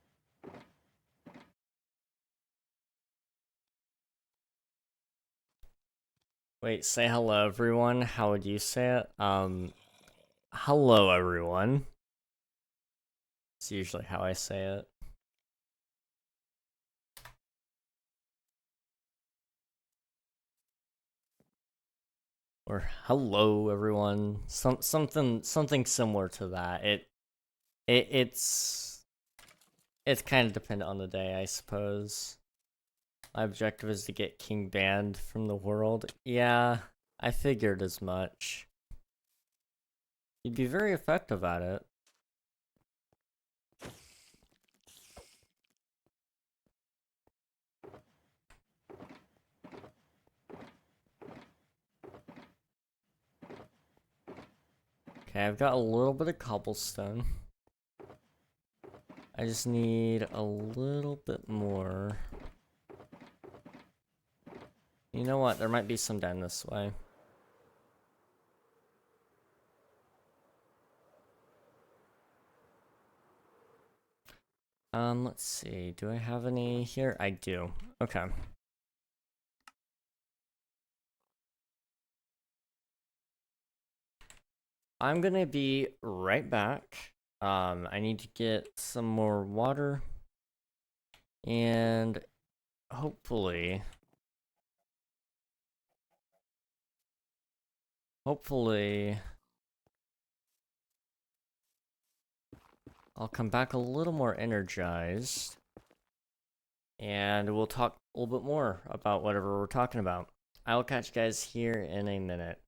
Wait, say hello, everyone. How would you say it? Hello, everyone. It's usually how I say it. Or hello, everyone. Something similar to that. It's kind of dependent on the day, I suppose. My objective is to get King banned from the world. Yeah, I figured as much. You'd be very effective at it. Okay, I've got a little bit of cobblestone. I just need a little bit more. You know what? There might be some down this way. Let's see. Do I have any here? I do. Okay. I'm gonna be right back. I need to get some more water. And hopefully... I'll come back a little more energized. And we'll talk a little bit more about whatever we're talking about. I will catch you guys here in a minute.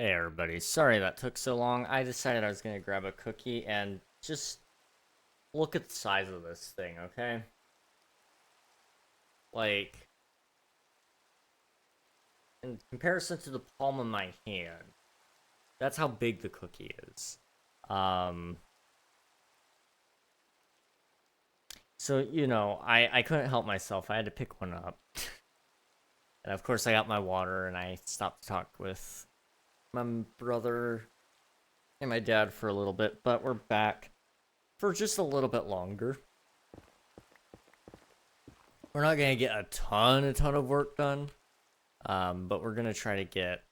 Hey everybody, sorry that took so long. I decided I was gonna grab a cookie and just look at the size of this thing, okay? Like, in comparison to the palm of my hand, that's how big the cookie is. Um, so, I couldn't help myself. I had to pick one up. And of course I got my water and I stopped to talk with my brother and my dad for a little bit, but we're back for just a little bit longer. We're not gonna get a ton of work done, but we're gonna try to get,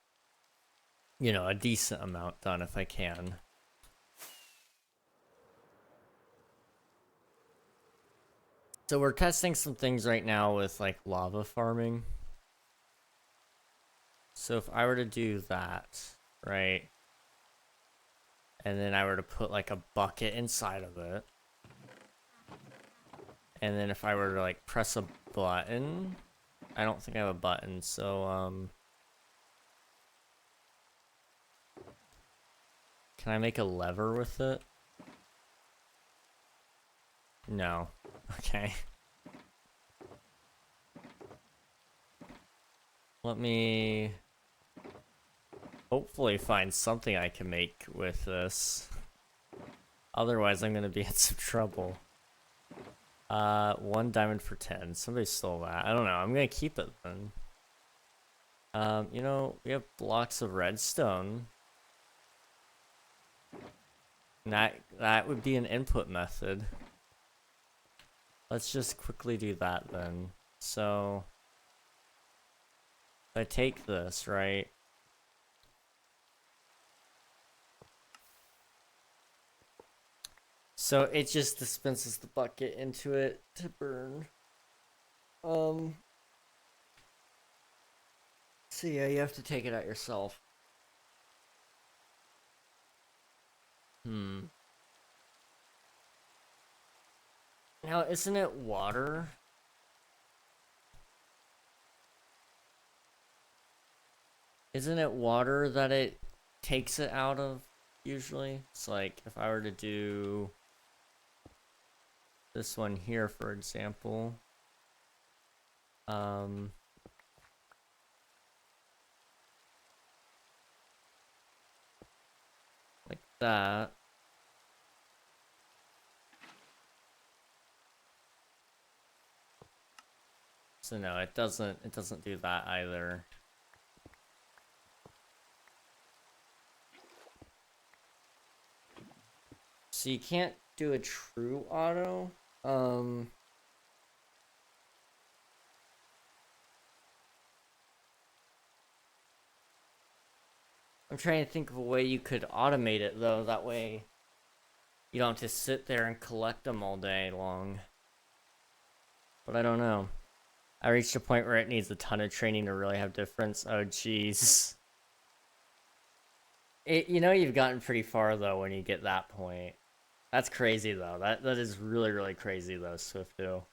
a decent amount done if I can. So we're testing some things right now with like lava farming. So if I were to do that, right, and then I were to put like a bucket inside of it, and then if I were to like press a button, I don't think I have a button, so can I make a lever with it? No. Okay. Let me hopefully find something I can make with this. Otherwise, I'm gonna be in some trouble. 1 diamond for 10. Somebody stole that. I don't know. I'm gonna keep it then. We have blocks of redstone. And that would be an input method. Let's just quickly do that then. So if I take this, right? So it just dispenses the bucket into it to burn. So yeah, you have to take it out yourself. Now, isn't it water? Isn't it water that it takes it out of usually? It's like if I were to do this one here, for example. Like that. So no, it doesn't do that either. So you can't do a true auto. I'm trying to think of a way you could automate it though, that way you don't have to sit there and collect them all day long. But I don't know. I reached a point where it needs a ton of training to really have difference. Oh jeez. You've gotten pretty far though when you get that point. That's crazy though. That is really, really crazy though, Swifto.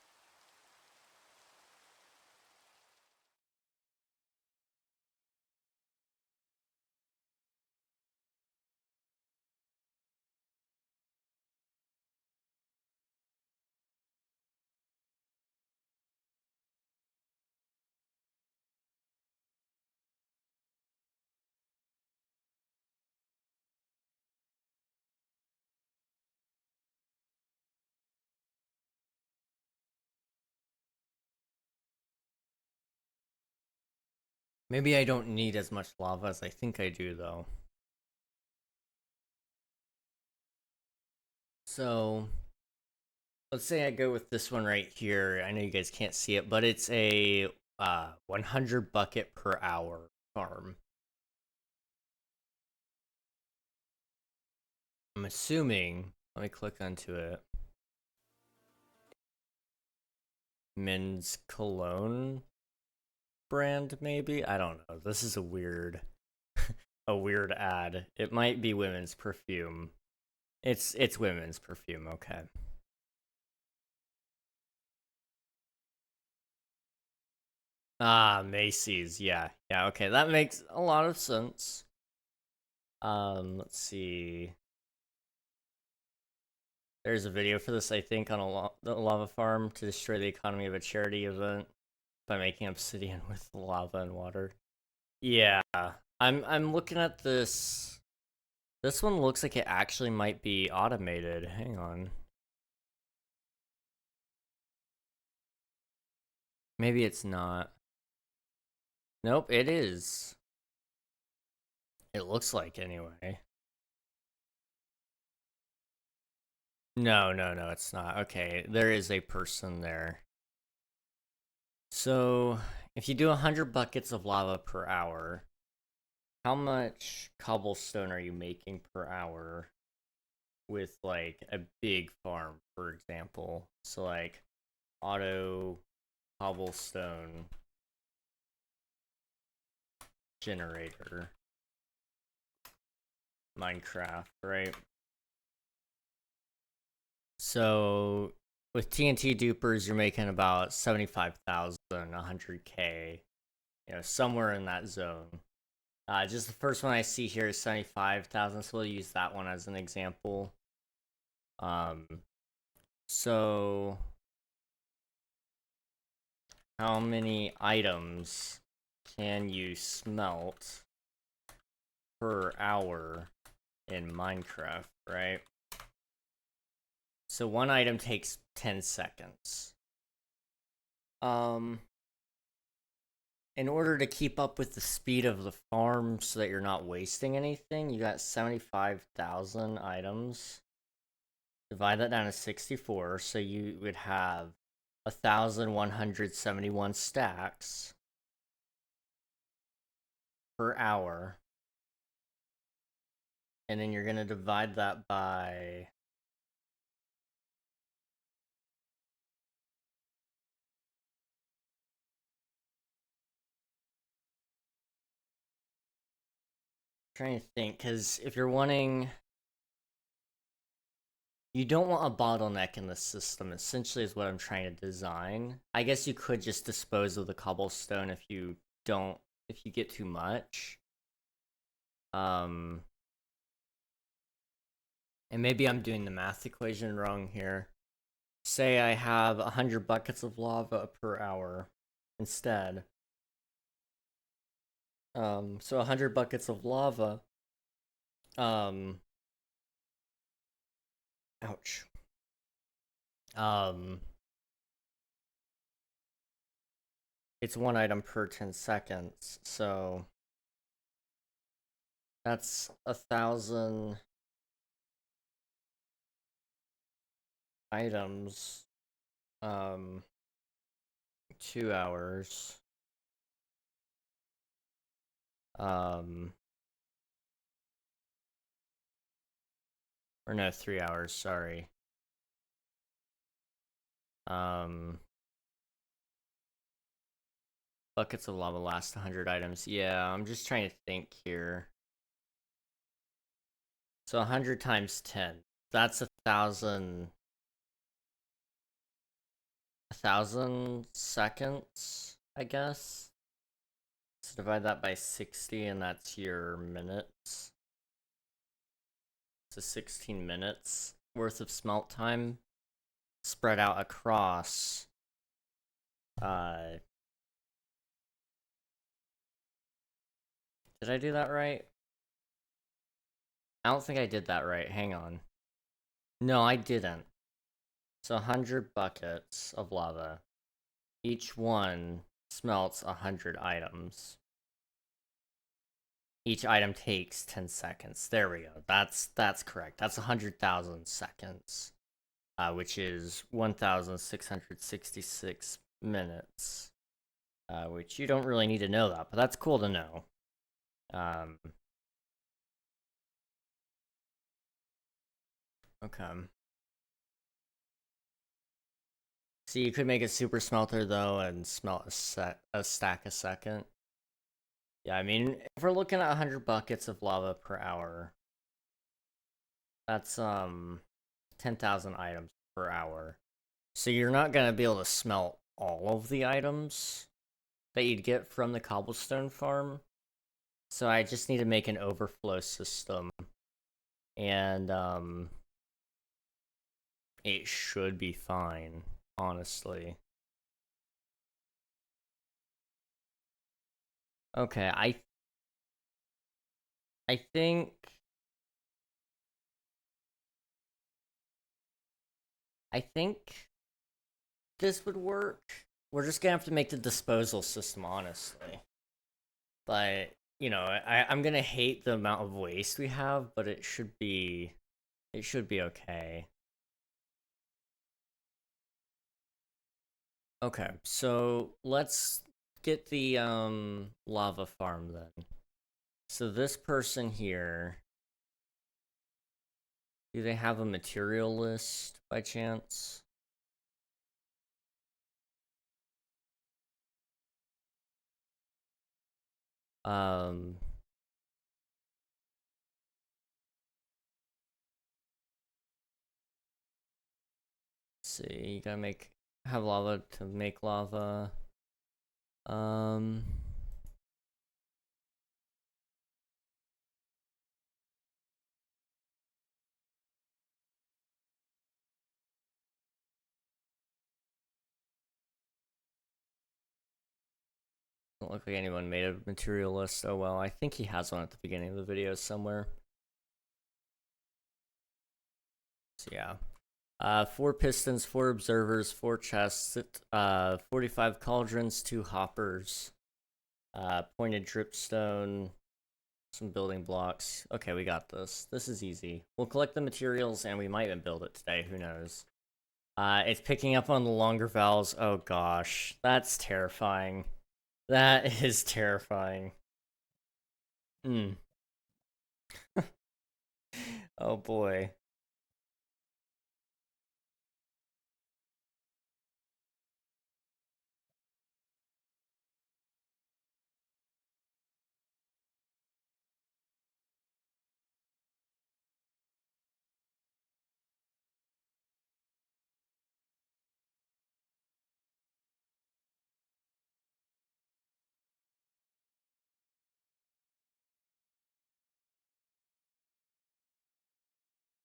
Maybe I don't need as much lava as I think I do though. So let's say I go with this one right here. I know you guys can't see it, but it's a 100 bucket per hour farm. I'm assuming, let me click onto it. Men's cologne brand, maybe? I don't know. This is a weird ad. It might be women's perfume. It's women's perfume, okay. Ah, Macy's, yeah. Yeah, okay, that makes a lot of sense. Let's see. There's a video for this, I think, on a lava farm to destroy the economy of a charity event by making obsidian with lava and water. Yeah, I'm looking at this. This one looks like it actually might be automated. Hang on. Maybe it's not. Nope, it is. It looks like anyway. No, it's not. Okay, there is a person there. So, if you do 100 buckets of lava per hour, how much cobblestone are you making per hour with, like, a big farm, for example? So, like, auto cobblestone generator. Minecraft, right? So with TNT dupers, you're making about 75,000, 100K, somewhere in that zone. Just the first one I see here is 75,000, so we'll use that one as an example. So how many items can you smelt per hour in Minecraft, right? So one item takes 10 seconds. In order to keep up with the speed of the farm so that you're not wasting anything, you got 75,000 items. Divide that down to 64, so you would have 1,171 stacks per hour. And then you're going to divide that by trying to think, because if you're wanting, you don't want a bottleneck in the system, essentially is what I'm trying to design. I guess you could just dispose of the cobblestone if you get too much. And maybe I'm doing the math equation wrong here. Say I have 100 buckets of lava per hour instead. So 100 buckets of lava. Ouch. It's one item per 10 seconds, so that's 1,000 items. 2 hours. Or no, 3 hours, sorry. Buckets of lava last 100 items. Yeah, I'm just trying to think here. So 100 times 10. That's 1,000 seconds, I guess. So divide that by 60, and that's your minutes. So 16 minutes worth of smelt time spread out across did I do that right? I don't think I did that right. Hang on. No, I didn't. So 100 buckets of lava. Each one smelts 100 items. Each item takes 10 seconds. There we go. That's correct. That's 100,000 seconds, which is 1,666 minutes, which you don't really need to know that, but that's cool to know. Okay. So you could make a super smelter though and smelt a stack a second. Yeah, I mean, if we're looking at 100 buckets of lava per hour, that's 10,000 items per hour. So you're not gonna be able to smelt all of the items that you'd get from the cobblestone farm. So I just need to make an overflow system. And, it should be fine, honestly. Okay, I think this would work. We're just gonna have to make the disposal system, honestly. But, you know, I'm gonna hate the amount of waste we have, but it should be okay. Okay, so let's get the lava farm then. So this person here, do they have a material list by chance? Um, let's see, you gotta have lava to make lava. Um, don't look like anyone made a material list. Oh well, I think he has one at the beginning of the video somewhere. So yeah. 4 pistons, 4 observers, 4 chests, 45 cauldrons, 2 hoppers, pointed dripstone, some building blocks. Okay, we got this. This is easy. We'll collect the materials and we might even build it today, who knows. It's picking up on the longer vowels. Oh gosh, that's terrifying. That is terrifying. Hmm. Oh boy.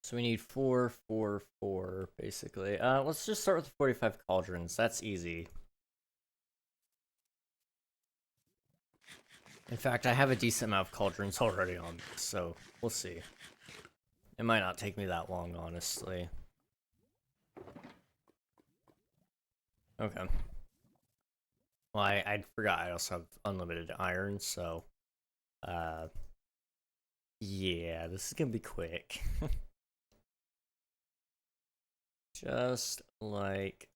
So we need 4, 4, 4, basically. Let's just start with the 45 cauldrons. That's easy. In fact, I have a decent amount of cauldrons already on me, so we'll see. It might not take me that long, honestly. Okay. Well, I forgot I also have unlimited iron, so... Yeah, this is gonna be quick. Just like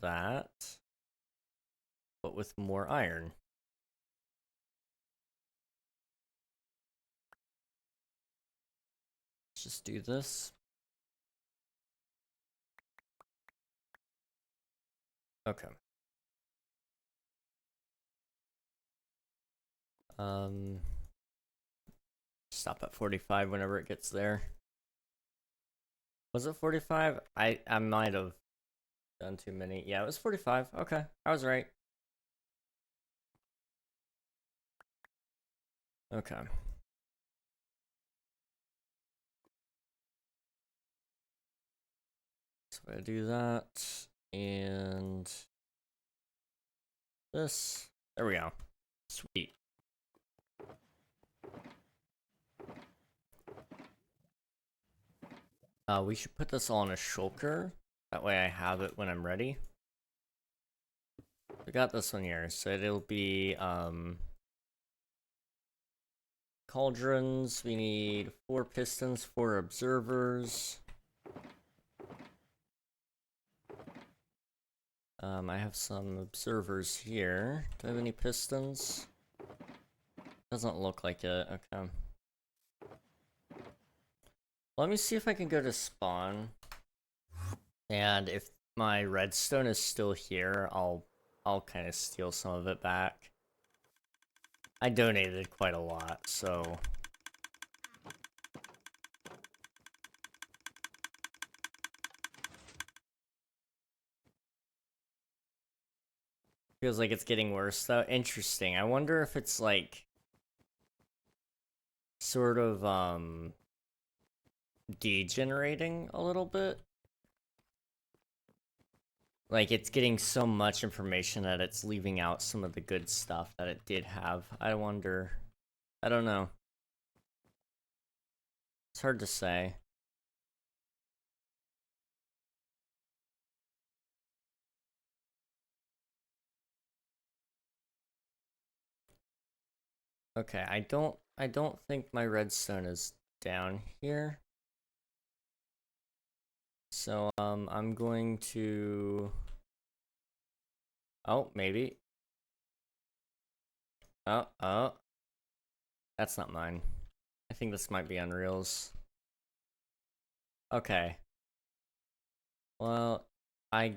that, but with more iron. Let's just do this. Okay. Stop at 45 whenever it gets there. Was it 45? I might have done too many. Yeah, it was 45. Okay, I was right. Okay. So I do that, and this. There we go. Sweet. We should put this all in a shulker. That way I have it when I'm ready. We got this one here, so it'll be, cauldrons. We need 4 pistons, 4 observers. I have some observers here. Do I have any pistons? Doesn't look like it. Okay. Let me see if I can go to spawn. And if my redstone is still here, I'll kind of steal some of it back. I donated quite a lot, so... Feels like it's getting worse, though. Interesting. I wonder if it's, like... sort of degenerating a little bit. Like, it's getting so much information that it's leaving out some of the good stuff that it did have. I wonder. I don't know. It's hard to say. Okay, I don't think my redstone is down here. So, I'm going to... Oh, maybe. Oh. That's not mine. I think this might be Unreal's. Okay. Well, I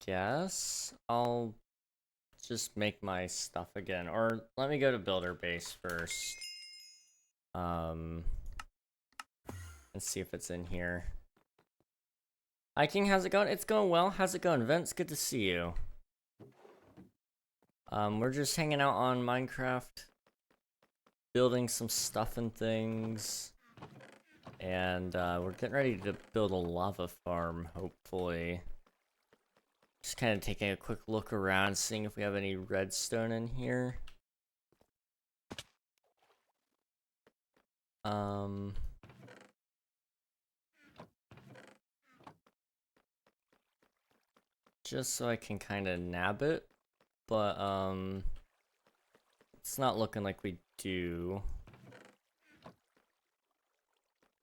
guess I'll just make my stuff again. Or let me go to Builder Base first. And see if it's in here. Hi King, how's it going? It's going well. How's it going, Vince? Good to see you. We're just hanging out on Minecraft, building some stuff and things. And we're getting ready to build a lava farm, hopefully. Just kind of taking a quick look around, seeing if we have any redstone in here. Just so I can kind of nab it, but it's not looking like we do.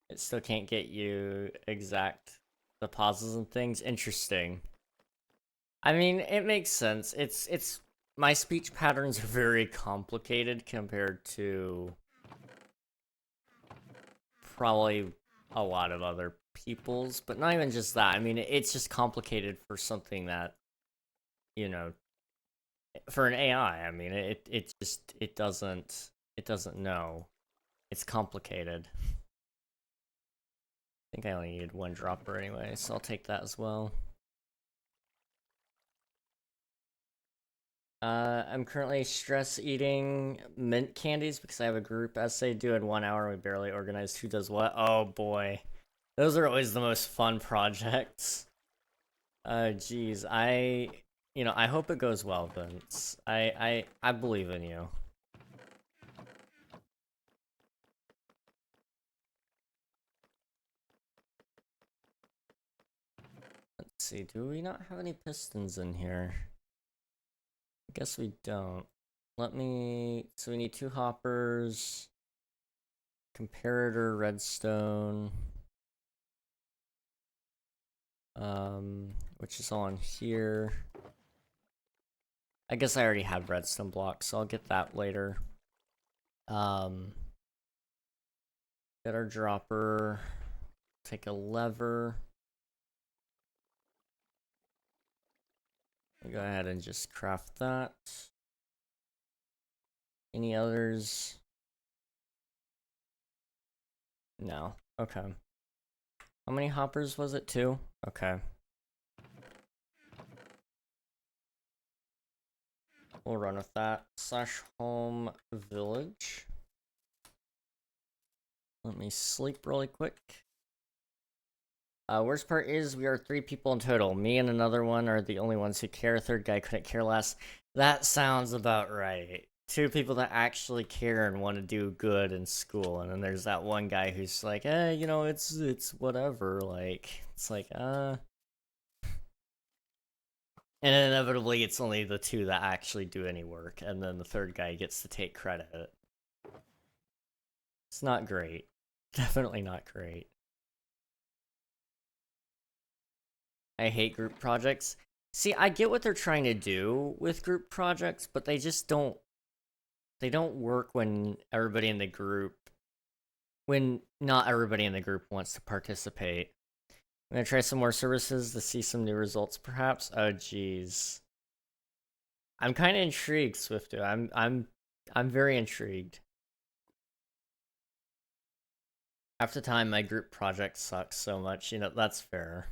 It still can't get you exact deposits and things. Interesting. I mean, it makes sense. It's my speech patterns are very complicated compared to probably a lot of other people's, but not even just that. I mean, it's just complicated for something that, you know, for an AI. I mean, it just it doesn't know. It's complicated. I think I only needed one dropper anyway, so I'll take that as well. I'm currently stress eating mint candies because I have a group essay due in 1 hour. We barely organized who does what. Oh boy, those are always the most fun projects. Geez, I hope it goes well, Vince. I believe in you. Let's see, do we not have any pistons in here? I guess we don't. So we need 2 hoppers, comparator redstone, which is on here. I guess I already have redstone blocks, so I'll get that later. Get our dropper, take a lever. Go ahead and just craft that. Any others? No. Okay. How many hoppers was it? 2? Okay. We'll run with that. /home village. Let me sleep really quick. Worst part is we are 3 people in total. Me and another one are the only ones who care. Third guy couldn't care less. That sounds about right. 2 people that actually care and want to do good in school, and then there's that one guy who's like, you know, it's whatever. Like, it's like, And inevitably, it's only the 2 that actually do any work, and then the third guy gets to take credit. It's not great. Definitely not great. I hate group projects. See, I get what they're trying to do with group projects, but they just don't work when everybody in the group when not everybody in the group wants to participate. I'm gonna try some more services to see some new results, perhaps. Oh geez. I'm kinda intrigued, Swifto. I'm very intrigued. Half the time my group project sucks so much, you know, that's fair.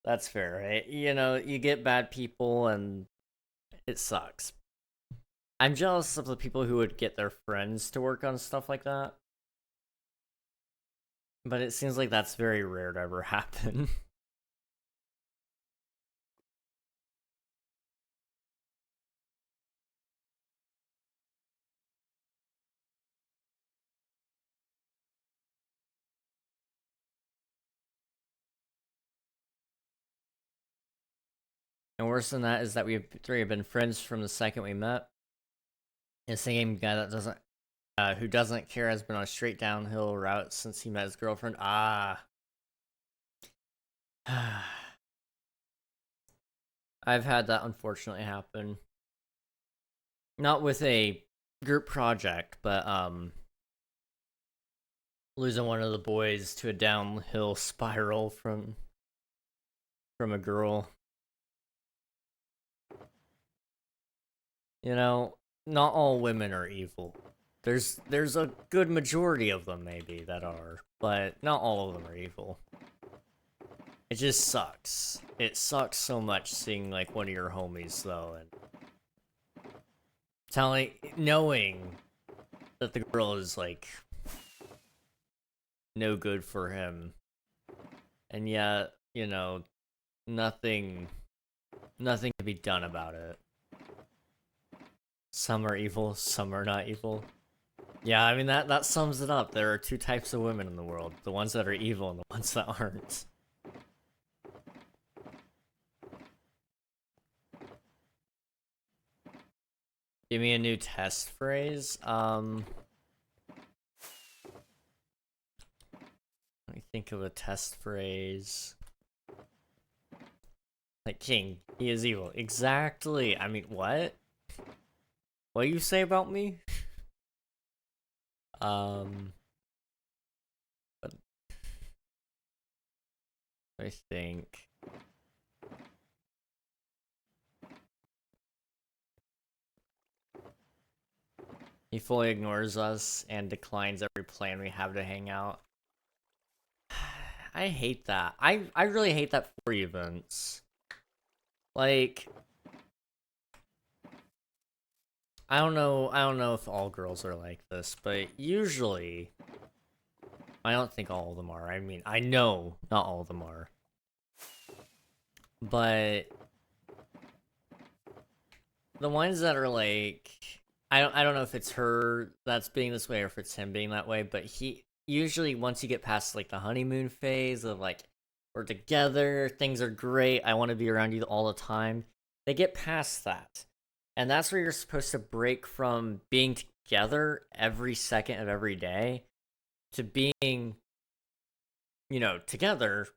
That's fair, right? You know, you get bad people and it sucks. I'm jealous of the people who would get their friends to work on stuff like that. But it seems like that's very rare to ever happen. And worse than that is that we three have been friends from the second we met. The same guy that doesn't, who doesn't care, has been on a straight downhill route since he met his girlfriend. Ah. I've had that unfortunately happen. Not with a group project, but losing one of the boys to a downhill spiral from a girl. You know, not all women are evil. There's a good majority of them maybe that are, but not all of them are evil. It just sucks. It sucks so much seeing like one of your homies though, and knowing that the girl is like no good for him, and yet nothing can be done about it. Some are evil, some are not evil. Yeah, I mean that sums it up. There are two types of women in the world: the ones that are evil and the ones that aren't. Give me a new test phrase. Let me think of a test phrase. Like King, he is evil. Exactly. I mean, what? What do you say about me? But I think he fully ignores us and declines every plan we have to hang out. I hate that. I really hate that for you, Vince. Like, I don't know if all girls are like this, but usually I don't think all of them are. I mean, I know not all of them are. But the ones that are like, I don't know if it's her that's being this way or if it's him being that way, but he usually, once you get past like the honeymoon phase of like we're together, things are great, I want to be around you all the time, they get past that. And that's where you're supposed to break from being together every second of every day to being, together.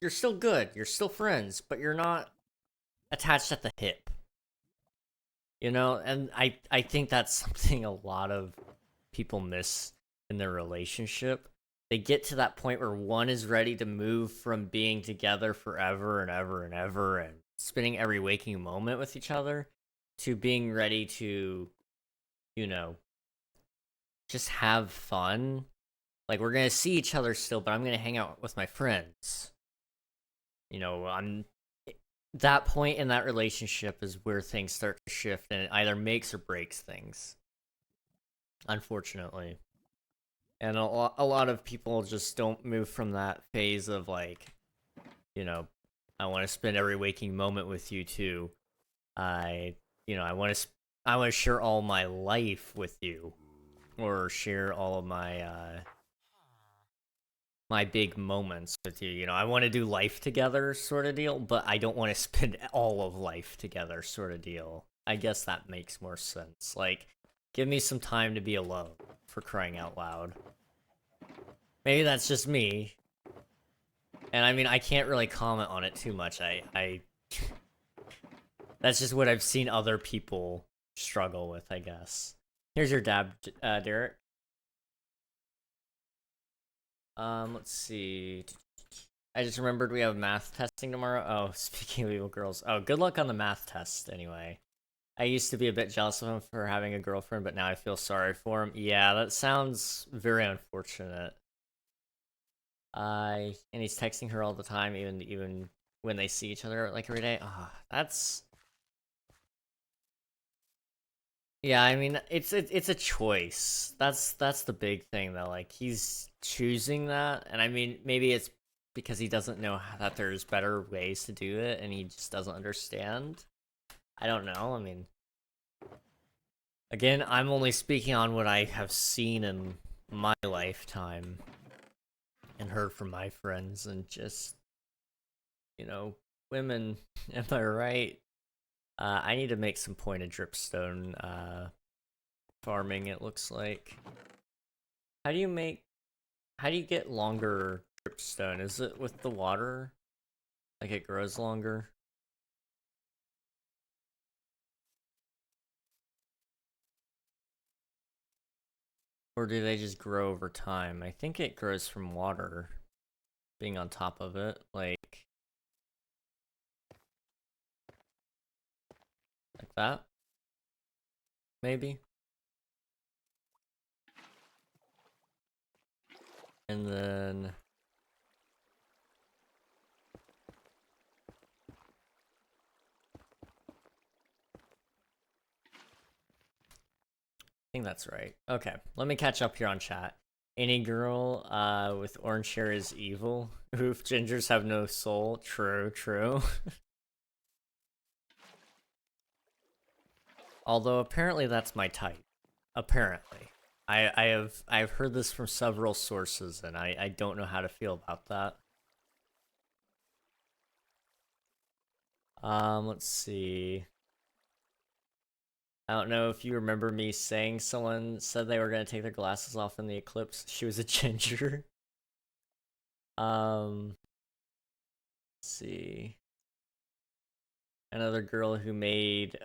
You're still good. You're still friends, but you're not attached at the hip. And I think that's something a lot of people miss in their relationship. They get to that point where one is ready to move from being together forever and ever and ever and spending every waking moment with each other to being ready to, you know, just have fun. Like, we're gonna see each other still, but I'm gonna hang out with my friends. I'm that point in that relationship is where things start to shift, and it either makes or breaks things, unfortunately. And a lot of people just don't move from that phase of like, you know, I want to spend every waking moment with you too. I, I want to share all my life with you, or share all of my big moments with you. I want to do life together, sort of deal, but I don't want to spend all of life together, sort of deal. I guess that makes more sense. Like, give me some time to be alone, for crying out loud. Maybe that's just me. And I mean, I can't really comment on it too much. That's just what I've seen other people struggle with, I guess. Here's your dab, Derek. Let's see. I just remembered we have math testing tomorrow. Oh, speaking of evil girls. Oh, good luck on the math test, anyway. I used to be a bit jealous of him for having a girlfriend, but now I feel sorry for him. Yeah, that sounds very unfortunate. And he's texting her all the time, even when they see each other like every day. Ah, that's Yeah, I mean, it's a choice. That's the big thing though. Like he's choosing that, and I mean, maybe it's because he doesn't know that there's better ways to do it, and he just doesn't understand. I don't know. I mean, again, I'm only speaking on what I have seen in my lifetime and heard from my friends, and just women. Am I right? I need to make some pointed dripstone farming. It looks like. How do you make? How do you get longer dripstone? Is it with the water? Like it grows longer? Or do they just grow over time? I think it grows from water being on top of it, like that, maybe. And then I think that's right. Okay, let me catch up here on chat. Any girl with orange hair is evil. Oof, gingers have no soul. True, true. Although apparently that's my type. Apparently. I've heard this from several sources, and I don't know how to feel about that. Let's see. I don't know if you remember me saying someone said they were gonna take their glasses off in the eclipse. She was a ginger. Um, let's see. Another girl who made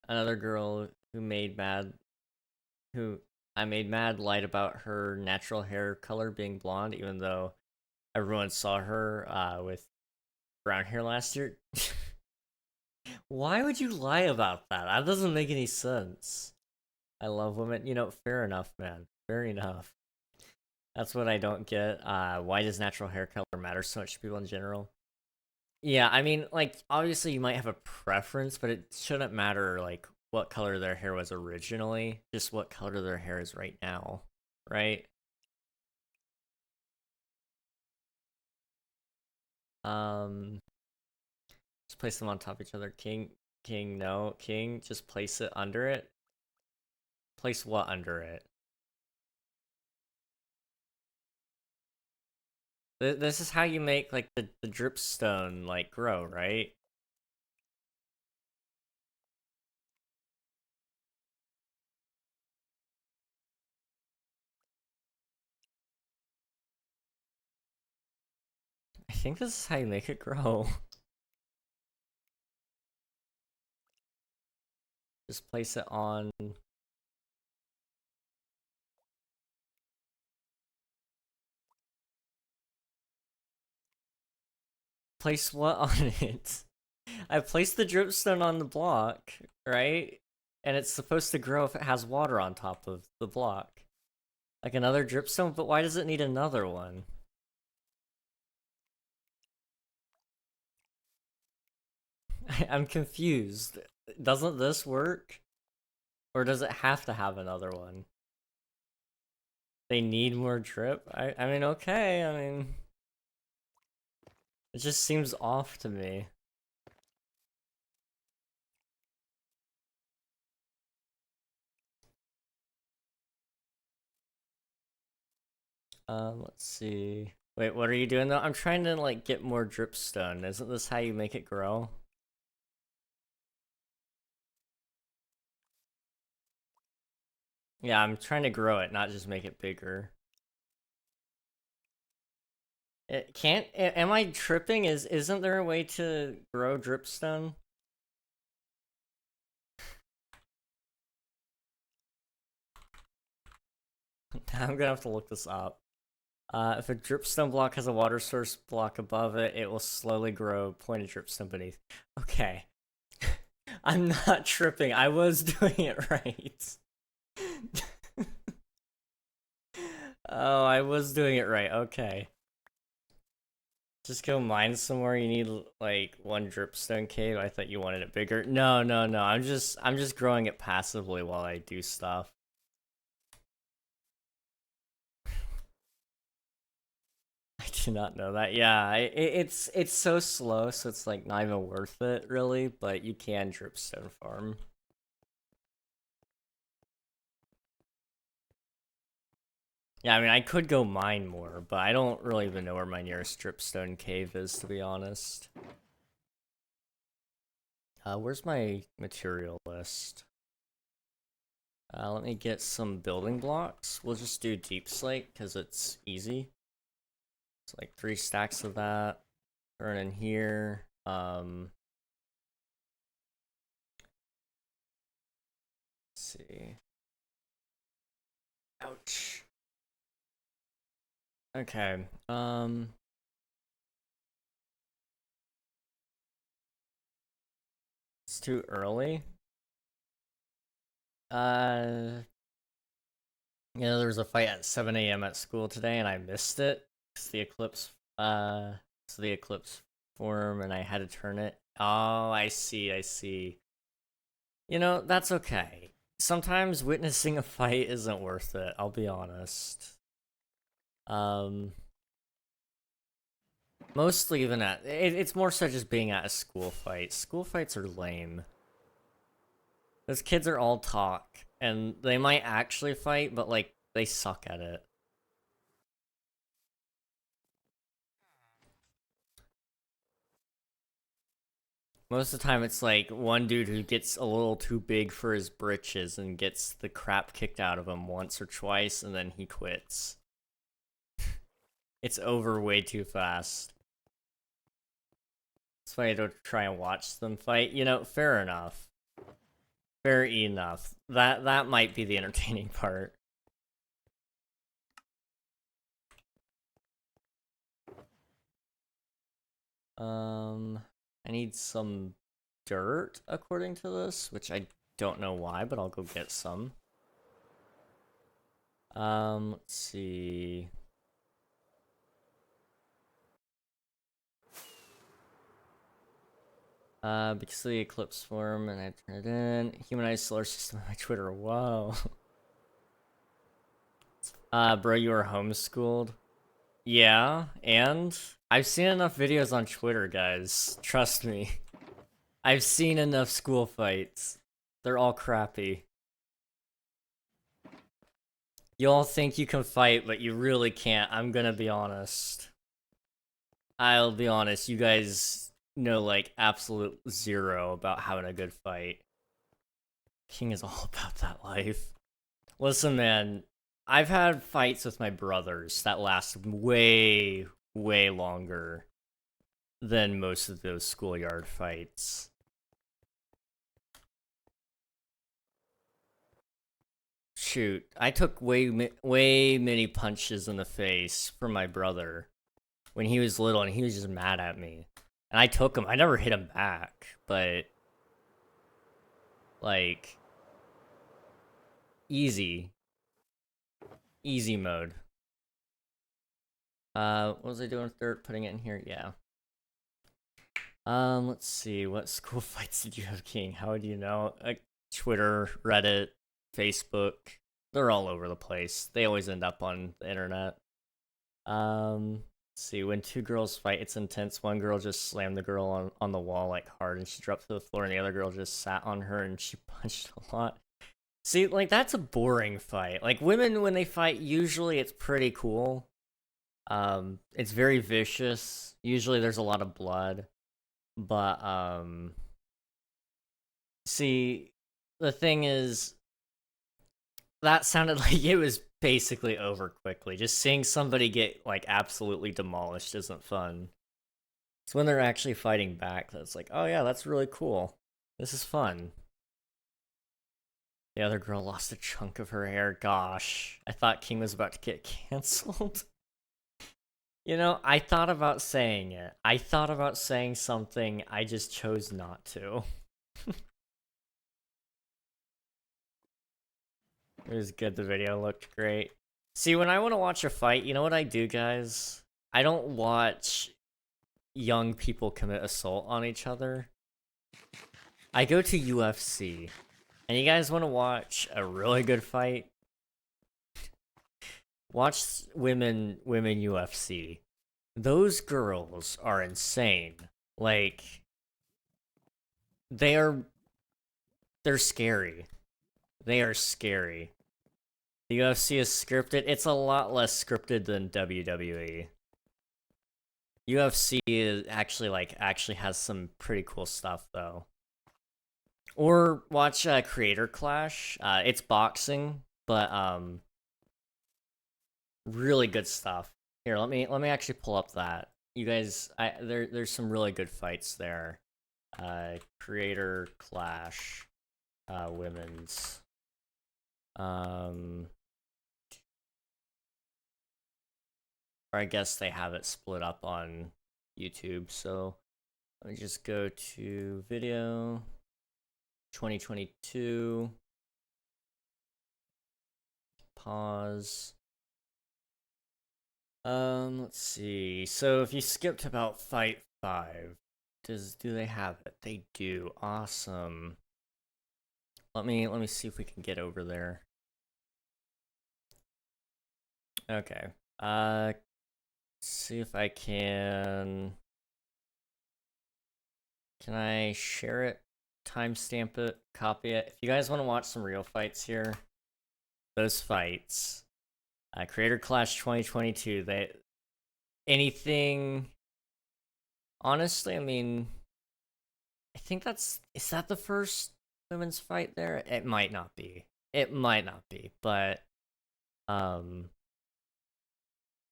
another girl who made mad who I made mad lied about her natural hair color being blonde, even though everyone saw her with brown hair last year. Why would you lie about that? That doesn't make any sense. I love women. Fair enough, man. Fair enough. That's what I don't get. Why does natural hair color matter so much to people in general? Yeah, I mean, like, obviously you might have a preference, but it shouldn't matter, like, what color their hair was originally, just what color their hair is right now, right? Um, just place them on top of each other. King, no. King, just place it under it. Place what under it? This is how you make, like, the dripstone, like, grow, right? I think this is how you make it grow. Just place it on. Place what on it? I placed the dripstone on the block, right? And it's supposed to grow if it has water on top of the block. Like another dripstone, but why does it need another one? I'm confused. Doesn't this work? Or does it have to have another one? They need more drip? I mean, okay, I mean... It just seems off to me. Let's see. Wait, what are you doing though? I'm trying to, like, get more dripstone. Isn't this how you make it grow? Yeah, I'm trying to grow it, not just make it bigger. It can't. Am I tripping? Isn't there a way to grow dripstone? I'm gonna have to look this up. If a dripstone block has a water source block above it, it will slowly grow pointed dripstone beneath. Okay. I'm not tripping. I was doing it right. Oh, I was doing it right. Okay. Just go mine somewhere. You need like one dripstone cave. I thought you wanted it bigger. No, no, no. I'm just growing it passively while I do stuff. I did not know that. Yeah, it's so slow, so it's like not even worth it really. But you can dripstone farm. Yeah, I mean I could go mine more, but I don't really even know where my nearest dripstone cave is, to be honest. Where's my material list? Let me get some building blocks. We'll just do deep slate because it's easy. It's like 3 stacks of that. Turn in here. Let's see. Ouch. Okay. It's too early. There was a fight at 7 a.m. at school today, and I missed it. It's the eclipse. It's the eclipse form, and I had to turn it. Oh, I see. I see. That's okay. Sometimes witnessing a fight isn't worth it. I'll be honest. Um, Mostly even it's more so just being at a school fight. School fights are lame. Those kids are all talk, and they might actually fight, but like they suck at it. Most of the time, it's like one dude who gets a little too big for his britches and gets the crap kicked out of him once or twice, and then he quits. It's over way too fast. It's funny to try and watch them fight. Fair enough. Fair enough. That might be the entertaining part. I need some dirt according to this, which I don't know why, but I'll go get some. Let's see. Because of the eclipse form, and I turned it in. Humanized solar system on my Twitter. Whoa. Bro, you were homeschooled? Yeah, and I've seen enough videos on Twitter, guys. Trust me. I've seen enough school fights. They're all crappy. You all think you can fight, but you really can't. I'm gonna be honest. I'll be honest, you guys know like absolute zero about having a good fight. King is all about that life. Listen, man, I've had fights with my brothers that last way, way longer than most of those schoolyard fights. Shoot, I took way many punches in the face from my brother when he was little, and he was just mad at me. And I took him. I never hit him back, but like easy mode. What was I doing with dirt? Putting it in here? Yeah. Let's see. What school fights did you have, King? How would you know? Twitter, Reddit, Facebook. They're all over the place. They always end up on the internet. Let's see. When 2 girls fight, it's intense. One girl just slammed the girl on the wall like hard, and she dropped to the floor, and the other girl just sat on her, and she punched a lot. See, like, that's a boring fight. Like, women, when they fight, usually it's pretty cool. It's very vicious. Usually there's a lot of blood. But, see, the thing is, that sounded like it was basically over quickly. Just seeing somebody get, like, absolutely demolished isn't fun. It's when they're actually fighting back that's like, oh yeah, that's really cool. This is fun. The other girl lost a chunk of her hair. Gosh, I thought King was about to get canceled. I thought about saying it. I thought about saying something, I just chose not to. It was good, the video looked great. See, when I want to watch a fight, you know what I do, guys? I don't watch young people commit assault on each other. I go to UFC, and you guys want to watch a really good fight? Watch women UFC. Those girls are insane. Like they're scary. They are scary. The UFC is scripted. It's a lot less scripted than WWE. UFC is actually has some pretty cool stuff though. Or watch Creator Clash. It's boxing, but really good stuff. Here, let me actually pull up that. You guys, there's some really good fights there. Creator Clash, women's. Or I guess they have it split up on YouTube. So let me just go to video 2022. Pause. Let's see. So if you skipped about fight 5, do they have it? They do. Awesome. Let me see if we can get over there. Okay. See if I can. Can I share it? Timestamp it? Copy it? If you guys want to watch some real fights here, those fights. Creator Clash 2022. Anything. Honestly, I mean, I think is that the first women's fight there? It might not be. It might not be, but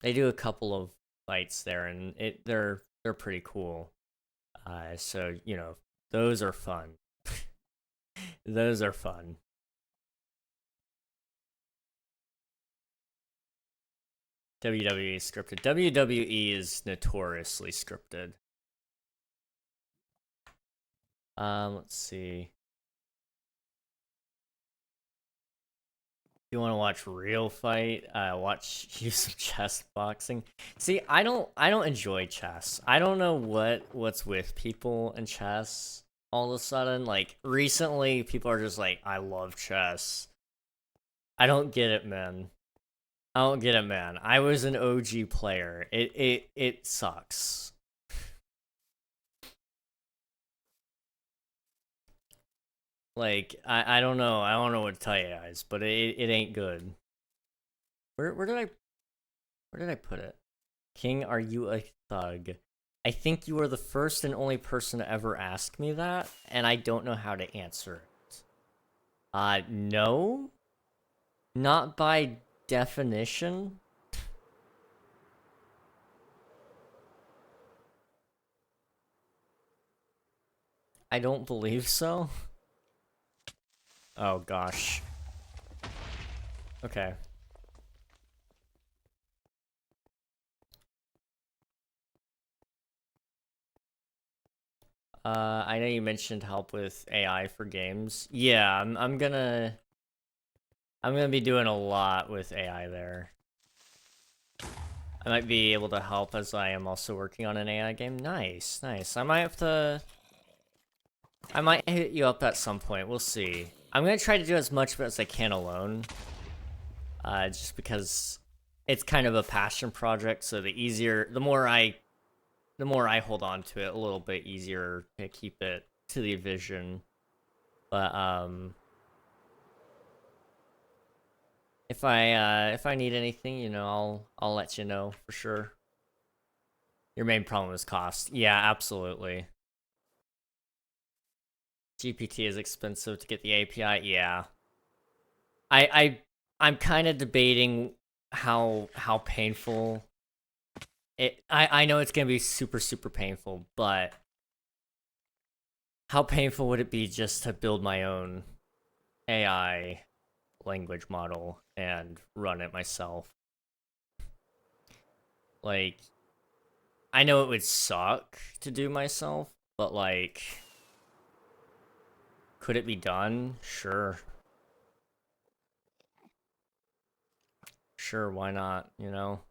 they do a couple of fights there, and they're pretty cool. So you know, those are fun. Those are fun. WWE is scripted. WWE is notoriously scripted. Let's see. If you want to watch real fight, watch use some chess boxing. See, I don't enjoy chess. I don't know what's with people in chess all of a sudden. Like recently, people are just like, I love chess. I don't get it, man. I don't get it, man. I was an OG player. It sucks. Like I don't know. I don't know what to tell you guys, but it ain't good. Where did I put it? King, are you a thug? I think you are the first and only person to ever ask me that, and I don't know how to answer it. No. Not by definition. I don't believe so. Oh gosh. Okay. I know you mentioned help with AI for games. Yeah, I'm gonna be doing a lot with AI there. I might be able to help as I am also working on an AI game. Nice, nice. I might hit you up at some point. We'll see. I'm gonna try to do as much of it as I can alone. Just because it's kind of a passion project, so the more I hold on to it, a little bit easier to keep it to the vision. But if I need anything, you know, I'll let you know for sure. Your main problem is cost. Yeah, absolutely. GPT is expensive to get the API. Yeah. I'm kind of debating how painful I know it's gonna be super painful, but how painful would it be just to build my own AI language model and run it myself? Like, I know it would suck to do myself, but like, could it be done? Sure. Sure, why not, you know?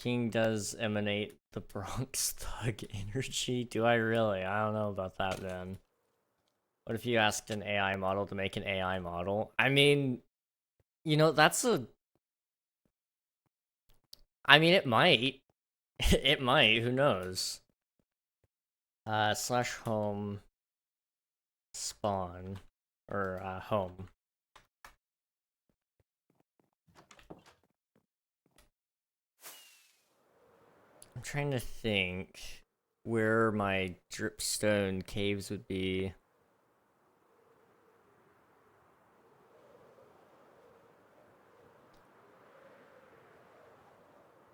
King does emanate the Bronx thug energy. Do I really? I don't know about that, man. What if you asked an AI model to make an AI model? I mean, you know, that's a... I mean, it might. It might, who knows? Slash home spawn. Or, home. I'm trying to think where my dripstone caves would be.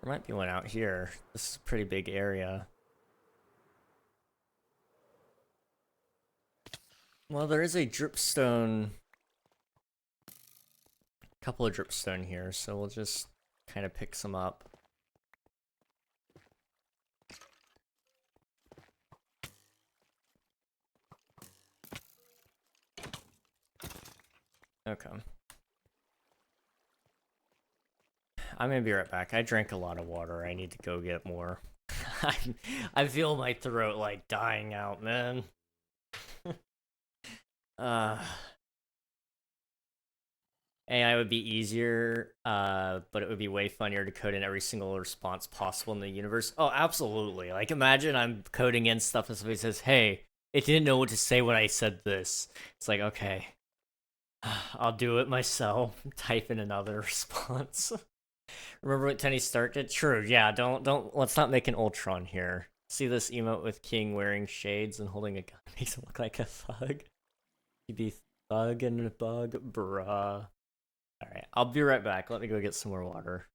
There might be one out here. This is a pretty big area. Well, there is a dripstone. A couple of dripstone here, so we'll just kind of pick some up. Okay. I'm gonna be right back. I drank a lot of water. I need to go get more. I feel my throat like dying out, man. AI would be easier, but it would be way funnier to code in every single response possible in the universe. Oh, absolutely. Like, imagine I'm coding in stuff and somebody says, hey, it didn't know what to say when I said this. It's like, okay, I'll do it myself. Type in another response. Remember what Tony Stark did? True, yeah, let's not make an Ultron here. See this emote with King wearing shades and holding a gun makes him look like a thug? He'd be thug and a bug, bruh. Alright, I'll be right back. Let me go get some more water.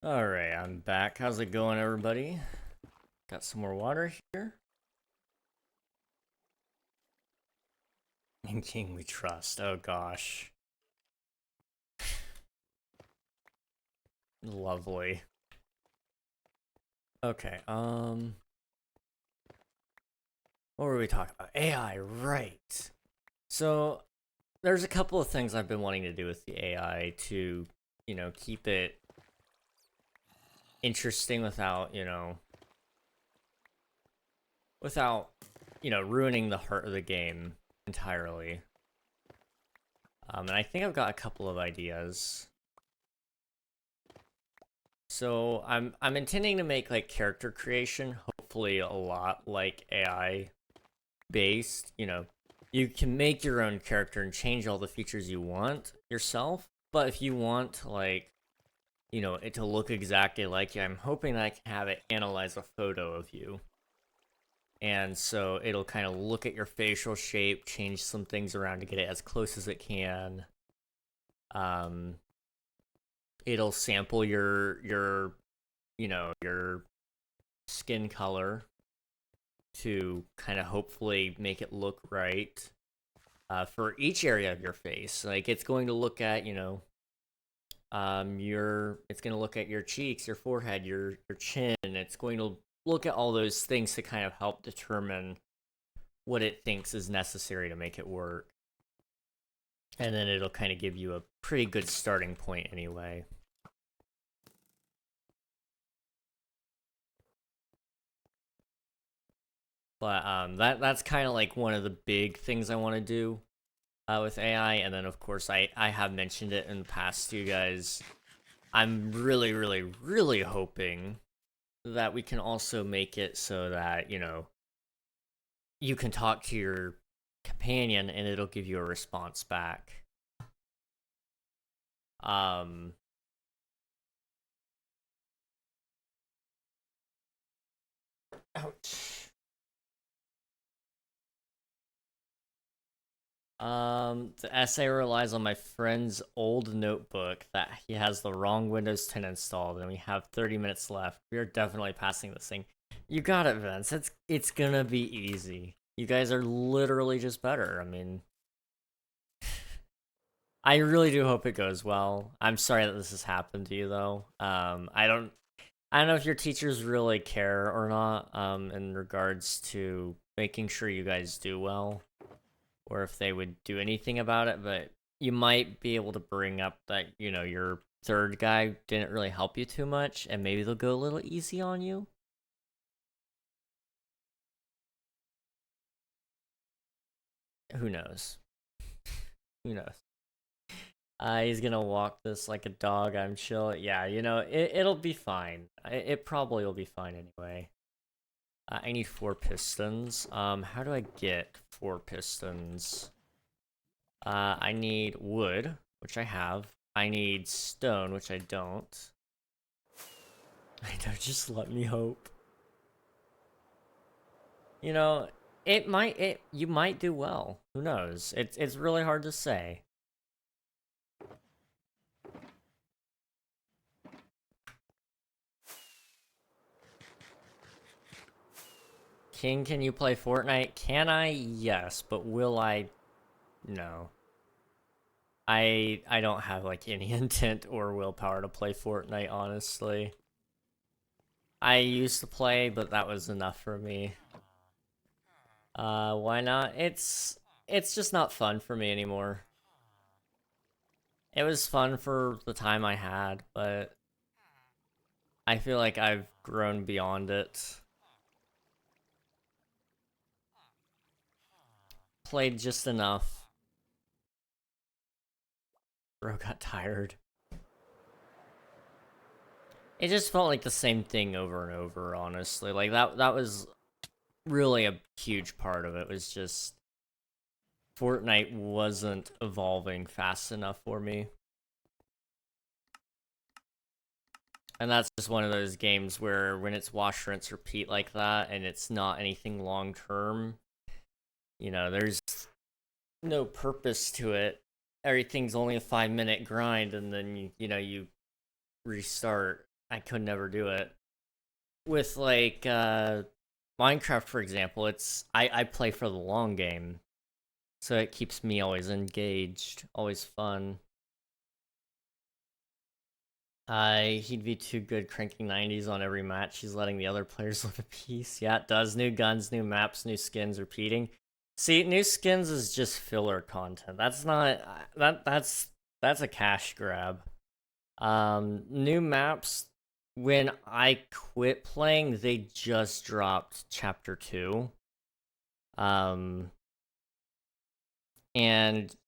Alright, I'm back. How's it going, everybody? Got some more water here. In King we trust. Oh gosh. Lovely. Okay, what were we talking about? AI, right. So, there's a couple of things I've been wanting to do with the AI to, keep it interesting without, ruining the heart of the game entirely. And I think I've got a couple of ideas. So I'm intending to make like character creation, hopefully a lot like AI based. You can make your own character and change all the features you want yourself. But if you want like, it to look exactly like you, I'm hoping that I can have it analyze a photo of you. And so it'll kind of look at your facial shape, change some things around to get it as close as it can. It'll sample your skin color to kind of hopefully make it look right for each area of your face. Like it's going to look at it's going to look at your cheeks, your forehead, your chin. It's going to look at all those things to kind of help determine what it thinks is necessary to make it work. And then it'll kind of give you a pretty good starting point anyway. But that's kind of like one of the big things I want to do with AI. And then of course I have mentioned it in the past to you guys. I'm really, really, really hoping that we can also make it so that, you can talk to your companion and it'll give you a response back. Ouch. The essay relies on my friend's old notebook that he has the wrong Windows 10 installed, and we have 30 minutes left. We are definitely passing this thing. You got it, Vince. It's gonna be easy. You guys are literally just better. I mean, I really do hope it goes well. I'm sorry that this has happened to you, though. I don't know if your teachers really care or not, in regards to making sure you guys do well, or if they would do anything about it, but you might be able to bring up that, your third guy didn't really help you too much, and maybe they'll go a little easy on you. Who knows? Who knows? He's gonna walk this like a dog, I'm chill. Yeah, it'll be fine. It probably will be fine anyway. I need 4 pistons. How do I get 4 pistons? I need wood, which I have. I need stone, which I don't. I know, just let me hope. You might do well. Who knows? It's really hard to say. King, can you play Fortnite? Can I? Yes, but will I? No. I don't have like any intent or willpower to play Fortnite, honestly. I used to play, but that was enough for me. Why not? It's just not fun for me anymore. It was fun for the time I had, but I feel like I've grown beyond it. Played just enough. Bro got tired. It just felt like the same thing over and over, honestly. Like that was really a huge part of it, was just Fortnite wasn't evolving fast enough for me. And that's just one of those games where when it's wash, rinse, repeat like that, and it's not anything long term, there's no purpose to it. Everything's only a 5-minute grind, and then you restart. I could never do it. With like Minecraft, for example, I play for the long game, so it keeps me always engaged, always fun. He'd be too good cranking 90s on every match. He's letting the other players live a piece. Yeah, it does. New guns, new maps, new skins, repeating. See, new skins is just filler content. That's not that's a cash grab. New maps. When I quit playing, they just dropped Chapter 2. And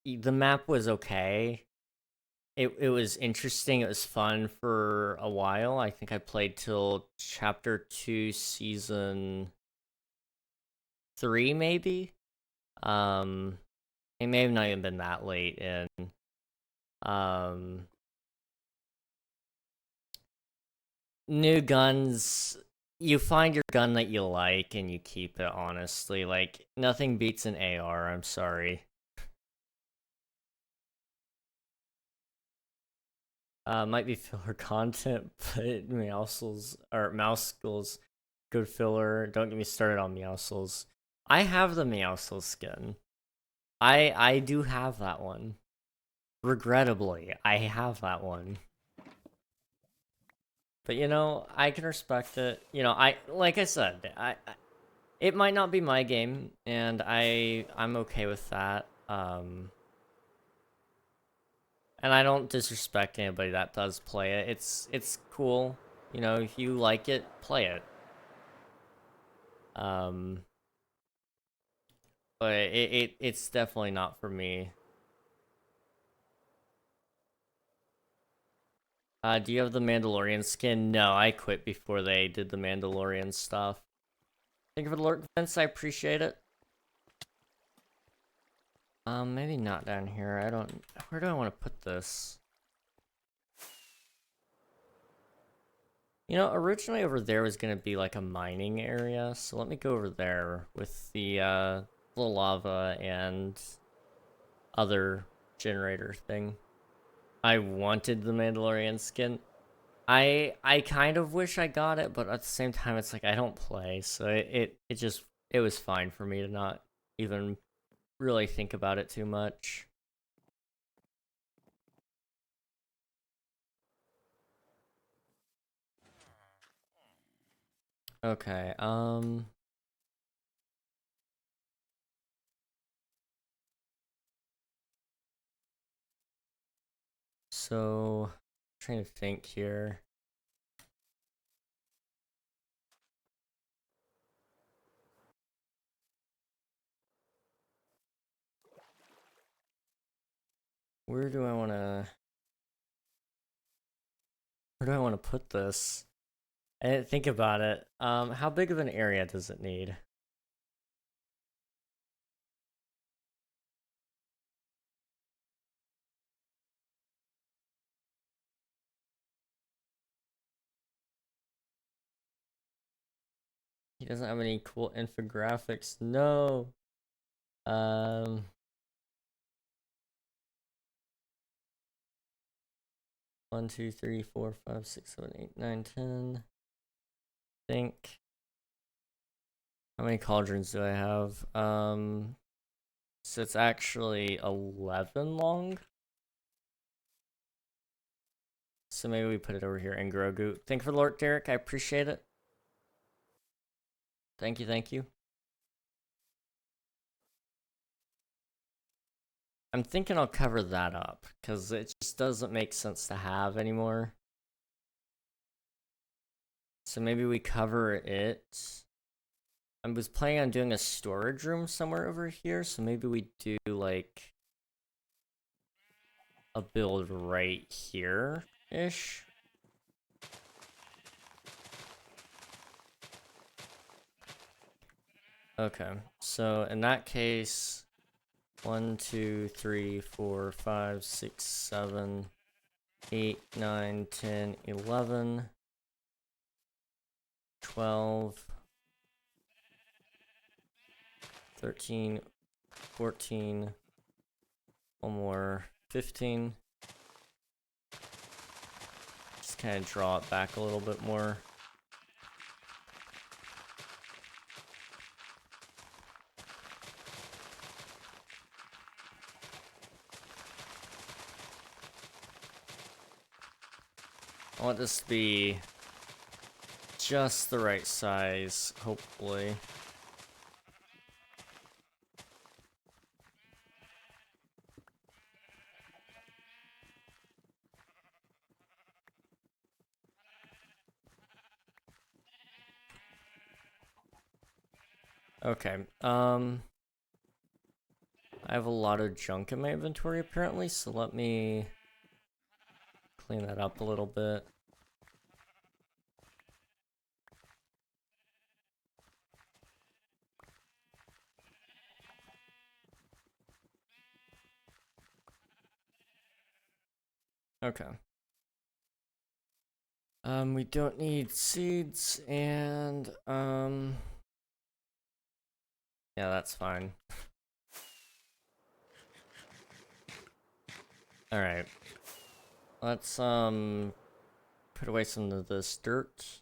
the map was okay. It was interesting. It was fun for a while. I think I played till Chapter 2, Season 3, maybe. It may have not even been that late in. New guns. You find your gun that you like and you keep it, honestly. Like, nothing beats an AR, I'm sorry. Might be filler content, but Meowscles, good filler. Don't get me started on Meowscles. I have the Meowscles skin. I do have that one. Regrettably, I have that one. But you know, I can respect it. You know, like I said, it might not be my game, and I'm okay with that. And I don't disrespect anybody that does play it. It's cool. You know, if you like it, play it. But it's definitely not for me. Do you have the Mandalorian skin? No, I quit before they did the Mandalorian stuff. Thank you for the lurk, Vince. I appreciate it. Maybe not down here. I don't. Where do I want to put this? You know, originally over there was gonna be like a mining area, so let me go over there with the lava and other generator thing. I wanted the Mandalorian skin. I kind of wish I got it, but at the same time, it's like I don't play, so it was fine for me to not even really think about it too much. Okay, so trying to think here. Where do I want to put this? I didn't think about it. How big of an area does it need? He doesn't have any cool infographics. No. Um, 1, 2, 3, 4, 5, 6, 7, 8, 9, 10. Think. How many cauldrons do I have? So it's actually 11 long. So maybe we put it over here in Grogu. Thank you for the Lord, Derek. I appreciate it. Thank you, thank you. I'm thinking I'll cover that up, because it just doesn't make sense to have anymore. So maybe we cover it. I was planning on doing a storage room somewhere over here, so maybe we do, like, a build right here-ish. Okay, so in that case... 1, 2, 3, 4, 5, 6, 7, 8, 9, 10, 11, 12, 13, 14, one more, 15. Just kind of draw it back a little bit more. I want this to be just the right size, hopefully. Okay, I have a lot of junk in my inventory apparently, so let me clean that up a little bit. Okay. We don't need seeds, and, yeah, that's fine. Alright. Let's, put away some of this dirt.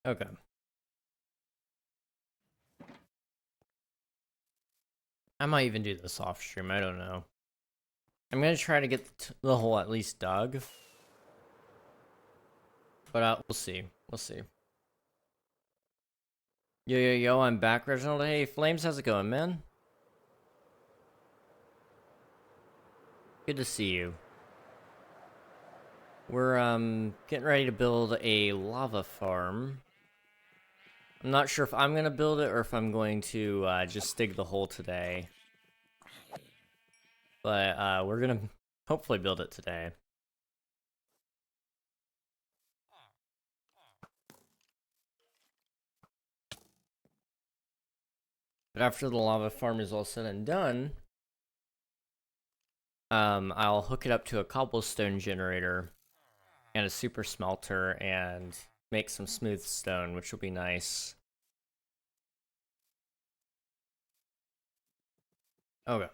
Okay. I might even do this off stream, I don't know. I'm gonna try to get the hole at least dug. But we'll see. We'll see. Yo, yo, yo, I'm back, Reginald. Hey, Flames, how's it going, man? Good to see you. We're, getting ready to build a lava farm. I'm not sure if I'm gonna build it or if I'm going to, just dig the hole today. But, we're gonna hopefully build it today. But after the lava farm is all said and done, I'll hook it up to a cobblestone generator and a super smelter and make some smooth stone, which will be nice. Okay.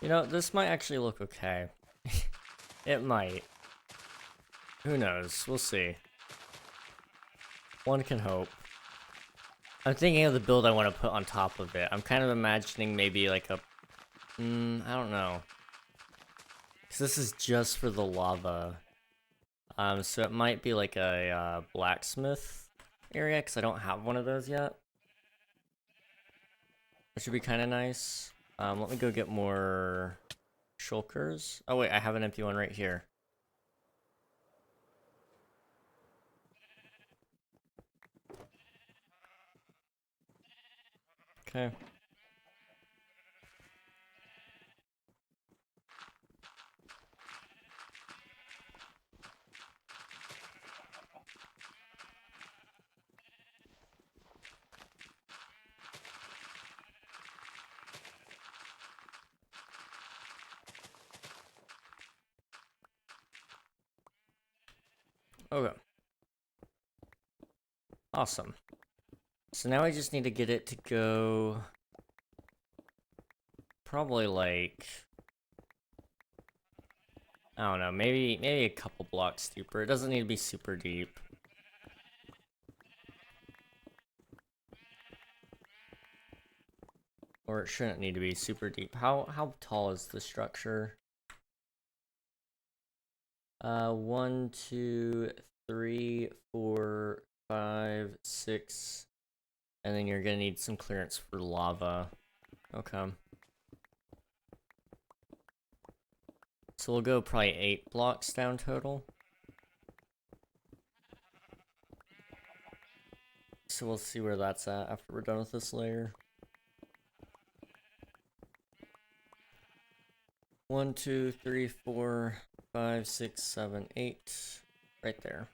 You know, this might actually look okay. It might. Who knows? We'll see. One can hope. I'm thinking of the build I want to put on top of it. I'm kind of imagining maybe like a... I don't know. Because this is just for the lava. So it might be like a blacksmith area, because I don't have one of those yet. Which would be kind of nice. Let me go get more shulkers. Oh wait, I have an empty one right here. Okay. Okay. Awesome. So now I just need to get it to go... Probably like... I don't know, maybe a couple blocks deeper. It doesn't need to be super deep. Or it shouldn't need to be super deep. How tall is the structure? 1, 2, 3, 4, 5, 6, And then you're gonna need some clearance for lava. Okay. So we'll go probably 8 blocks down total. So we'll see where that's at after we're done with this layer. 1, 2, 3, 4, 5, 6, 7, 8. Right there.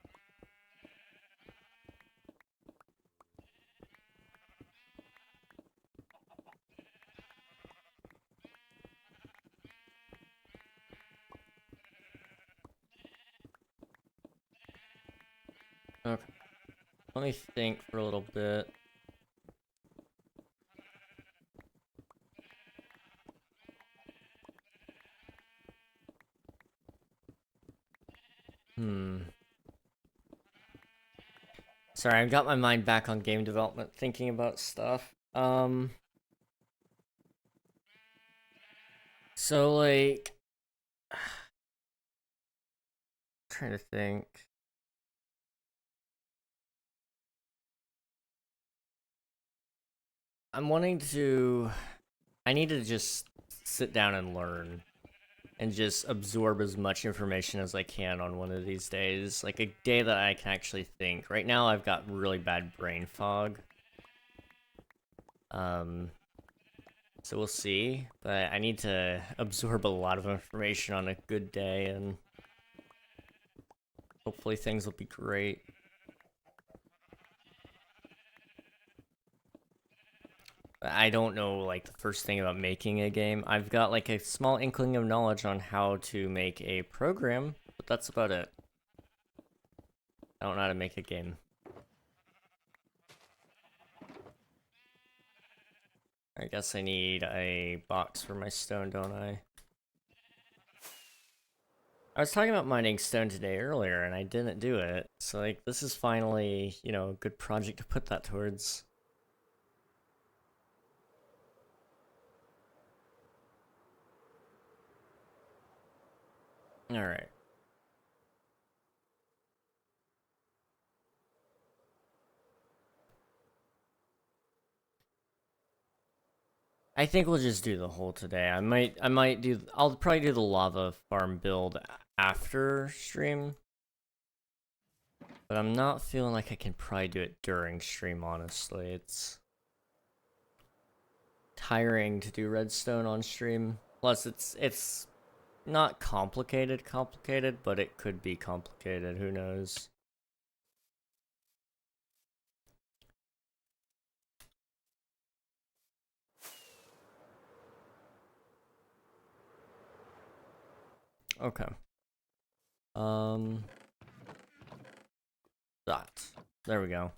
Okay. Let me think for a little bit. Sorry, I've got my mind back on game development, thinking about stuff. So like, trying to think. I'm wanting to, I need to just sit down and learn and just absorb as much information as I can on one of these days. Like a day that I can actually think. Right now I've got really bad brain fog. So we'll see, but I need to absorb a lot of information on a good day, and hopefully things will be great. I don't know, like, the first thing about making a game. I've got, like, a small inkling of knowledge on how to make a program, but that's about it. I don't know how to make a game. I guess I need a box for my stone, don't I? I was talking about mining stone today earlier, and I didn't do it. So, like, this is finally, you know, a good project to put that towards. Alright. I think we'll just do the whole today. I'll probably do the lava farm build after stream. But I'm not feeling like I can probably do it during stream, honestly. It's tiring to do redstone on stream. Plus, it's not complicated, but it could be complicated. Who knows? Okay. That. There we go.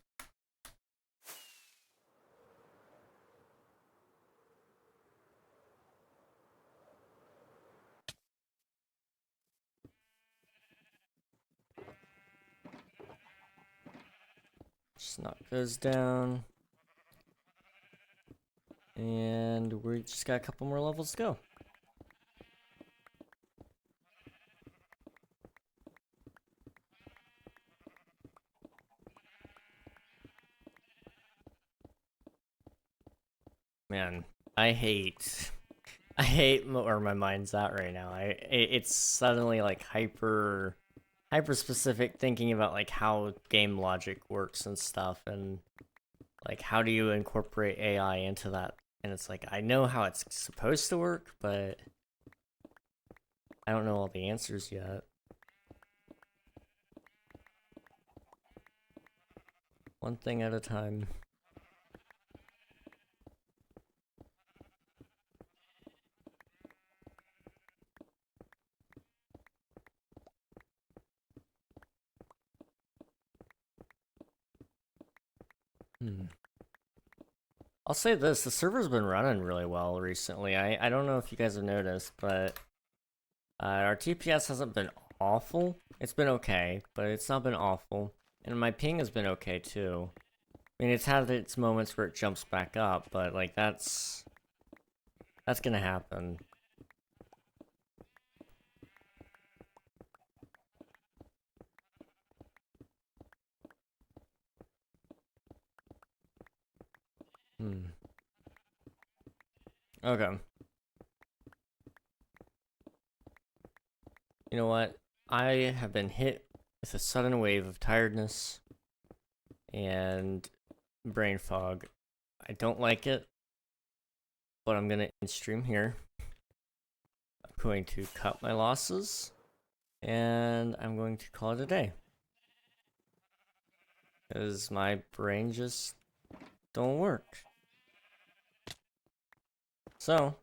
Just knock those down. And we just got a couple more levels to go. Man, I hate where my mind's at right now. It's suddenly like hyper specific, thinking about like how game logic works and stuff, and like how do you incorporate AI into that. And it's like, I know how it's supposed to work, but I don't know all the answers yet. One thing at a time. I'll say this, the server's been running really well recently. I don't know if you guys have noticed, but our TPS hasn't been awful. It's been okay, but it's not been awful. And my ping has been okay too. I mean, it's had its moments where it jumps back up, but like that's gonna happen. Okay. You know what? I have been hit with a sudden wave of tiredness and brain fog. I don't like it, but I'm gonna end stream here. I'm going to cut my losses, and I'm going to call it a day. Because my brain just don't work. So,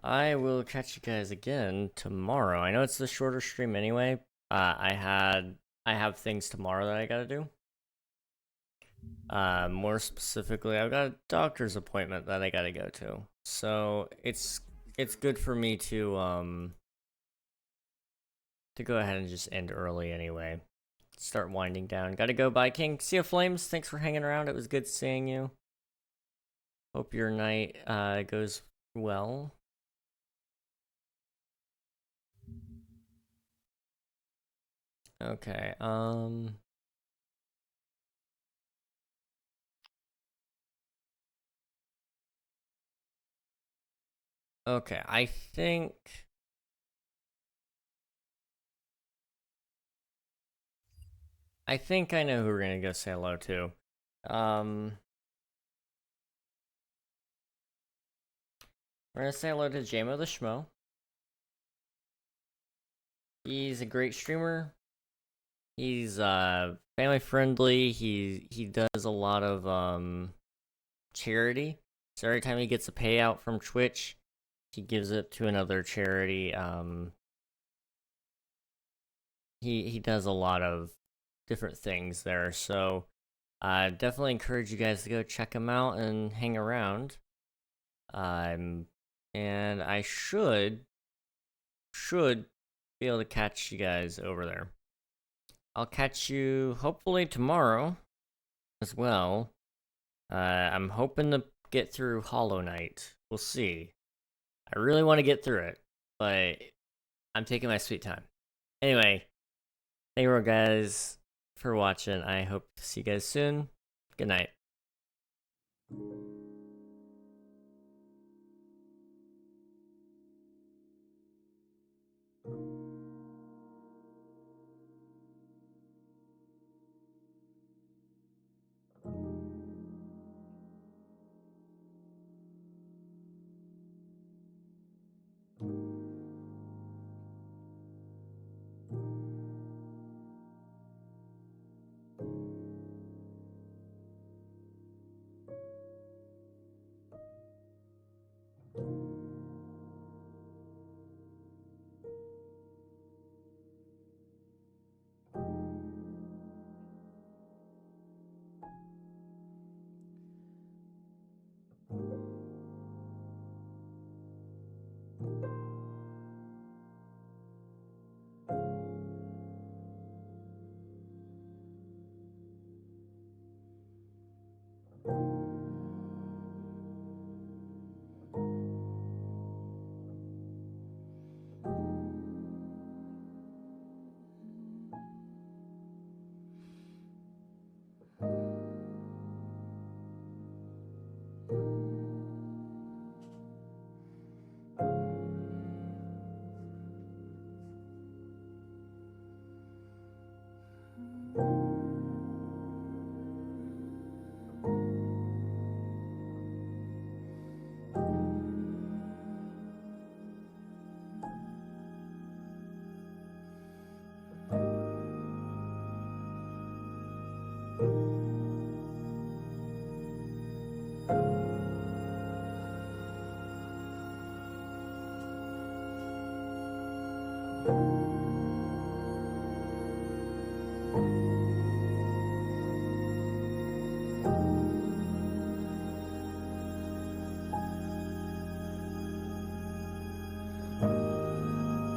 I will catch you guys again tomorrow. I know it's the shorter stream anyway. I have things tomorrow that I gotta do. More specifically, I've got a doctor's appointment that I gotta go to. So it's good for me to go ahead and just end early anyway. Start winding down. Gotta go. Bye, King. See you, Flames. Thanks for hanging around. It was good seeing you. Hope your night goes well. Okay, okay, I think I know who we're gonna go say hello to. We're gonna say hello to JMO the Schmo. He's a great streamer. He's family friendly. He does a lot of charity. So every time he gets a payout from Twitch, he gives it to another charity. He does a lot of different things there. So I definitely encourage you guys to go check him out and hang around. And I should be able to catch you guys over there. I'll catch you hopefully tomorrow as well. I'm hoping to get through Hollow Knight. We'll see. I really want to get through it, but I'm taking my sweet time. Anyway, thank you all guys for watching. I hope to see you guys soon. Good night.